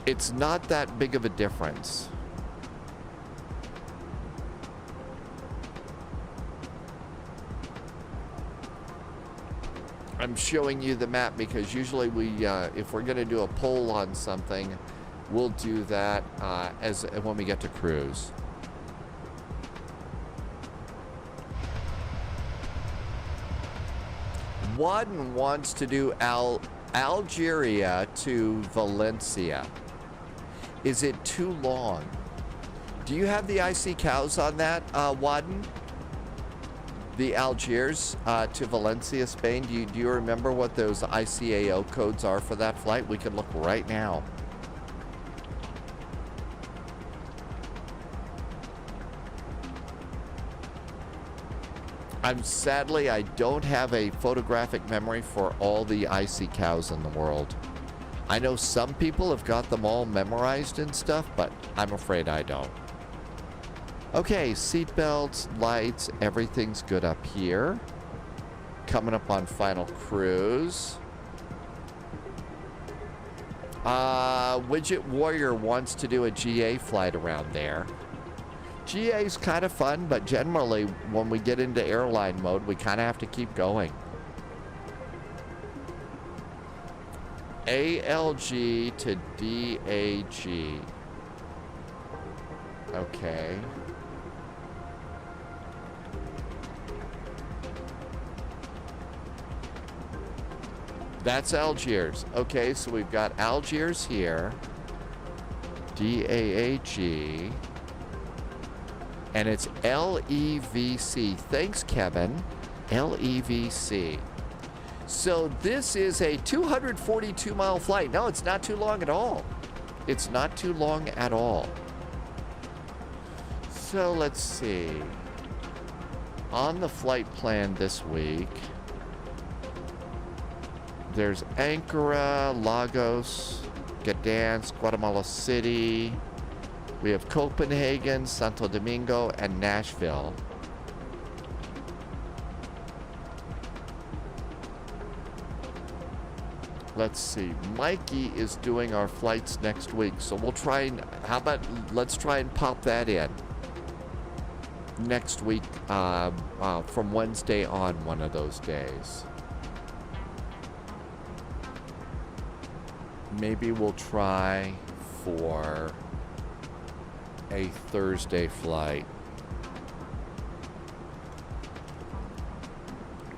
It's not that big of a difference. I'm showing you the map because usually we, if we're going to do a poll on something, we'll do that when we get to cruise. One wants to do Algeria to Valencia. Is it too long? Do you have the IC cows on that, Wadden? The Algiers to Valencia, Spain. Do you remember what those ICAO codes are for that flight? We can look right now. Sadly, I don't have a photographic memory for all the IC cows in the world. I know some people have got them all memorized and stuff, but I'm afraid I don't. Okay, seatbelts, lights, everything's good up here. Coming up on final cruise. Widget Warrior wants to do a GA flight around there. GA's kind of fun, but generally when we get into airline mode, we kind of have to keep going. ALG to DAG. Okay. That's Algiers. Okay, so we've got Algiers here. DAAG. And it's LEVC. Thanks, Kevin. LEVC. So this is a 242-mile flight. No, it's not too long at all. It's not too long at all. So let's see. On the flight plan this week, there's Ankara, Lagos, Gdansk, Guatemala City. We have Copenhagen, Santo Domingo, and Nashville. Let's see. Mikey is doing our flights next week, so we'll try and, let's try and pop that in next week from Wednesday on one of those days. Maybe we'll try for a Thursday flight.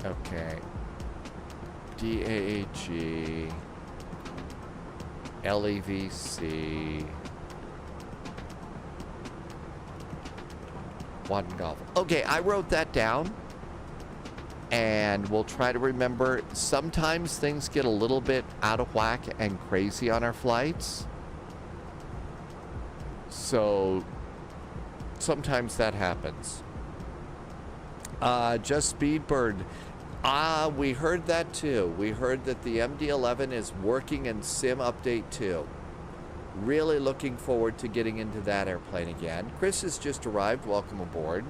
Okay. DAAG, LEVC, One Golf. Okay, I wrote that down, and we'll try to remember. Sometimes things get a little bit out of whack and crazy on our flights, so sometimes that happens. Just Speedbird. We heard that too. We heard that the MD-11 is working in Sim Update 2. Really looking forward to getting into that airplane again. Chris has just arrived. Welcome aboard.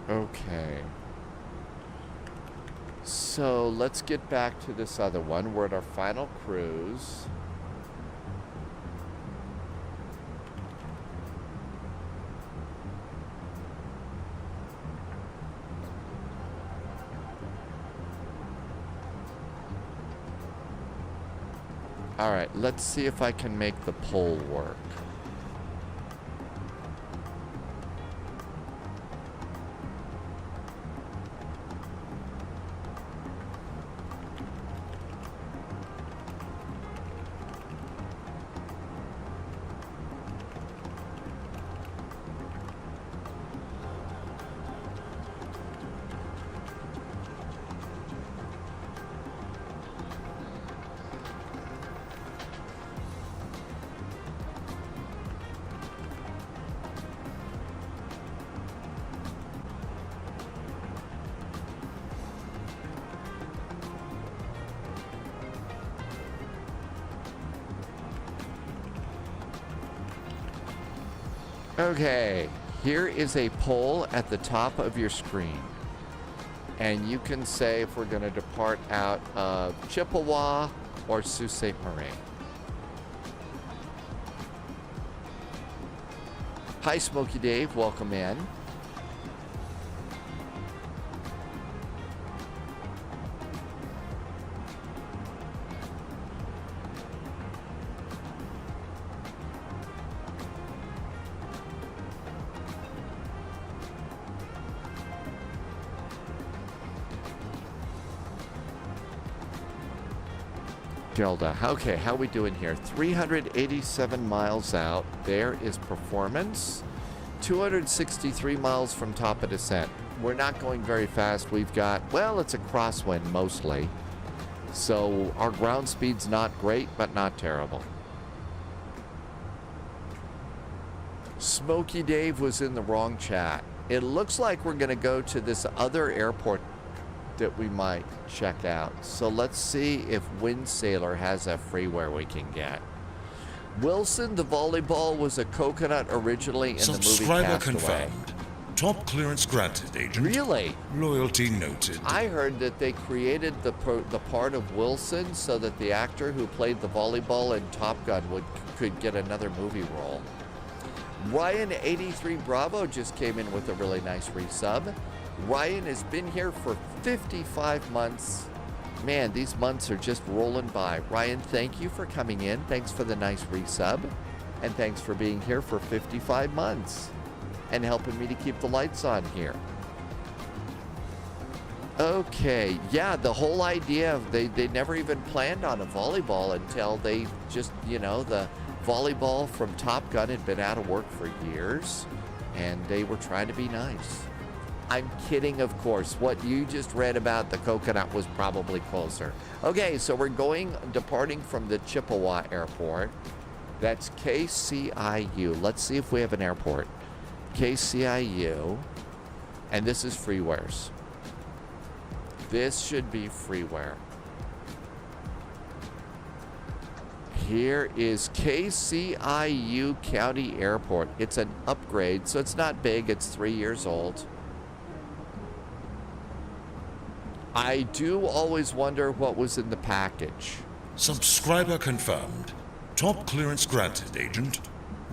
Okay. So let's get back to this other one. We're at our final cruise. All right, let's see if I can make the poll work. Okay, here is a poll at the top of your screen. And you can say if we're going to depart out of Chippewa or Sault Ste. Marie. Hi, Smokey Dave. Welcome in. Gelda. Okay, how we doing here? 387 miles out. There is performance. 263 miles from top of descent. We're not going very fast. We've got, well, it's a crosswind mostly. So our ground speed's not great, but not terrible. Smokey Dave was in the wrong chat. It looks like we're going to go to this other airport that we might check out. So let's see if Wind Sailor has a freeware we can get. Wilson, the volleyball was a coconut originally in the movie Subscriber Castaway. confirmed. Top clearance granted, Agent. Really? Loyalty noted. I heard that they created the part of Wilson so that the actor who played the volleyball in Top Gun could get another movie role. Ryan 83 Bravo just came in with a really nice resub. Ryan has been here for 55 months. Man, these months are just rolling by. Ryan, thank you for coming in. Thanks for the nice resub. And thanks for being here for 55 months and helping me to keep the lights on here. Okay, yeah, the whole idea of they never even planned on a volleyball until they just, you know, the volleyball from Top Gun had been out of work for years and they were trying to be nice. I'm kidding, of course. What you just read about the coconut was probably closer. Okay, so we're departing from the Chippewa Airport. That's KCIU. Let's see if we have an airport. KCIU. And this is freewares. This should be freeware. Here is KCIU County Airport. It's an upgrade, so it's not big. It's 3 years old. I do always wonder what was in the package. Subscriber confirmed. Top clearance granted, Agent.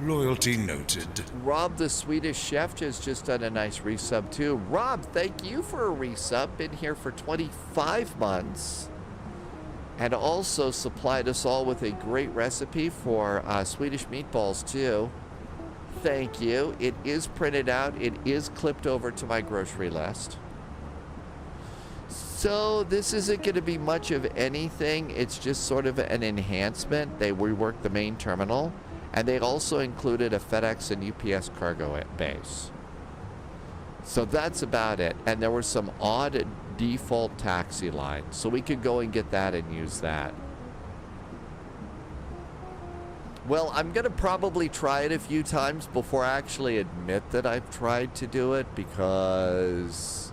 Loyalty noted. Rob, the Swedish chef, has just done a nice resub too. Rob, thank you for a resub. Been here for 25 months. And also supplied us all with a great recipe for Swedish meatballs too. Thank you. It is printed out. It is clipped over to my grocery list. So this isn't going to be much of anything. It's just sort of an enhancement. They reworked the main terminal. And they also included a FedEx and UPS cargo base. So that's about it. And there were some odd default taxi lines. So we could go and get that and use that. Well, I'm going to probably try it a few times before I actually admit that I've tried to do it because,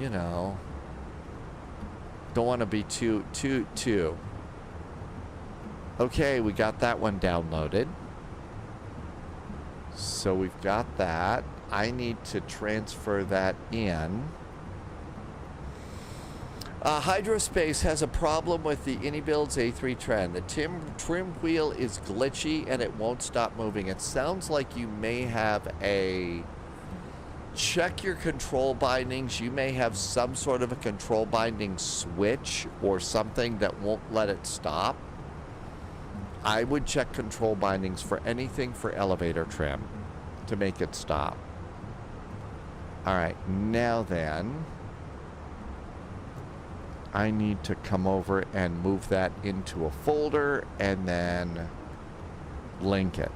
you know, don't want to be too. Okay, we got that one downloaded. So we've got that. I need to transfer that in. Hydrospace has a problem with the Anybuilds A3 trend. The trim wheel is glitchy and it won't stop moving. It sounds like you may have a... Check your control bindings. You may have some sort of a control binding switch or something that won't let it stop. I would check control bindings for anything for elevator trim to make it stop. All right, now then, I need to come over and move that into a folder and then link it.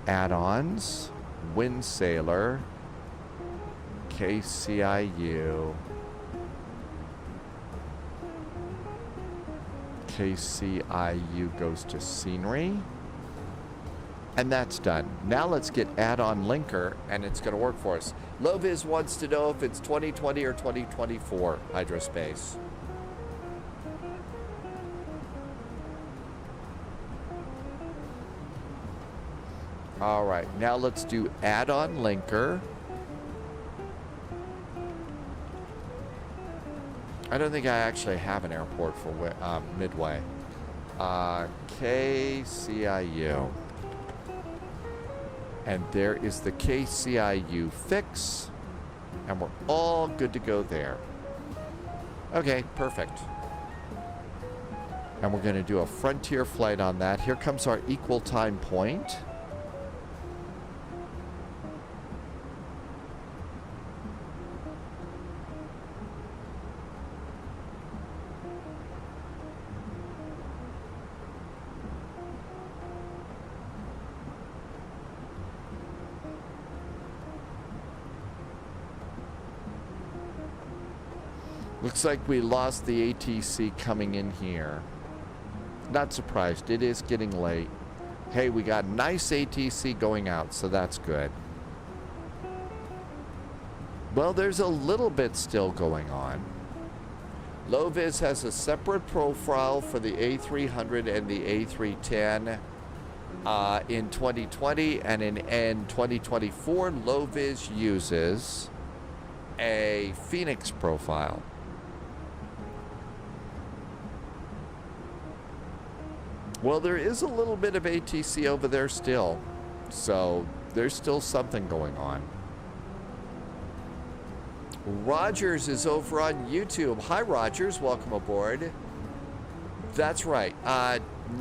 Add-ons, Windsailor, KCIU, KCIU goes to scenery, and that's done. Now let's get add-on linker, and it's going to work for us. Loviz wants to know if it's 2020 or 2024 hydrospace. All right, now let's do add-on linker. I don't think I actually have an airport for Midway. KCIU. And there is the KCIU fix. And we're all good to go there. Okay, perfect. And we're going to do a frontier flight on that. Here comes our equal time point. Looks like we lost the ATC coming in here. Not surprised. It is getting late. Hey, we got nice ATC going out, so that's good. Well, there's a little bit still going on. Loviz has a separate profile for the A300 and the A310 in 2020, and in 2024, Loviz uses a Phoenix profile. Well, there is a little bit of ATC over there still, so there's still something going on. Rogers is over on YouTube. Hi, Rogers. Welcome aboard. That's right.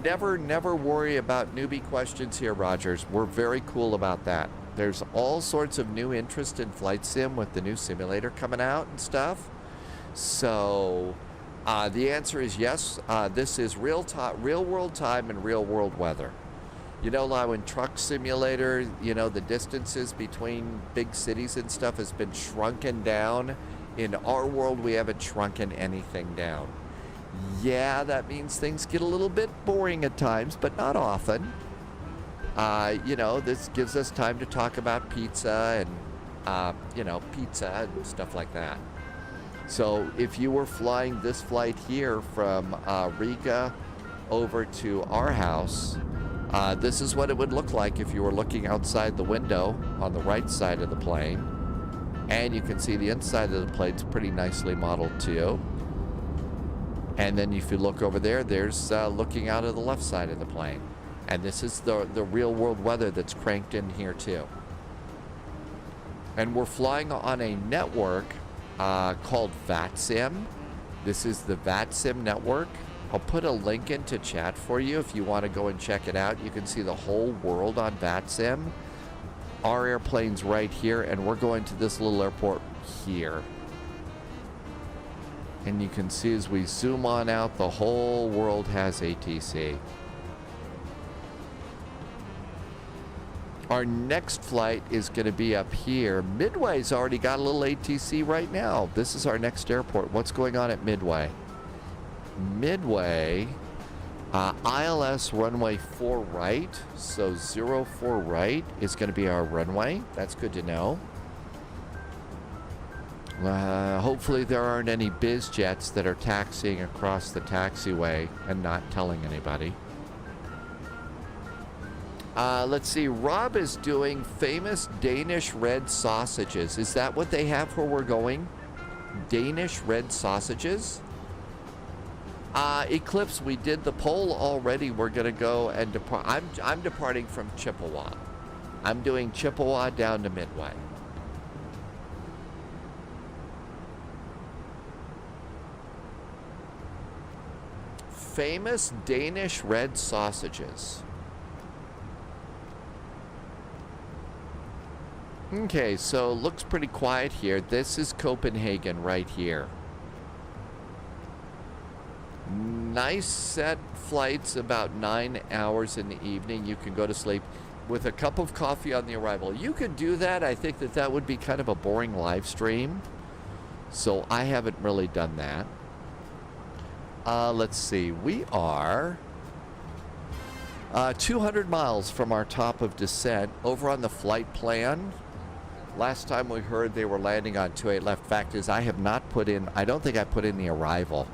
Never worry about newbie questions here, Rogers. We're very cool about that. There's all sorts of new interest in flight sim with the new simulator coming out and stuff. So the answer is yes. This is real world time and real world weather. You know, like in truck simulator, you know, the distances between big cities and stuff has been shrunken down. In our world, we haven't shrunken anything down. Yeah, that means things get a little bit boring at times, but not often. You know, this gives us time to talk about pizza and, you know, pizza and stuff like that. So if you were flying this flight here from Riga over to Aarhaus, this is what it would look like if you were looking outside the window on the right side of the plane. And you can see the inside of the plane's pretty nicely modeled too. And then if you look over there, there's looking out of the left side of the plane. And this is the real world weather that's cranked in here too. And we're flying on a network called VATSIM. This is the VATSIM network. I'll put a link into chat for you if you want to go and check it out. You can see the whole world on VATSIM. Our airplane's right here, and we're going to this little airport here. And you can see as we zoom on out, the whole world has ATC. Our next flight is going to be up here. Midway's already got a little ATC right now. This is our next airport. What's going on at Midway? Midway, ILS runway 4 right, so 04 right is going to be our runway. That's good to know. Hopefully there aren't any biz jets that are taxiing across the taxiway and not telling anybody. Let's see, Rob is doing famous Danish red sausages. Is that what they have where we're going? Danish red sausages? Eclipse, we did the poll already. We're going to go and depart. I'm departing from Chippewa. I'm doing Chippewa down to Midway. Famous Danish red sausages. Okay, so looks pretty quiet here. This is Copenhagen right here. Nice set flights, about 9 hours in the evening. You can go to sleep with a cup of coffee on the arrival. You could do that. I think that would be kind of a boring live stream. So I haven't really done that. Let's see. We are 200 miles from our top of descent. Over on the flight plan, last time we heard they were landing on 28 left. Fact is, I have not put in, I don't think I put in the arrival.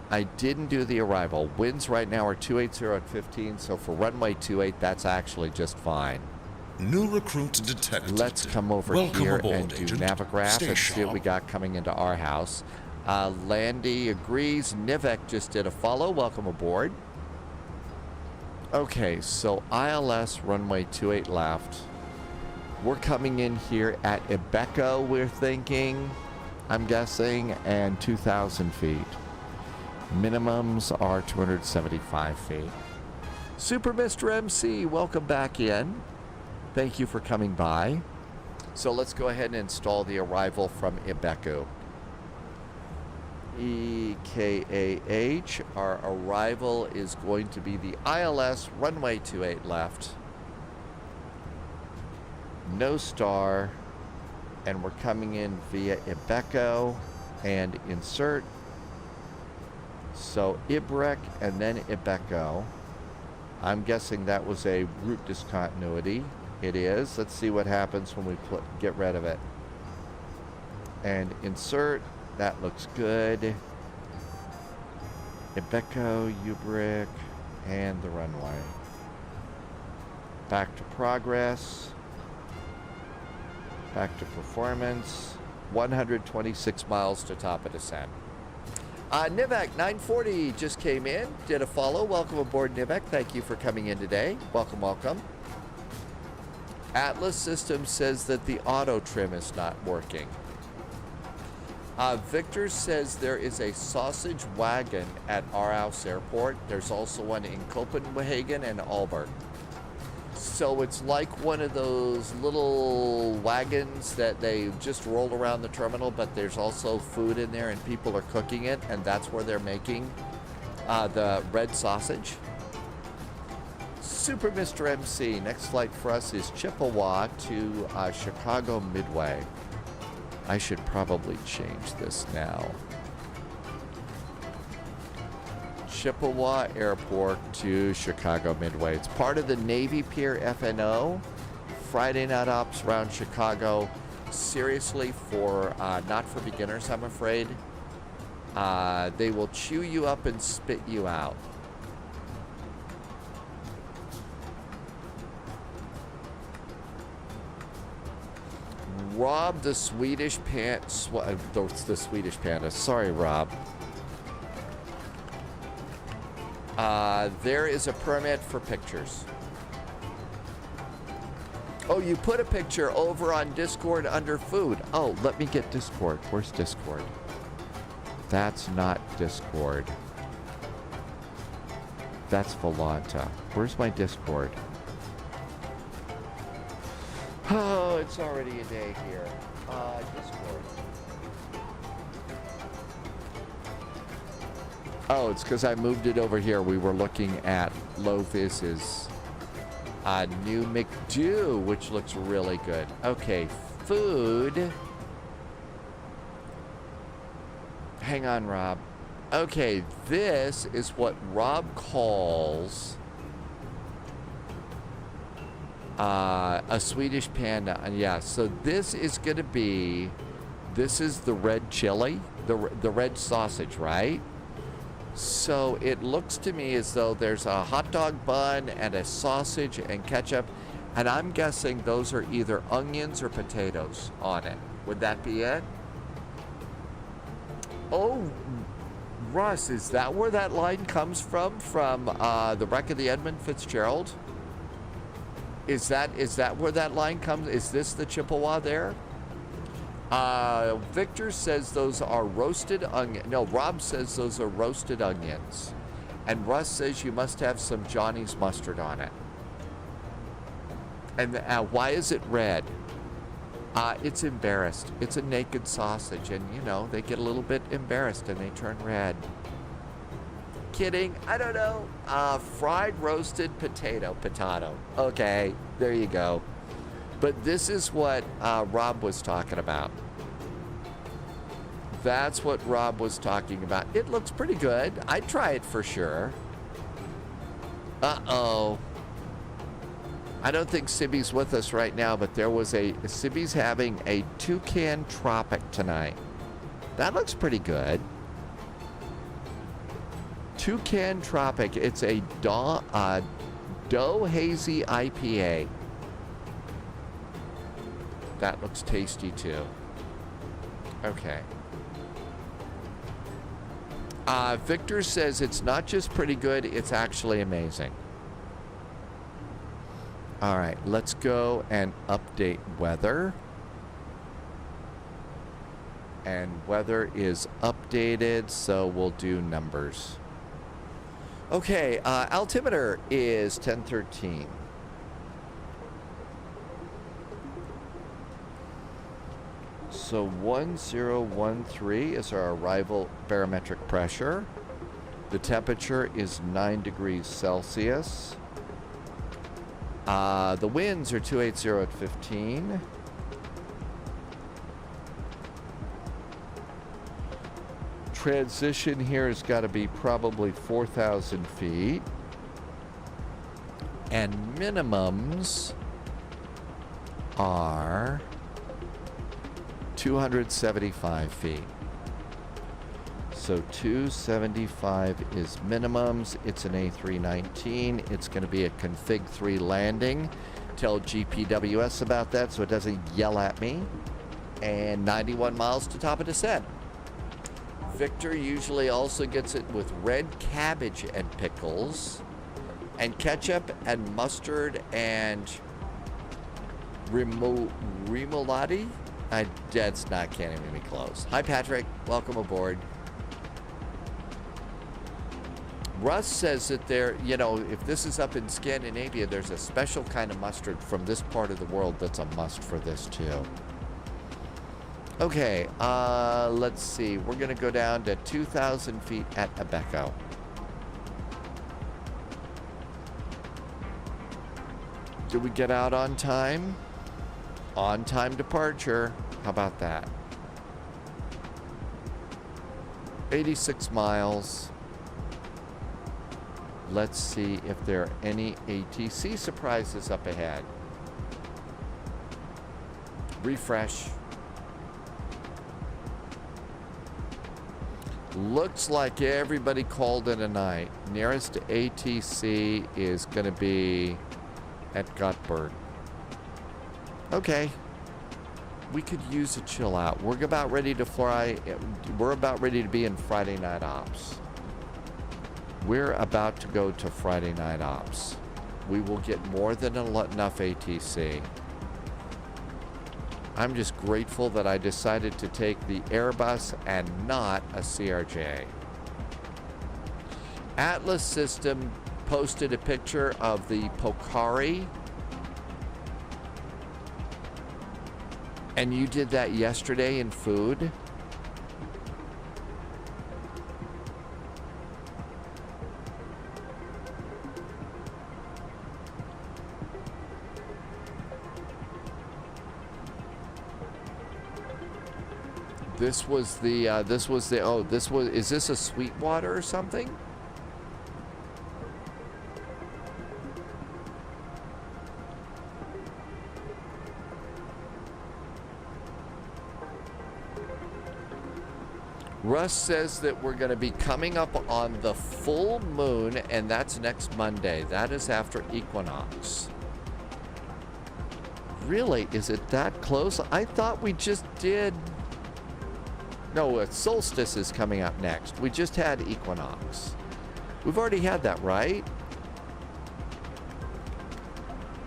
I didn't do the arrival. Winds right now are 280 at 15, so for runway 28, that's actually just fine. New recruit detected. Let's come over here and do Navigraph and see what we got coming into Aarhaus. Landy agrees. Nivek just did a follow. Welcome aboard. Okay, so ILS runway 28 left. We're coming in here at Ibeco, we're thinking, I'm guessing, and 2,000 feet. Minimums are 275 feet. Super Mr. MC, welcome back in. Thank you for coming by. So let's go ahead and install the arrival from Ibeco. EKAH, our arrival is going to be the ILS runway 28 left. No star, and we're coming in via Ibeco and insert. So Ibrek and then Ibeco. I'm guessing that was a route discontinuity. It is. Let's see what happens when we get rid of it. And insert. That looks good. Ibeco, Ibrek, and the runway. Back to progress. Back to performance. 126 miles to top of descent. Nivek 940 just came in, did a follow. Welcome aboard, Nivek. Thank you for coming in today. Welcome, welcome. Atlas Systems says that the auto trim is not working. Victor says there is a sausage wagon at Aarhus Airport. There's also one in Copenhagen and Aalborg. So it's like one of those little wagons that they just roll around the terminal, but there's also food in there and people are cooking it, and that's where they're making the red sausage. Super Mr. MC. Next flight for us is Chippewa to Chicago Midway. I should probably change this now. Chippewa Airport to Chicago Midway. It's part of the Navy Pier FNO. Friday night ops around Chicago. Seriously, for not for beginners, I'm afraid. They will chew you up and spit you out. Rob the Swedish the Swedish Panda. Sorry, Rob. There is a permit for pictures. Oh, you put a picture over on Discord under food. Oh, let me get Discord. Where's Discord? That's not Discord. That's Volanta. Where's my Discord? Oh, it's already a day here. Discord. Oh, it's because I moved it over here. We were looking at Lovis's new McDo, which looks really good. Okay, food. Hang on, Rob. Okay, this is what Rob calls a Swedish Panda. And yeah, so this is going to be, this is the red chili, the red sausage, right? So it looks to me as though there's a hot dog bun and a sausage and ketchup, and I'm guessing those are either onions or potatoes on it. Would that be it? Oh, Russ, is that where that line comes from the wreck of the Edmund Fitzgerald? Is that where that line comes? Is this the Chippewa there? Victor says those are roasted onion. No, Rob says those are roasted onions. And Russ says you must have some Johnny's mustard on it. And why is it red? It's embarrassed. It's a naked sausage, and you know, they get a little bit embarrassed and they turn red. Kidding, I don't know. Fried roasted potato. Okay, there you go. But this is what Rob was talking about. That's what Rob was talking about. It looks pretty good. I'd try it for sure. Uh-oh. I don't think Sibby's with us right now, but there was Sibby's having a toucan tropic tonight. That looks pretty good. Toucan tropic. It's a Doe Hazy IPA. That looks tasty too. Okay. Victor says it's not just pretty good, it's actually amazing. All right, let's go and update weather. And weather is updated, so we'll do numbers. Okay, altimeter is 1013. So 1013 is our arrival barometric pressure. The temperature is 9 degrees Celsius. The winds are 280 at 15. Transition here has got to be probably 4,000 feet. And minimums are 275 feet. So 275 is minimums. It's an A319. It's going to be a config 3 landing. Tell GPWS about that so it doesn't yell at me. And 91 miles to top of descent. Victor usually also gets it with red cabbage and pickles and ketchup and mustard and remoulade. That's not, can't even be close. Hi, Patrick. Welcome aboard. Russ says that there, you know, if this is up in Scandinavia, there's a special kind of mustard from this part of the world that's a must for this too. Okay, let's see. We're going to go down to 2,000 feet at Abeco. Did we get out on time? On time departure. How about that? 86 miles. Let's see if there are any ATC surprises up ahead. Refresh. Looks like everybody called it a night. Nearest to ATC is going to be at Gothenburg. Okay. We could use a chill out. We're about ready to fly. We're about ready to be in Friday night ops. We're about to go to Friday night ops. We will get more than enough ATC. I'm just grateful that I decided to take the Airbus and not a CRJ. Atlas System posted a picture of the Pocari. And you did that yesterday in food? This was the, is this a Sweetwater or something? Russ says that we're going to be coming up on the full moon, and that's next Monday. That is after equinox. Really? Is it that close? I thought we just did... No, solstice is coming up next. We just had equinox. We've already had that, right?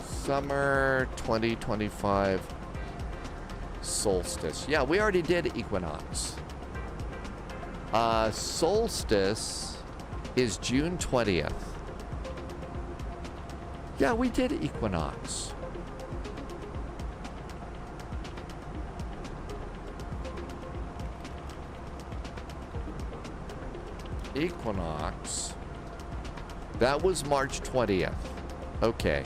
Summer 2025 solstice. Yeah, we already did equinox. Solstice is June 20th. Yeah, we did equinox. Equinox. That was March 20th. Okay.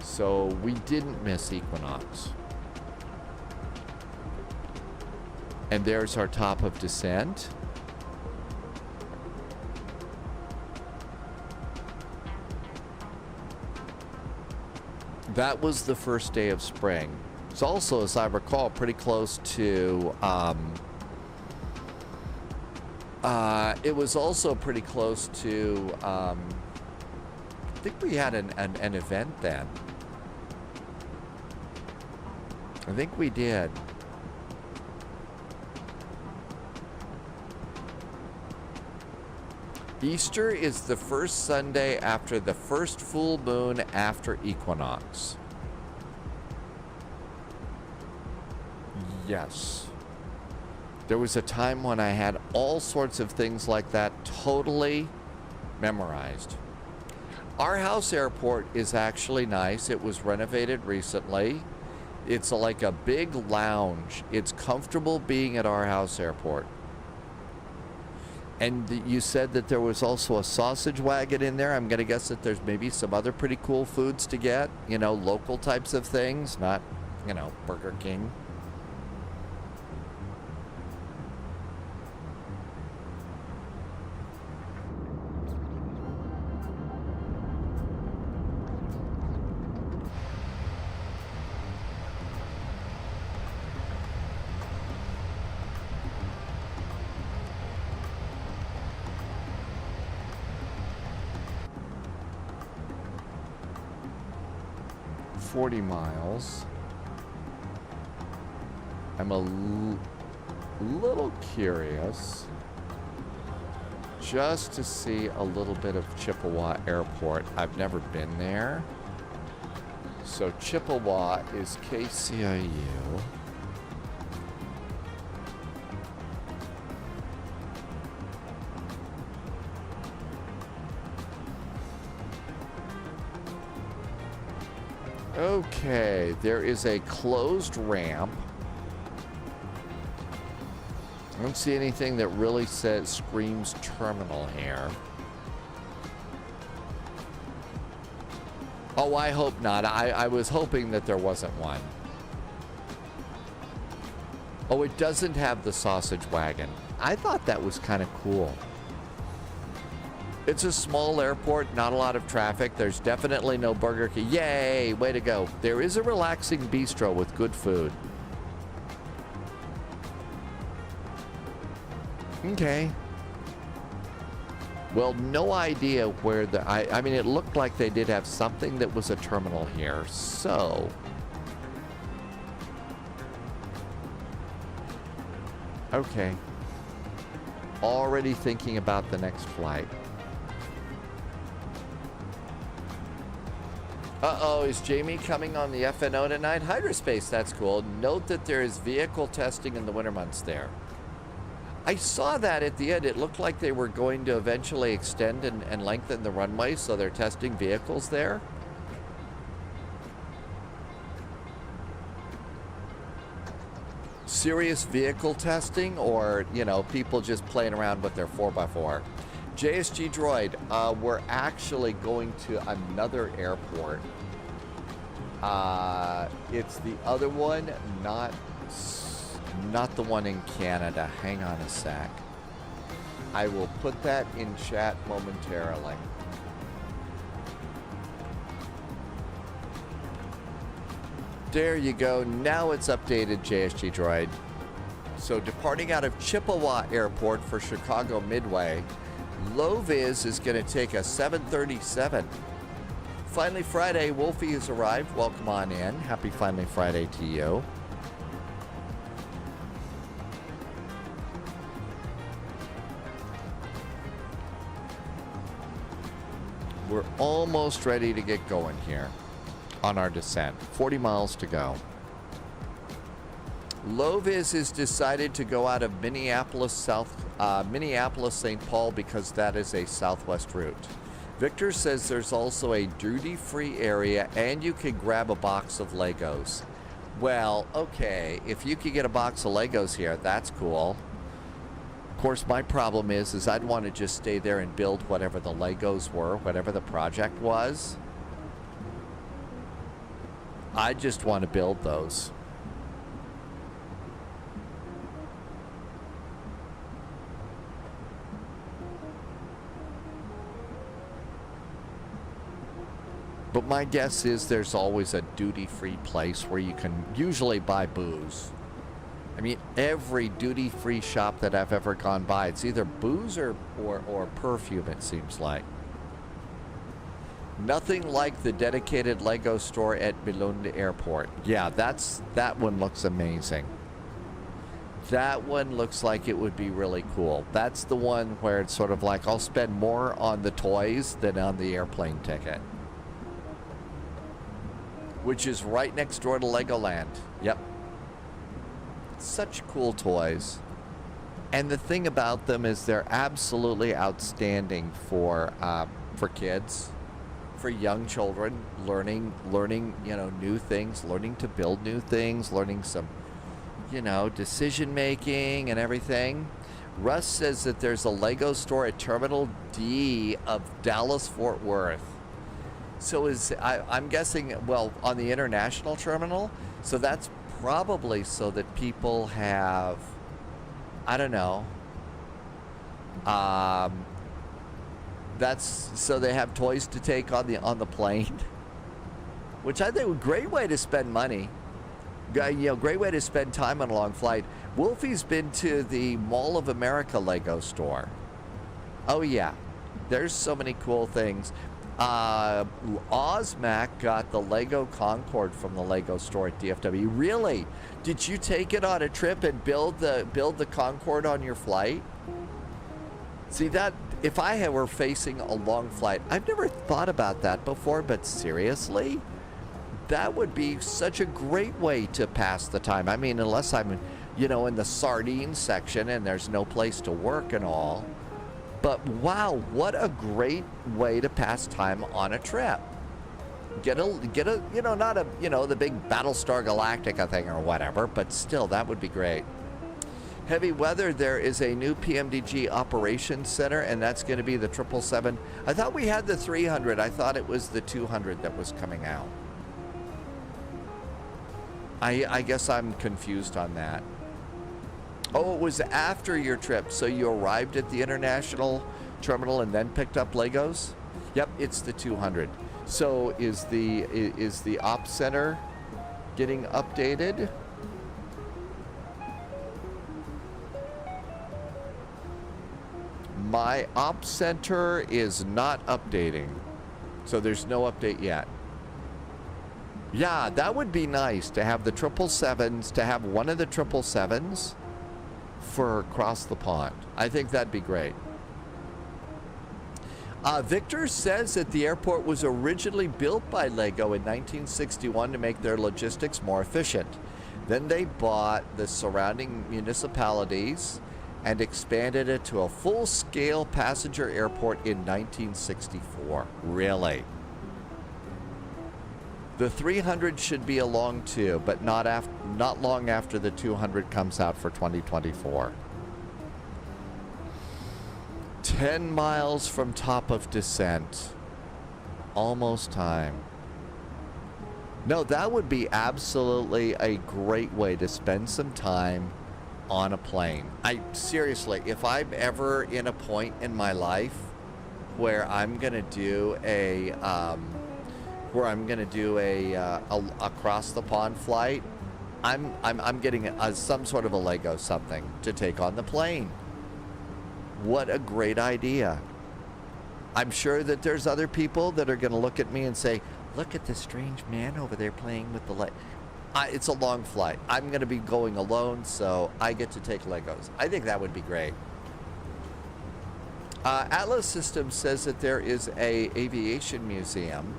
So we didn't miss equinox. And there's our top of descent. That was the first day of spring. It's also, as I recall, pretty close to, it was also pretty close to, I think we had an event then. I think we did. Easter is the first Sunday after the first full moon after equinox. Yes. There was a time when I had all sorts of things like that totally memorized. Aarhaus Airport is actually nice. It was renovated recently. It's like a big lounge. It's comfortable being at Aarhaus Airport. And you said that there was also a sausage wagon in there. I'm going to guess that there's maybe some other pretty cool foods to get. You know, local types of things, not, you know, Burger King. Miles. I'm a little curious just to see a little bit of Chippewa Airport. I've never been there. So Chippewa is KCIU. Okay, there is a closed ramp. I don't see anything that really screams terminal here. Oh, I hope not. I was hoping that there wasn't one. Oh, it doesn't have the sausage wagon. I thought that was kind of cool. It's a small airport, not a lot of traffic. There's definitely no Burger King. Yay, way to go. There is a relaxing bistro with good food. Okay. Well, no idea where the... I mean, it looked like they did have something that was a terminal here, so... Okay. Already thinking about the next flight. Uh-oh, is Jamie coming on the FNO tonight? Hydraspace, that's cool. Note that there is vehicle testing in the winter months there. I saw that at the end. It looked like they were going to eventually extend and lengthen the runway, so they're testing vehicles there. Serious vehicle testing, or, you know, people just playing around with their 4x4. JSG Droid, we're actually going to another airport. It's the other one, not the one in Canada. Hang on a sec. I will put that in chat momentarily. There you go. Now it's updated, JSG Droid. So departing out of Chippewa Airport for Chicago Midway, Low-Vis is going to take a 737. Finally Friday, Wolfie has arrived. Welcome on in. Happy Finally Friday to you. We're almost ready to get going here on our descent. 40 miles to go. Low-Vis has decided to go out of Minneapolis, St. Paul, because that is a southwest route. Victor says there's also a duty-free area and you can grab a box of Legos. Well, okay, if you could get a box of Legos here, that's cool. Of course, my problem is I'd want to just stay there and build whatever the Legos were, whatever the project was. I just want to build those. But my guess is there's always a duty-free place where you can usually buy booze. I mean, every duty-free shop that I've ever gone by, it's either booze or perfume, it seems like. Nothing like the dedicated Lego store at Billund Airport. Yeah, that one looks amazing. That one looks like it would be really cool. That's the one where it's sort of like I'll spend more on the toys than on the airplane ticket. Which is right next door to Legoland. Yep. Such cool toys. And the thing about them is they're absolutely outstanding for kids, for young children, learning, you know, new things, learning to build new things, learning some, you know, decision making and everything. Russ says that there's a Lego store at Terminal D of Dallas-Fort Worth. So I'm guessing, well, on the international terminal, so that's probably so that people have, I don't know, that's so they have toys to take on the plane, which I think is a great way to spend money. You know, great way to spend time on a long flight. Wolfie's been to the Mall of America Lego store. Oh yeah, there's so many cool things. Ozmac got the Lego Concorde from the Lego store at DFW. Really? Did you take it on a trip and build the Concorde on your flight? See, that if I were facing a long flight, I've never thought about that before, but seriously, that would be such a great way to pass the time. I mean, unless I'm, you know, in the sardine section and there's no place to work and all. But wow, what a great way to pass time on a trip. Get a, you know, not a, you know, the big Battlestar Galactica thing or whatever, but still, that would be great. Heavy weather, there is a new PMDG operations center, and that's going to be the 777. I thought we had the 300. I thought it was the 200 that was coming out. I guess I'm confused on that. Oh, it was after your trip, so you arrived at the international terminal and then picked up Legos? Yep, it's the 200. So is the ops center getting updated? My ops center is not updating, so there's no update yet. Yeah, that would be nice to have the 777s, to have one of the 777s for across the pond. I think that'd be great. Victor says that the airport was originally built by Lego in 1961 to make their logistics more efficient. Then they bought the surrounding municipalities and expanded it to a full-scale passenger airport in 1964. Really? The 300 should be along too, but not long after the 200 comes out for 2024. 10 miles from top of descent. Almost time. No, that would be absolutely a great way to spend some time on a plane. Seriously, if I'm ever in a point in my life where I'm gonna do a across the pond flight, I'm getting some sort of a Lego something to take on the plane. What a great idea. I'm sure that there's other people that are going to look at me and say, look at this strange man over there playing with the Lego. It's a long flight. I'm going to be going alone, so I get to take Legos. I think that would be great. Atlas Systems says that there is a aviation museum,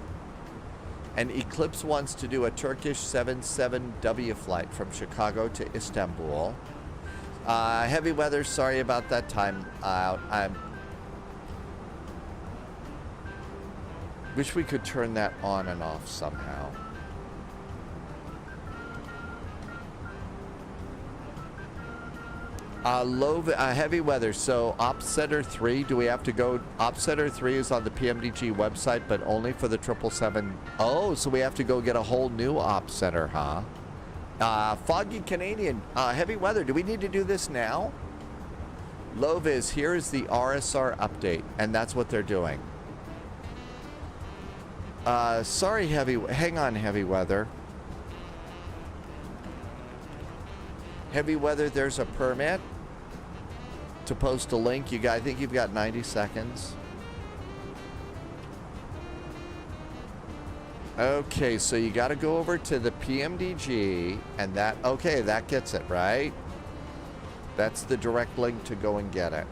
and Eclipse wants to do a Turkish 77W flight from Chicago to Istanbul. Heavy weather, sorry about that time out. I wish we could turn that on and off somehow. Heavy weather, so Ops Center 3, do we have to go? Ops Center 3 is on the PMDG website, but only for the 777. Oh, so we have to go get a whole new Ops Center, huh? Foggy Canadian, heavy weather. Do we need to do this now? Loviz, here is the RSR update, and that's what they're doing. Sorry, hang on, heavy weather. Heavy weather, there's a permit to post a link. I think you've got 90 seconds. Okay, so you got to go over to the PMDG, and that gets it, right? That's the direct link to go and get it.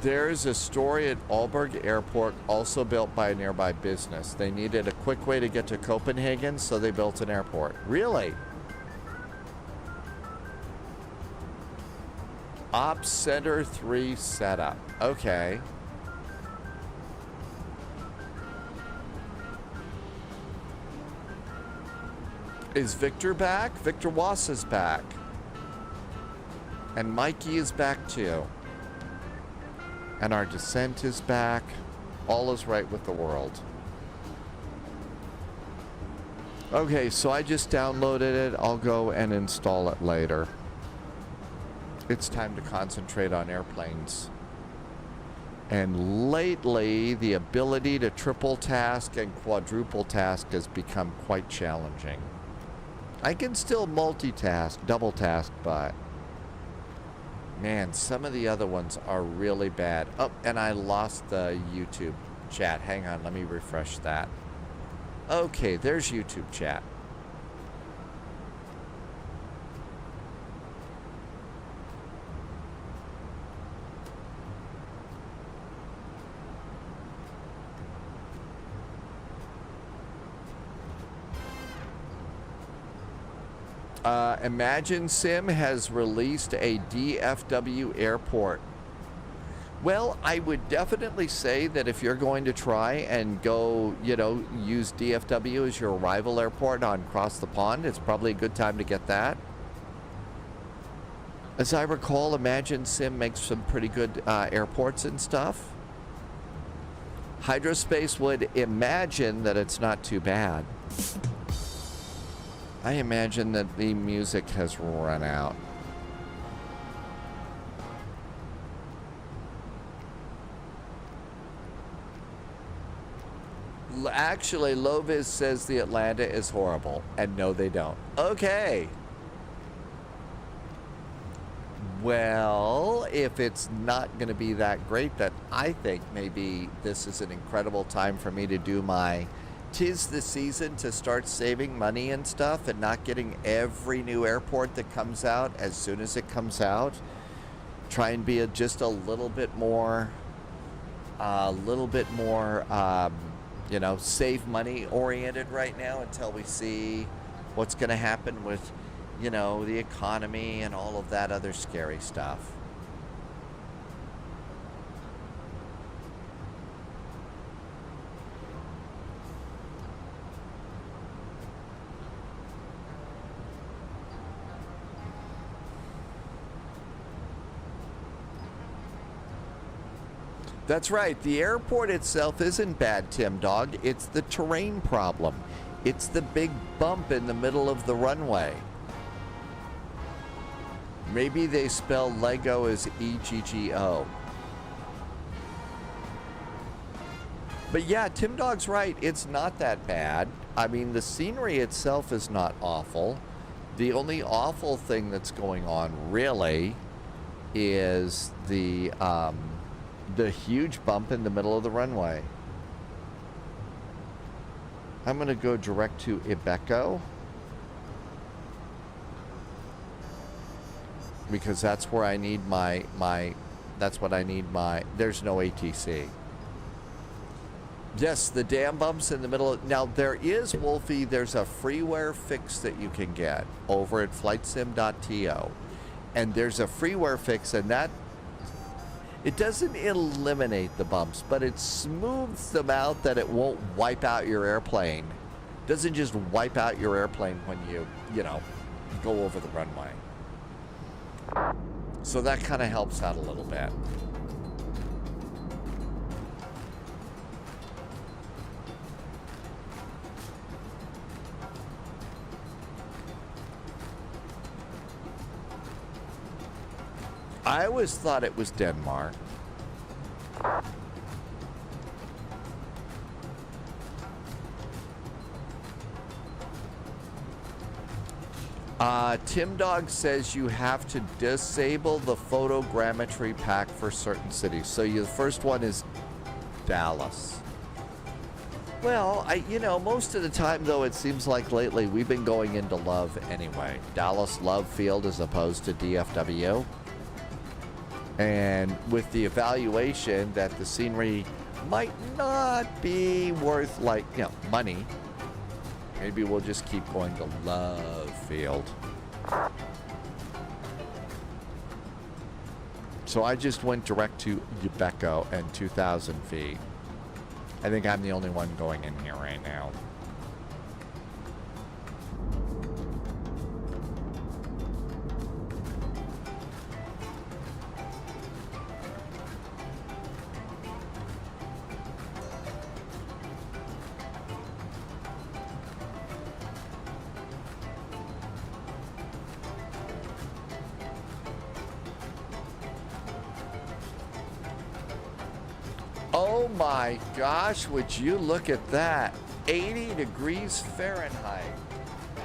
There's a story at Aalborg Airport, also built by a nearby business. They needed a quick way to get to Copenhagen, so they built an airport. Really? Ops Center 3 setup. Okay. Is Victor back? Victor Wass is back. And Mikey is back too. And our descent is back. All is right with the world. Okay, so I just downloaded it. I'll go and install it later. It's time to concentrate on airplanes. And lately, the ability to triple task and quadruple task has become quite challenging. I can still multitask, double task, but man, some of the other ones are really bad. Oh, and I lost the YouTube chat. Hang on, let me refresh that. Okay, there's YouTube chat. Imagine Sim has released a DFW airport Well, I would definitely say that if you're going to try and go, you know, use DFW as your arrival airport on across the pond, it's probably a good time to get that. As I recall, Imagine Sim makes some pretty good airports and stuff. Hydrospace would imagine that it's not too bad. I imagine that the music has run out. Actually, Loviz says the Atlanta is horrible. And no, they don't. Okay. Well, if it's not going to be that great, then I think maybe this is an incredible time for me to do my 'tis the season to start saving money and stuff and not getting every new airport that comes out as soon as it comes out. Try and be just a little bit more, you know, save money oriented right now until we see what's going to happen with, you know, the economy and all of that other scary stuff. That's right. The airport itself isn't bad, Tim Dog. It's the terrain problem. It's the big bump in the middle of the runway. Maybe they spell Lego as E-G-G-O. But yeah, Tim Dog's right. It's not that bad. I mean, the scenery itself is not awful. The only awful thing that's going on, really, is the huge bump in the middle of the runway. I'm going to go direct to Ibeco, because that's where I need that's what I need there's no ATC. Yes, the dam bumps in the middle. Now, there is, Wolfie, there's a freeware fix that you can get over at flightsim.to. And there's a freeware fix, and that, it doesn't eliminate the bumps, but it smooths them out that it won't wipe out your airplane. It doesn't just wipe out your airplane when you know, go over the runway. So that kind of helps out a little bit. I always thought it was Denmark. Tim Dog says you have to disable the photogrammetry pack for certain cities. So the first one is Dallas. Well, you know, most of the time, though, it seems like lately we've been going into Love anyway. Dallas Love Field as opposed to DFW. And with the evaluation that the scenery might not be worth, like, you know, money, maybe we'll just keep going to Love Field. So I just went direct to Ibeco and 2,000 feet. I think I'm the only one going in here right now. Oh my gosh, would you look at that? 80 degrees Fahrenheit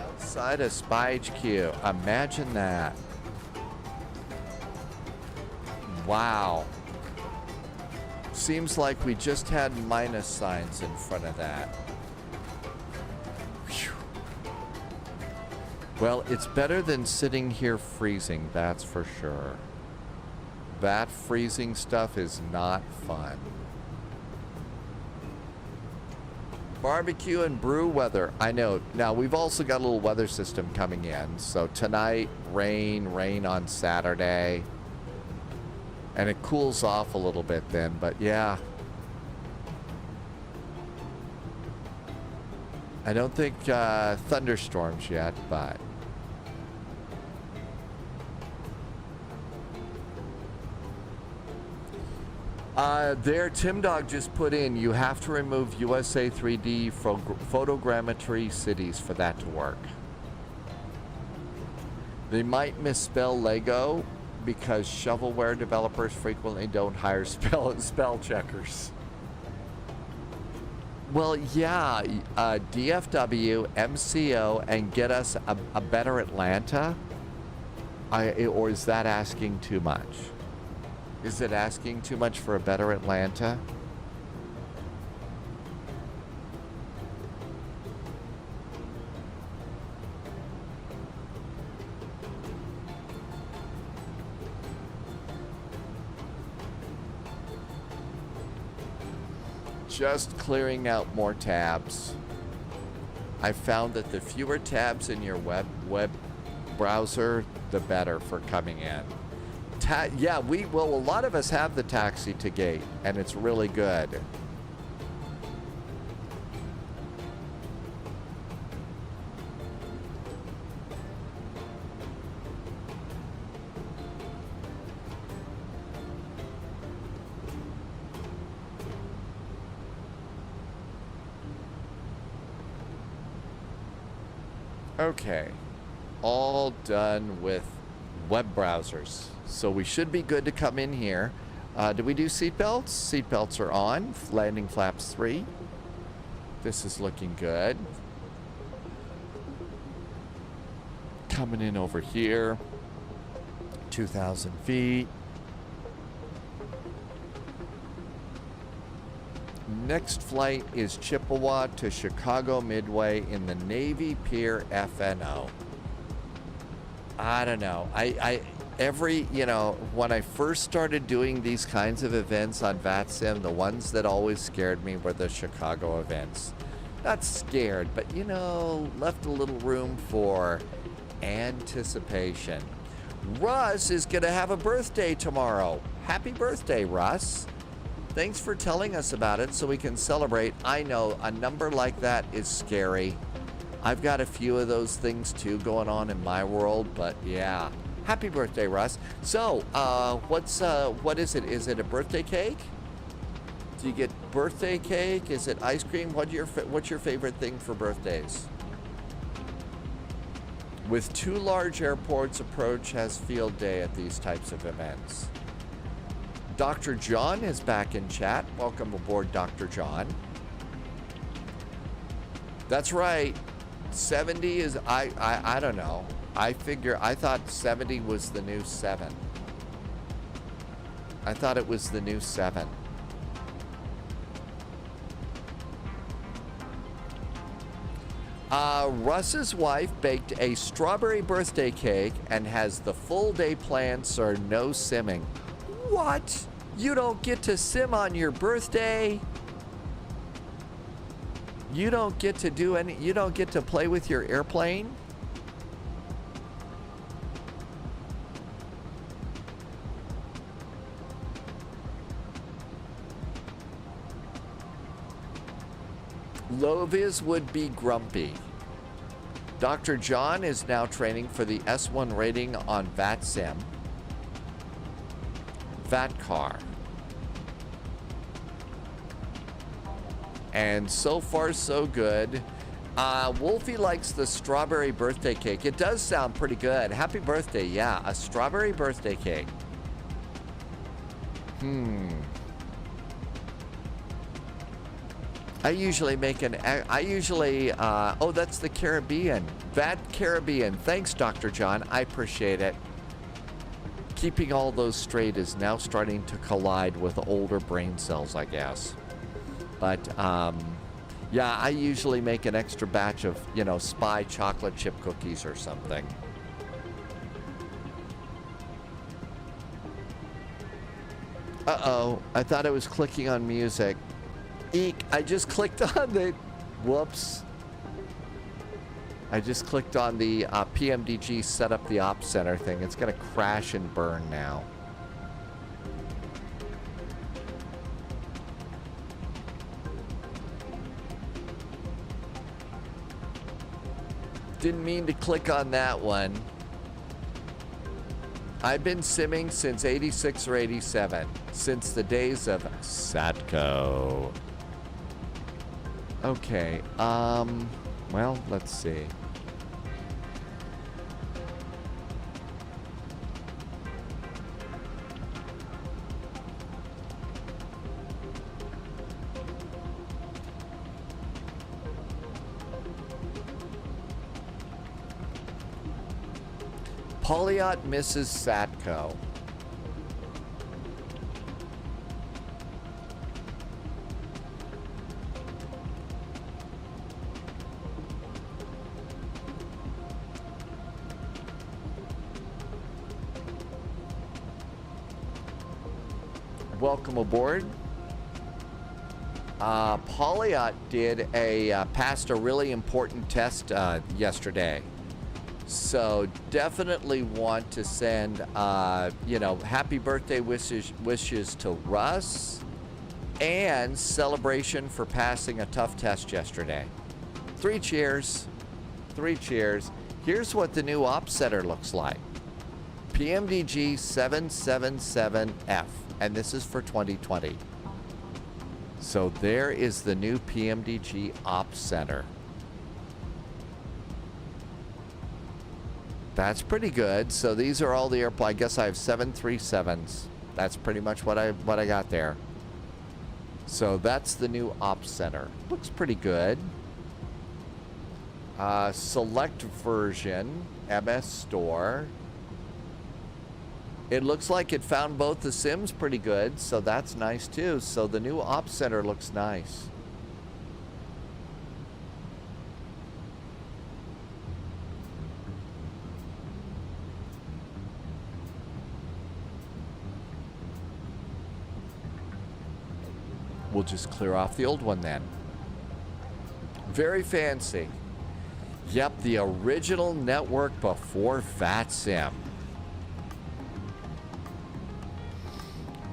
outside of Spy HQ. Imagine that. Wow. Seems like we just had minus signs in front of that. Whew. Well, it's better than sitting here freezing, that's for sure. That freezing stuff is not fun. Barbecue and brew weather. I know. Now, we've also got a little weather system coming in. So tonight, rain on Saturday. And it cools off a little bit then, but yeah. I don't think thunderstorms yet, but there, Tim Dog just put in, you have to remove USA 3D photogrammetry cities for that to work. They might misspell Lego because shovelware developers frequently don't hire spell checkers. Well, yeah, DFW, MCO, and get us a better Atlanta? Or is that asking too much? Is it asking too much for a better Atlanta? Just clearing out more tabs. I found that the fewer tabs in your web browser, the better for coming in. Yeah, a lot of us have the taxi to gate, and it's really good. Okay, all done with web browsers. So we should be good to come in here. Do we do seatbelts? Seatbelts are on. Landing flaps 3. This is looking good. Coming in over here. 2,000 feet. Next flight is Chippewa to Chicago Midway in the Navy Pier FNO. I don't know. When I first started doing these kinds of events on VATSIM, the ones that always scared me were the Chicago events. Not scared, but left a little room for anticipation. Russ is going to have a birthday tomorrow. Happy birthday, Russ. Thanks for telling us about it so we can celebrate. I know a number like that is scary. I've got a few of those things too going on in my world, but yeah. Happy birthday, Russ. So, what is it? Is it a birthday cake? Do you get birthday cake? Is it ice cream? What's your favorite thing for birthdays? With 2 large airports, approach has field day at these types of events. Dr. John is back in chat. Welcome aboard, Dr. John. That's right. 70 is, I don't know. I thought 70 was the new 7. I thought it was the new 7. Russ's wife baked a strawberry birthday cake and has the full day planned, so no simming. What? You don't get to sim on your birthday? You don't get to do any, you don't get to play with your airplane? Lovis would be grumpy. Dr. John is now training for the S1 rating on VATSIM. VATCAR. And so far, so good. Wolfie likes the strawberry birthday cake. It does sound pretty good. Happy birthday, yeah. A strawberry birthday cake. I usually make oh, that's the Caribbean. VAT Caribbean. Thanks, Dr. John. I appreciate it. Keeping all those straight is now starting to collide with older brain cells, I guess. But, yeah, I usually make an extra batch of, Spy chocolate chip cookies or something. Uh-oh. I thought I was clicking on music. Eek, I just clicked on the, whoops. I just clicked on the PMDG set up the ops center thing. It's going to crash and burn now. Didn't mean to click on that one. I've been simming since 86 or 87, since the days of Satco. Okay, well, let's see. Polyot misses Satco. Welcome aboard. Polyot did passed a really important test yesterday. So definitely want to send, happy birthday wishes to Russ and celebration for passing a tough test yesterday. 3 cheers. 3 cheers. Here's what the new ops center looks like. PMDG 777F, and this is for 2020. So there is the new PMDG ops center. That's pretty good. So these are all the airplanes. I guess I have 737s. That's pretty much what I got there. So that's the new ops center. Looks pretty good. Select version, MS Store. It looks like it found both the sims pretty good, so that's nice too. So the new ops center looks nice. We'll just clear off the old one then. Very fancy. Yep, the original network before VATSIM.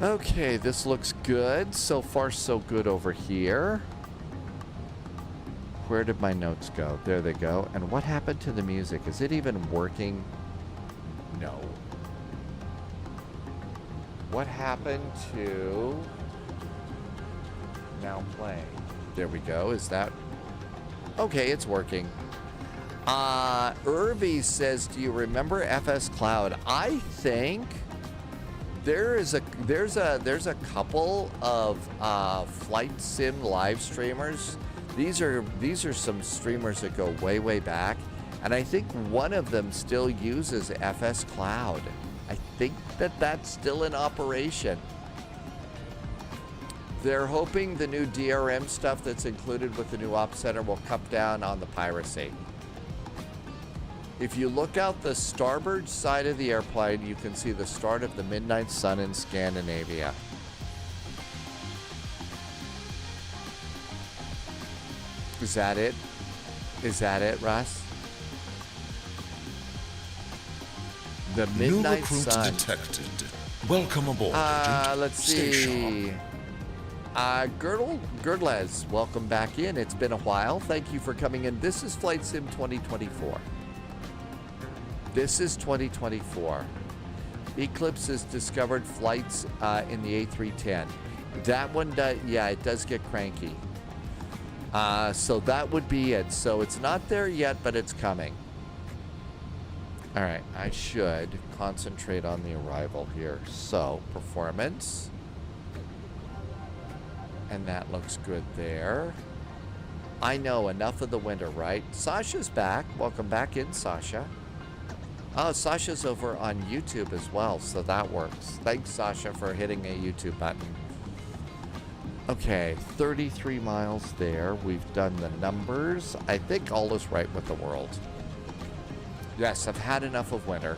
Okay, this looks good. So far, so good over here. Where did my notes go? There they go. And what happened to the music? Is it even working? No. What happened to... now playing? There we go. Is that... okay, it's working. Irby says, do you remember FS Cloud? I think there's a couple of flight sim live streamers. These are some streamers that go way back, and I think one of them still uses FS Cloud. I think that's still in operation. They're hoping the new DRM stuff that's included with the new ops center will cut down on the piracy. If you look out the starboard side of the airplane, you can see the start of the midnight sun in Scandinavia. Is that it? Is that it, Russ? The midnight New recruit sun. detected. Welcome aboard, Agent. Let's Stay see. sharp. Girdles, welcome back in. It's been a while. Thank you for coming in. This is Flight Sim 2024. This is 2024. Eclipse has discovered flights in the A310. That one does, yeah, it does get cranky. So that would be it. So it's not there yet, but it's coming. All right, I should concentrate on the arrival here. So, performance. And that looks good there. I know, enough of the winter, right? Sasha's back. Welcome back in, Sasha. Oh, Sasha's over on YouTube as well, so that works. Thanks, Sasha, for hitting a YouTube button. Okay, 33 miles there. We've done the numbers. I think all is right with the world. Yes, I've had enough of winter.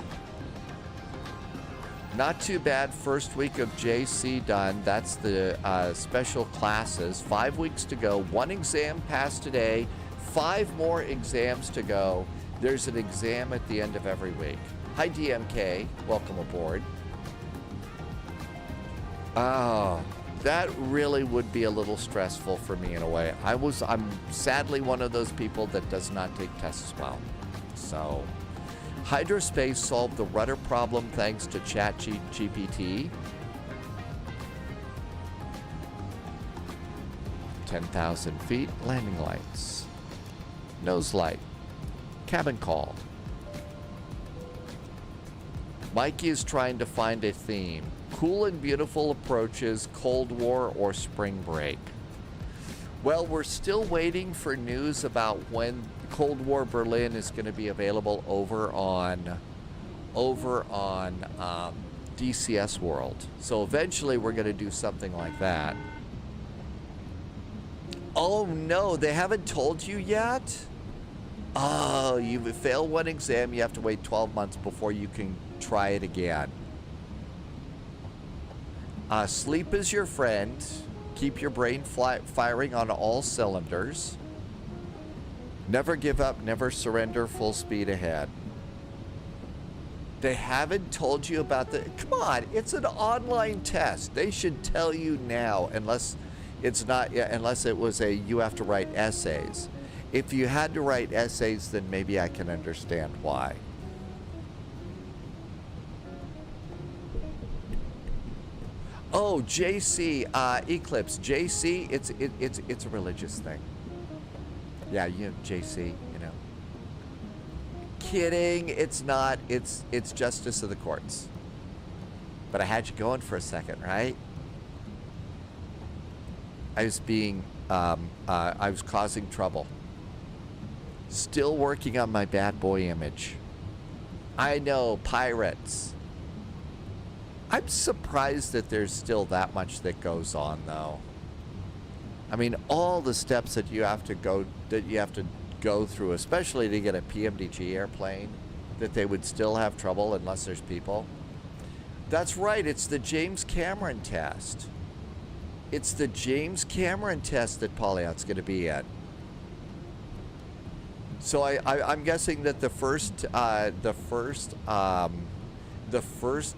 Not too bad. First week of JC done. That's the special classes. 5 weeks to go. 1 exam passed today. 5 more exams to go. There's an exam at the end of every week. Hi, DMK. Welcome aboard. Oh, that really would be a little stressful for me in a way. I'm sadly one of those people that does not take tests well. So, Hydrospace solved the rudder problem thanks to ChatGPT. 10,000 feet, landing lights. Nose light. Cabin called. Mikey is trying to find a theme. Cool and beautiful approaches, Cold War or spring break. Well, we're still waiting for news about when Cold War Berlin is going to be available over on DCS World. So eventually we're going to do something like that. Oh no, they haven't told you yet? Oh, you fail one exam, you have to wait 12 months before you can try it again. Sleep is your friend. Keep your brain firing on all cylinders. Never give up, never surrender, full speed ahead. They haven't told you about the... Come on, it's an online test. They should tell you now, unless it's not, unless it was you have to write essays. If you had to write essays, then maybe I can understand why. Oh, JC, Eclipse. JC, it's a religious thing. Yeah, JC, you know. Kidding, it's not. It's justice of the courts. But I had you going for a second, right? I was I was causing trouble. Still working on my bad boy image. I know, pirates. I'm surprised that there's still that much that goes on, though. I mean, all the steps that you have to go through, especially to get a PMDG airplane, that they would still have trouble unless there's people. That's right, it's the James Cameron test. It's the James Cameron test that Polyot's going to be in. So I'm guessing that the first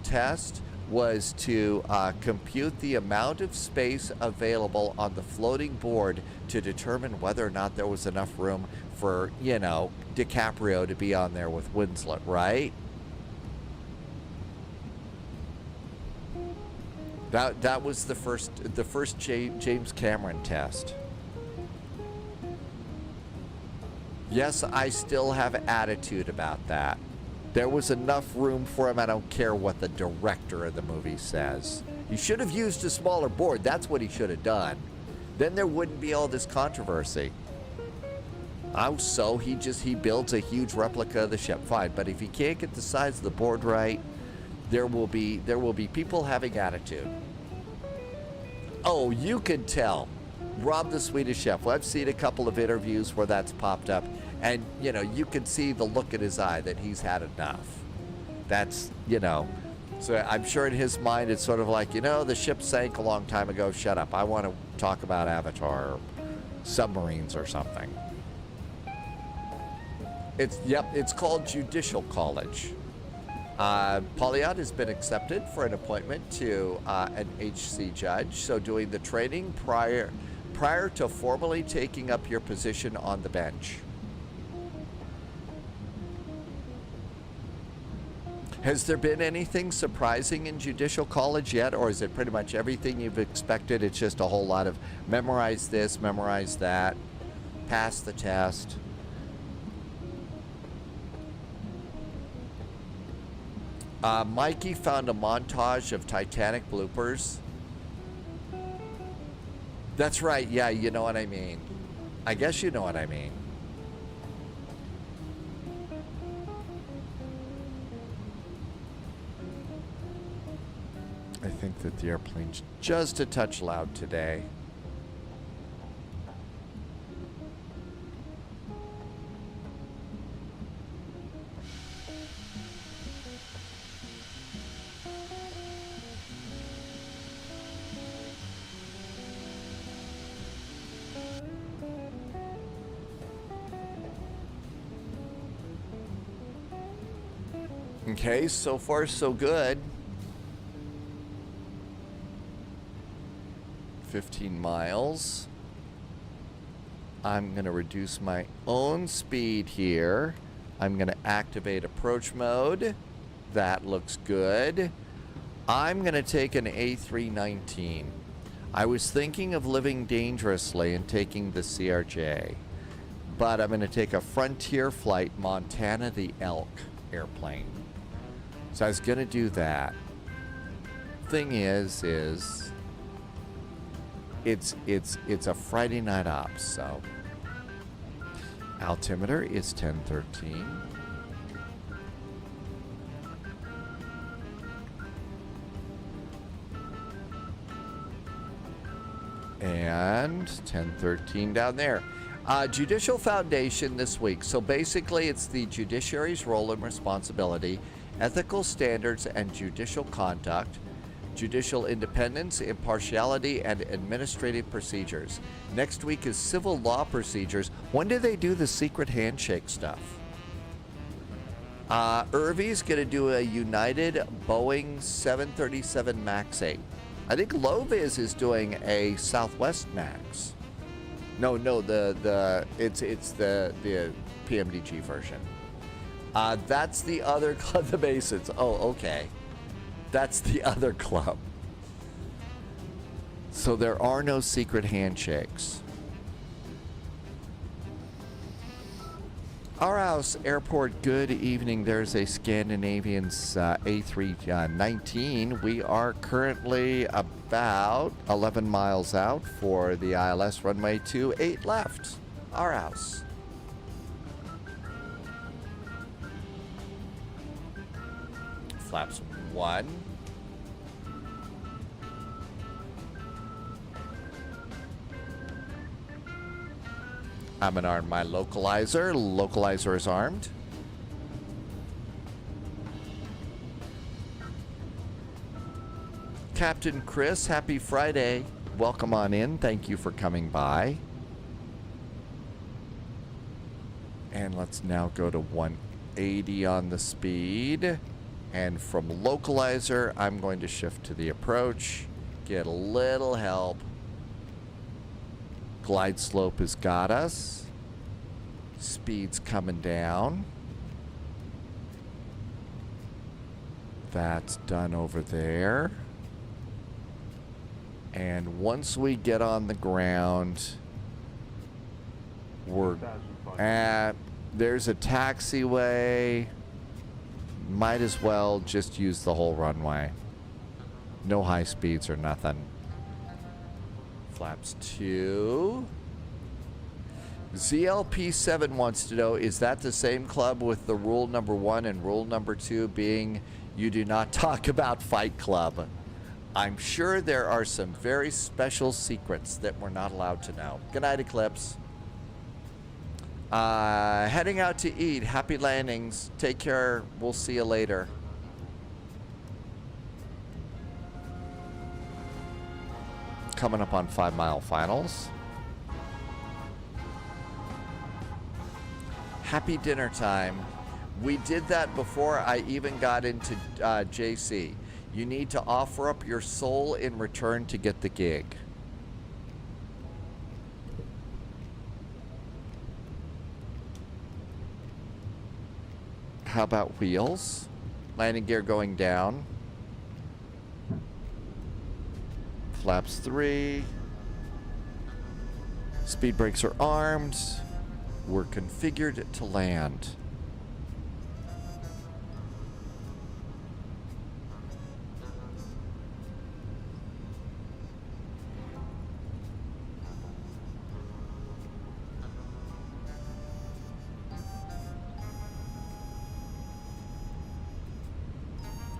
test was to compute the amount of space available on the floating board to determine whether or not there was enough room for, you know, DiCaprio to be on there with Winslet, right? That was the first James Cameron test. Yes, I still have attitude about that. There was enough room for him. I don't care what the director of the movie says. He should have used a smaller board. That's what he should have done. Then there wouldn't be all this controversy. So he builds a huge replica of the ship. Fine, but if he can't get the size of the board right, there will be people having attitude. Oh, you could tell. Rob the Swedish Chef. Well, I've seen a couple of interviews where that's popped up. And, you know, you can see the look in his eye that he's had enough. That's, you know. So I'm sure in his mind it's sort of like, you know, the ship sank a long time ago. Shut up. I want to talk about Avatar or submarines or something. It's called Judicial College. Polyot has been accepted for an appointment to an HC judge. So doing the training prior to formally taking up your position on the bench. Has there been anything surprising in Judicial College yet, or is it pretty much everything you've expected? It's just a whole lot of memorize this, memorize that, pass the test. Mikey found a montage of Titanic bloopers. That's right, yeah, you know what I mean. I guess you know what I mean. I think that the airplane's just a touch loud today. Okay, so far so good. 15 miles. I'm going to reduce my own speed here. I'm going to activate approach mode. That looks good. I'm going to take an A319. I was thinking of living dangerously and taking the CRJ, but I'm going to take a Frontier Flight Montana the Elk airplane. So I was going to do that. Thing is it's a Friday night ops, so altimeter is 1013. And 1013 down there. Judicial Foundation this week. So basically it's the judiciary's role and responsibility, ethical standards and judicial conduct, judicial independence, impartiality, and administrative procedures. Next week is civil law procedures. When do they do the secret handshake stuff? Irvy's going to do a United Boeing 737 MAX 8. I think Loviz is doing a Southwest MAX. No, it's the PMDG version. That's the other club, the Masons. Oh, okay. That's the other club. So there are no secret handshakes. Aarhus Airport, good evening. There's a Scandinavian A319. We are currently about 11 miles out for the ILS runway 28 left. Aarhus. Flaps 1. I'm going to arm my localizer. Localizer is armed. Captain Chris, happy Friday. Welcome on in. Thank you for coming by. And let's now go to 180 on the speed. And from localizer, I'm going to shift to the approach. Get a little help. Glide slope has got us. Speed's coming down. That's done over there. And once we get on the ground, we're at, there's a taxiway. Might as well just use the whole runway. No high speeds or nothing. Flaps 2. ZLP7 wants to know, is that the same club with the rule number 1 and rule number 2 being you do not talk about Fight Club? I'm sure there are some very special secrets that we're not allowed to know. Good night, Eclipse. Heading out to eat. Happy landings. Take care. We'll see you later. Coming up on 5 Mile Finals. Happy dinner time. We did that before I even got into JC. You need to offer up your soul in return to get the gig. How about wheels? Landing gear going down. Flaps 3. Speed brakes are armed. We're configured to land.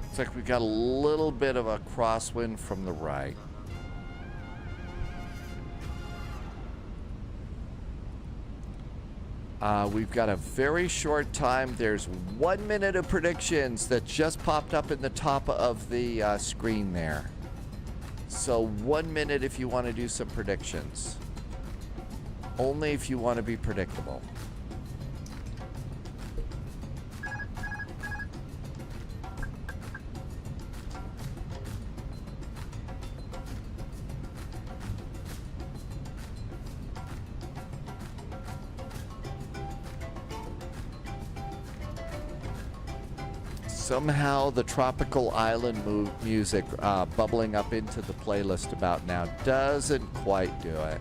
Looks like we got a little bit of a crosswind from the right. We've got a very short time. There's 1 minute of predictions that just popped up in the top of the screen there. So 1 minute if you want to do some predictions. Only if you want to be predictable. Somehow the tropical island music bubbling up into the playlist about now doesn't quite do it.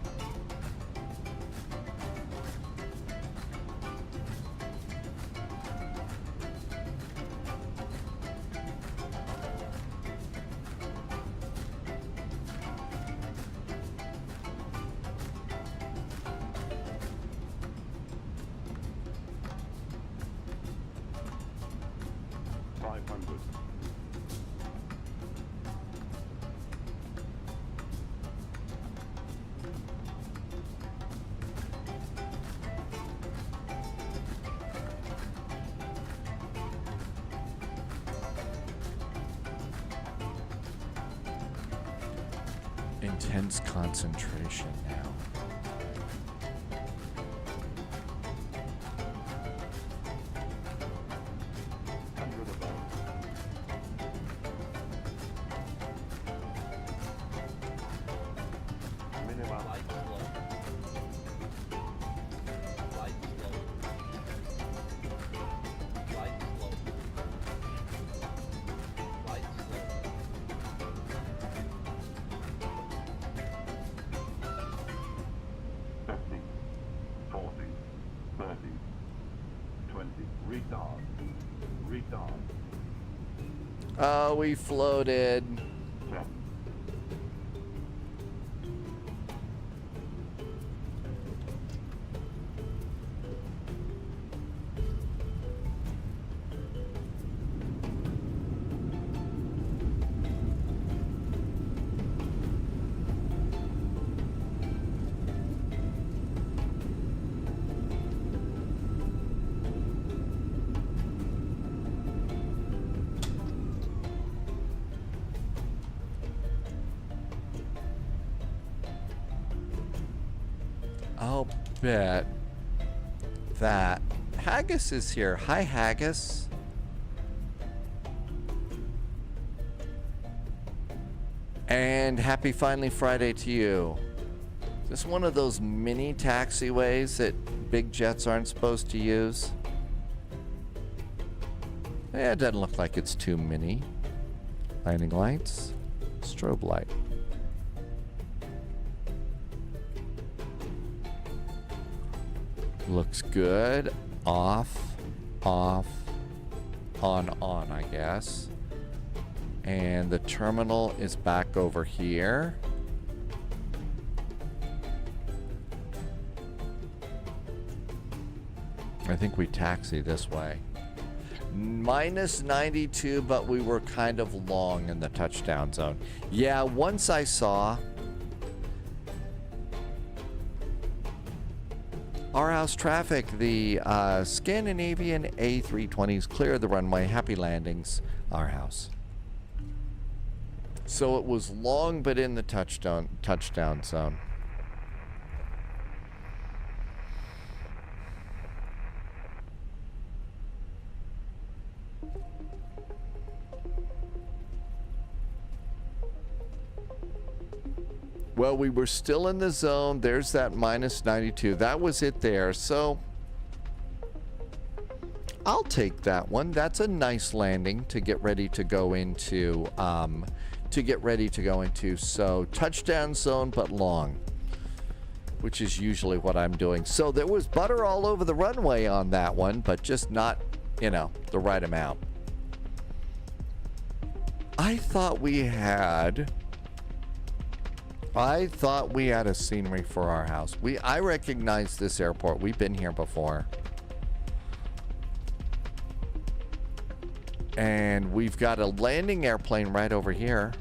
Intense concentration now. Oh, we floated. I'll bet that Haggis is here. Hi, Haggis. And happy Finally Friday to you. Is this one of those mini taxiways that big jets aren't supposed to use? Yeah, it doesn't look like it's too mini. Landing lights, strobe light. Looks good. Off, on, I guess. And the terminal is back over here. I think we taxi this way. Minus 92, but we were kind of long in the touchdown zone. Yeah, once I saw Aarhaus traffic, the Scandinavian A320s clear the runway. Happy landings, Aarhaus. So it was long, but in the touchdown zone. Well, we were still in the zone. There's that minus 92. That was it there. So I'll take that one. That's a nice landing to get ready to go into. So touchdown zone, but long, which is usually what I'm doing. So there was butter all over the runway on that one, but just not, the right amount. I thought we had a scenery for Aarhaus. I recognize this airport. We've been here before. And we've got a landing airplane right over here.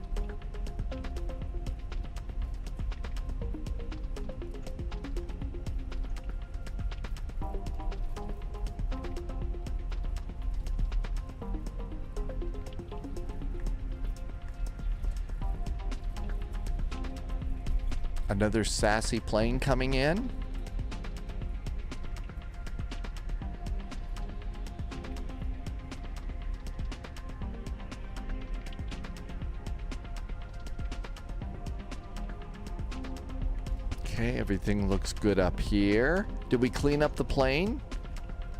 Another sassy plane coming in. Okay, everything looks good up here. Did we clean up the plane?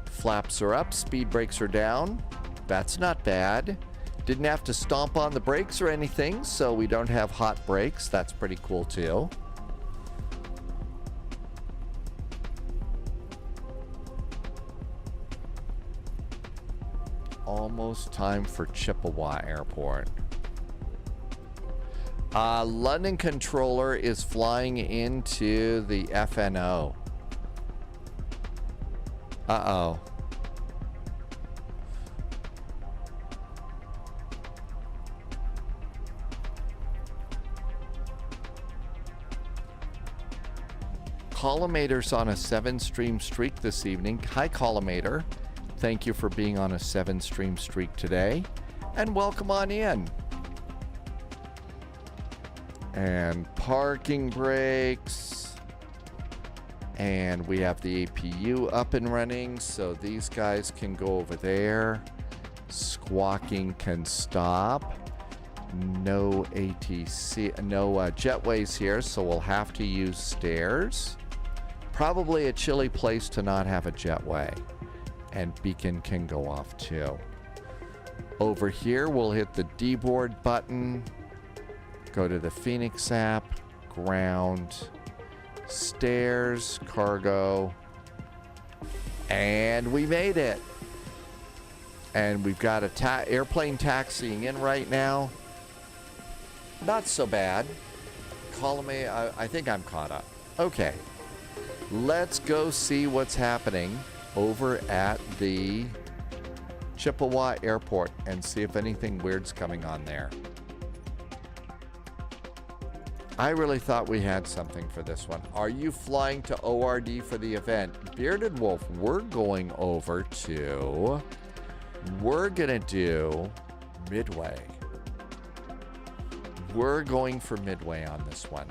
Flaps are up, speed brakes are down. That's not bad. Didn't have to stomp on the brakes or anything, so we don't have hot brakes. That's pretty cool too. Almost time for Chippewa Airport. London controller is flying into the FNO. Uh-oh. Collimator's on a 7-stream streak this evening. Hi, Collimator. Thank you for being on a 7-stream streak today. And welcome on in. And parking brakes. And we have the APU up and running, so these guys can go over there. Squawking can stop. No ATC, no jetways here, so we'll have to use stairs. Probably a chilly place to not have a jetway. And beacon can go off too. Over here, we'll hit the D-board button. Go to the Phoenix app, ground, stairs, cargo, and we made it. And we've got a airplane taxiing in right now. Not so bad. Calling me, I think I'm caught up. Okay, let's go see what's happening over at the Chippewa Airport and see if anything weird's coming on there. I really thought we had something for this one. Are you flying to ORD for the event? Bearded Wolf, we're going over to... We're gonna do Midway. We're going for Midway on this one.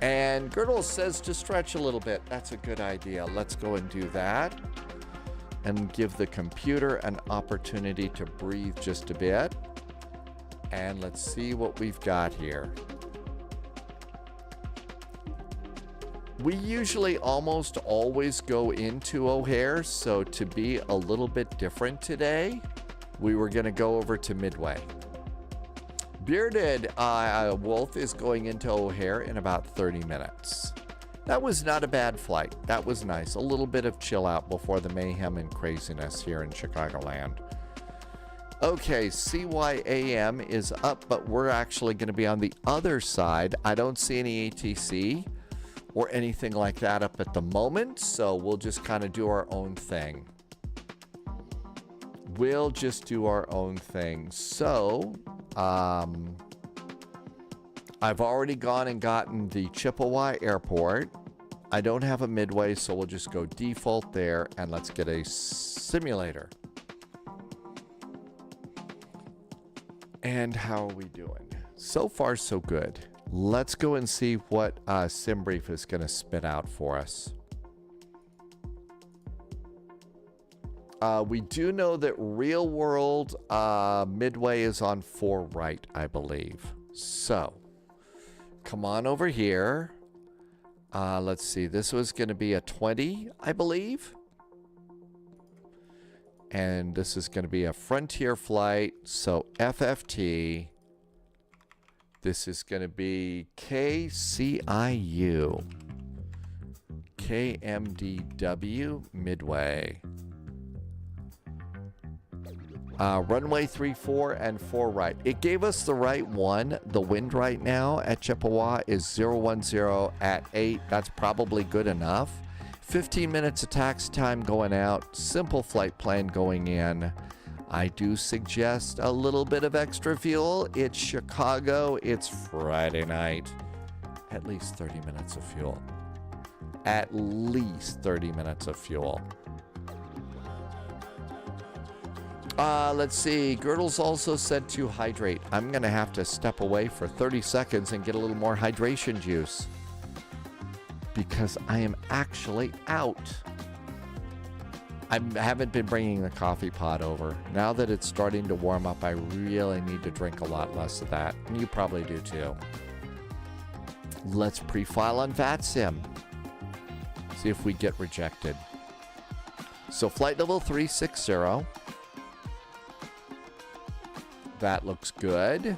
And Girdle says to stretch a little bit. That's a good idea. Let's go and do that. And give the computer an opportunity to breathe just a bit. And let's see what we've got here. We usually almost always go into O'Hare, so to be a little bit different today, we were going to go over to Midway. Bearded Wolf is going into O'Hare in about 30 minutes. That was not a bad flight. That was nice. A little bit of chill out before the mayhem and craziness here in Chicagoland. Okay, CYAM is up, but we're actually going to be on the other side. I don't see any ATC or anything like that up at the moment, so we'll just kind of do our own thing. We'll just do our own thing. So, I've already gone and gotten the Chippewa Airport. I don't have a Midway, so we'll just go default there, and let's get a simulator. And how are we doing? So far, so good. Let's go and see what SimBrief is going to spit out for us. We do know that real world Midway is on 4 right, I believe. So, come on over here. Let's see. This was going to be a 20, I believe. And this is going to be a Frontier flight. So, FFT. This is going to be KCIU. KMDW Midway. Runway 34 and 4 right. It gave us the right one. The wind right now at Chippewa is 010 at 8. That's probably good enough. 15 minutes of taxi time going out. Simple flight plan going in. I do suggest a little bit of extra fuel. It's Chicago. It's Friday night. At least 30 minutes of fuel. At least 30 minutes of fuel. Let's see. Girdle's also said to hydrate. I'm going to have to step away for 30 seconds and get a little more hydration juice. Because I am actually out. I haven't been bringing the coffee pot over. Now that it's starting to warm up, I really need to drink a lot less of that. And you probably do too. Let's pre-file on VATSIM. See if we get rejected. So flight level 360. That looks good.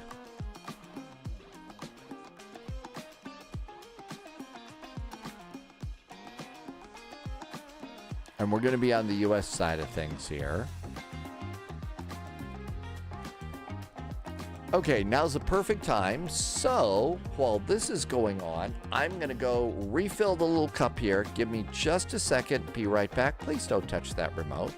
And we're going to be on the US side of things here. Okay, now's the perfect time. So, while this is going on, I'm going to go refill the little cup here. Give me just a second. Be right back. Please don't touch that remote.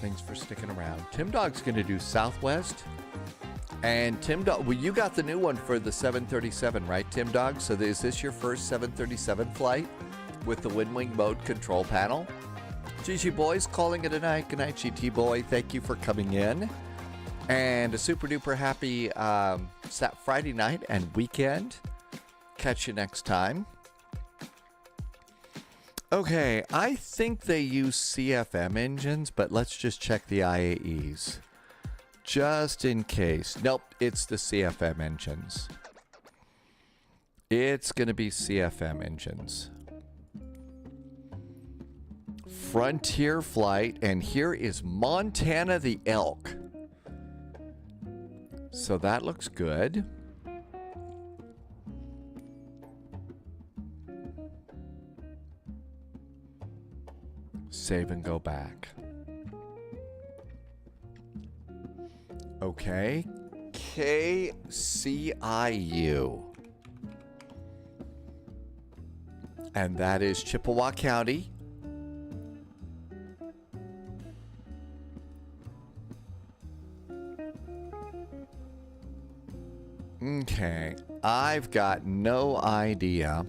Thanks for sticking around. Tim Dog's going to do Southwest. And Tim Dog, well, you got the new one for the 737, right, Tim Dog? So is this your first 737 flight with the wind wing mode control panel? GG Boys calling it a night. Good night, GT Boy. Thank you for coming in. And a super duper happy Friday night and weekend. Catch you next time. Okay, I think they use CFM engines, but let's just check the IAEs. Just in case. Nope, it's the CFM engines. It's going to be CFM engines. Frontier flight, and here is Montana the Elk. So that looks good. Save and go back. Okay. KCIU. And that is Chippewa County. Okay. I've got no idea.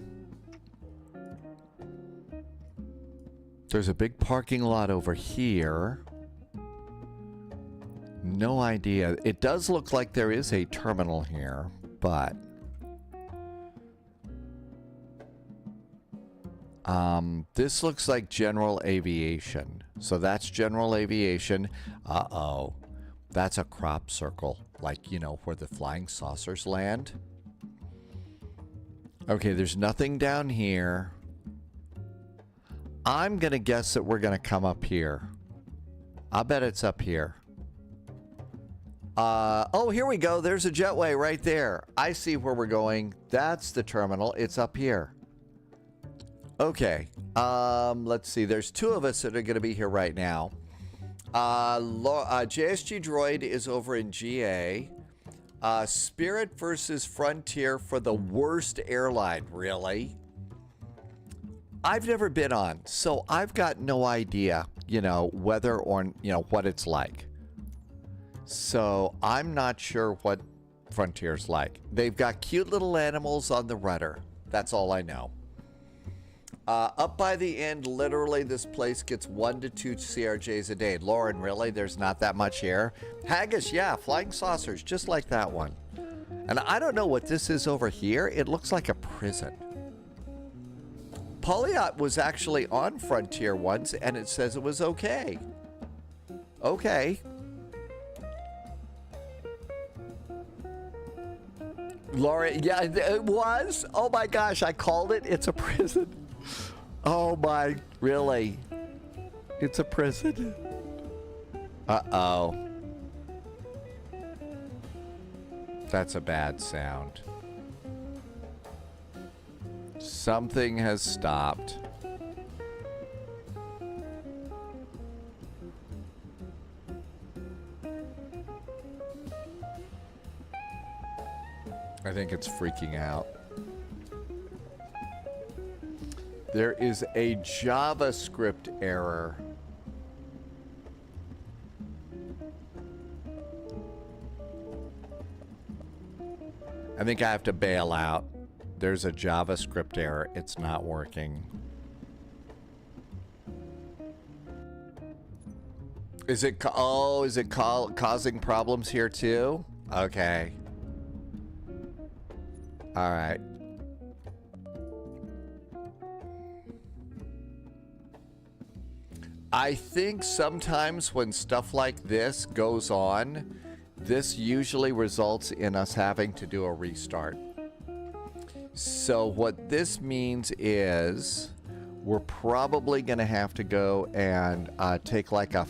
There's a big parking lot over here. No idea. It does look like there is a terminal here, but this looks like general aviation. So that's general aviation. Uh-oh. That's a crop circle, like, you know, where the flying saucers land. Okay, there's nothing down here. I'm going to guess that we're going to come up here. I bet it's up here. Oh, here we go. There's a jetway right there. I see where we're going. That's the terminal. It's up here. Okay. Let's see. There's two of us that are going to be here right now. JSG Droid is over in GA. Spirit versus Frontier for the worst airline. Really? I've never been on, so I've got no idea, you know, whether or, you know, what it's like. So I'm not sure what Frontier's like. They've got cute little animals on the rudder. That's all I know. Up by the end, literally, this place gets 1 to 2 CRJs a day. Lauren, really? There's not that much here? Haggis, yeah, flying saucers, just like that one. And I don't know what this is over here. It looks like a prison. Polyot was actually on Frontier once, and it says it was okay. Okay. Laura, yeah, it was. Oh my gosh, I called it. It's a prison. Oh my, really? It's a prison? Uh-oh. That's a bad sound. Something has stopped. I think it's freaking out. There is a JavaScript error. I think I have to bail out. There's a JavaScript error. It's not working. Is it causing problems here too? Okay. All right. I think sometimes when stuff like this goes on, this usually results in us having to do a restart. So what this means is we're probably going to have to go and take like a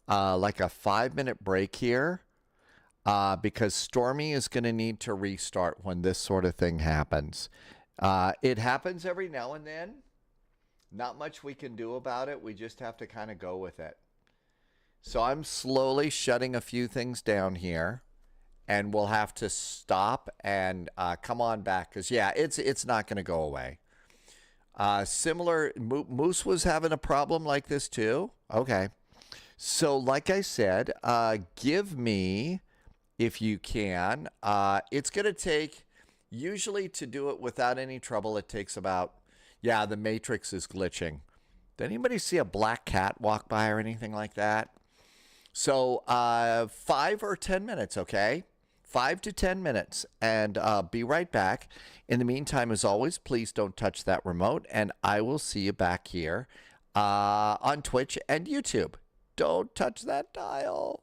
5-minute break here because Stormy is going to need to restart when this sort of thing happens. It happens every now and then. Not much we can do about it. We just have to kind of go with it. So I'm slowly shutting a few things down here, and we'll have to stop and come on back because, yeah, it's not going to go away. Similar, Moose was having a problem like this too. Okay. So like I said, give me, if you can, it's going to take, usually to do it without any trouble, it takes about, yeah, the matrix is glitching. Did anybody see a black cat walk by or anything like that? So 5 or 10 minutes, okay? 5 to 10 minutes, and be right back. In the meantime, as always, please don't touch that remote, and I will see you back here on Twitch and YouTube. Don't touch that dial.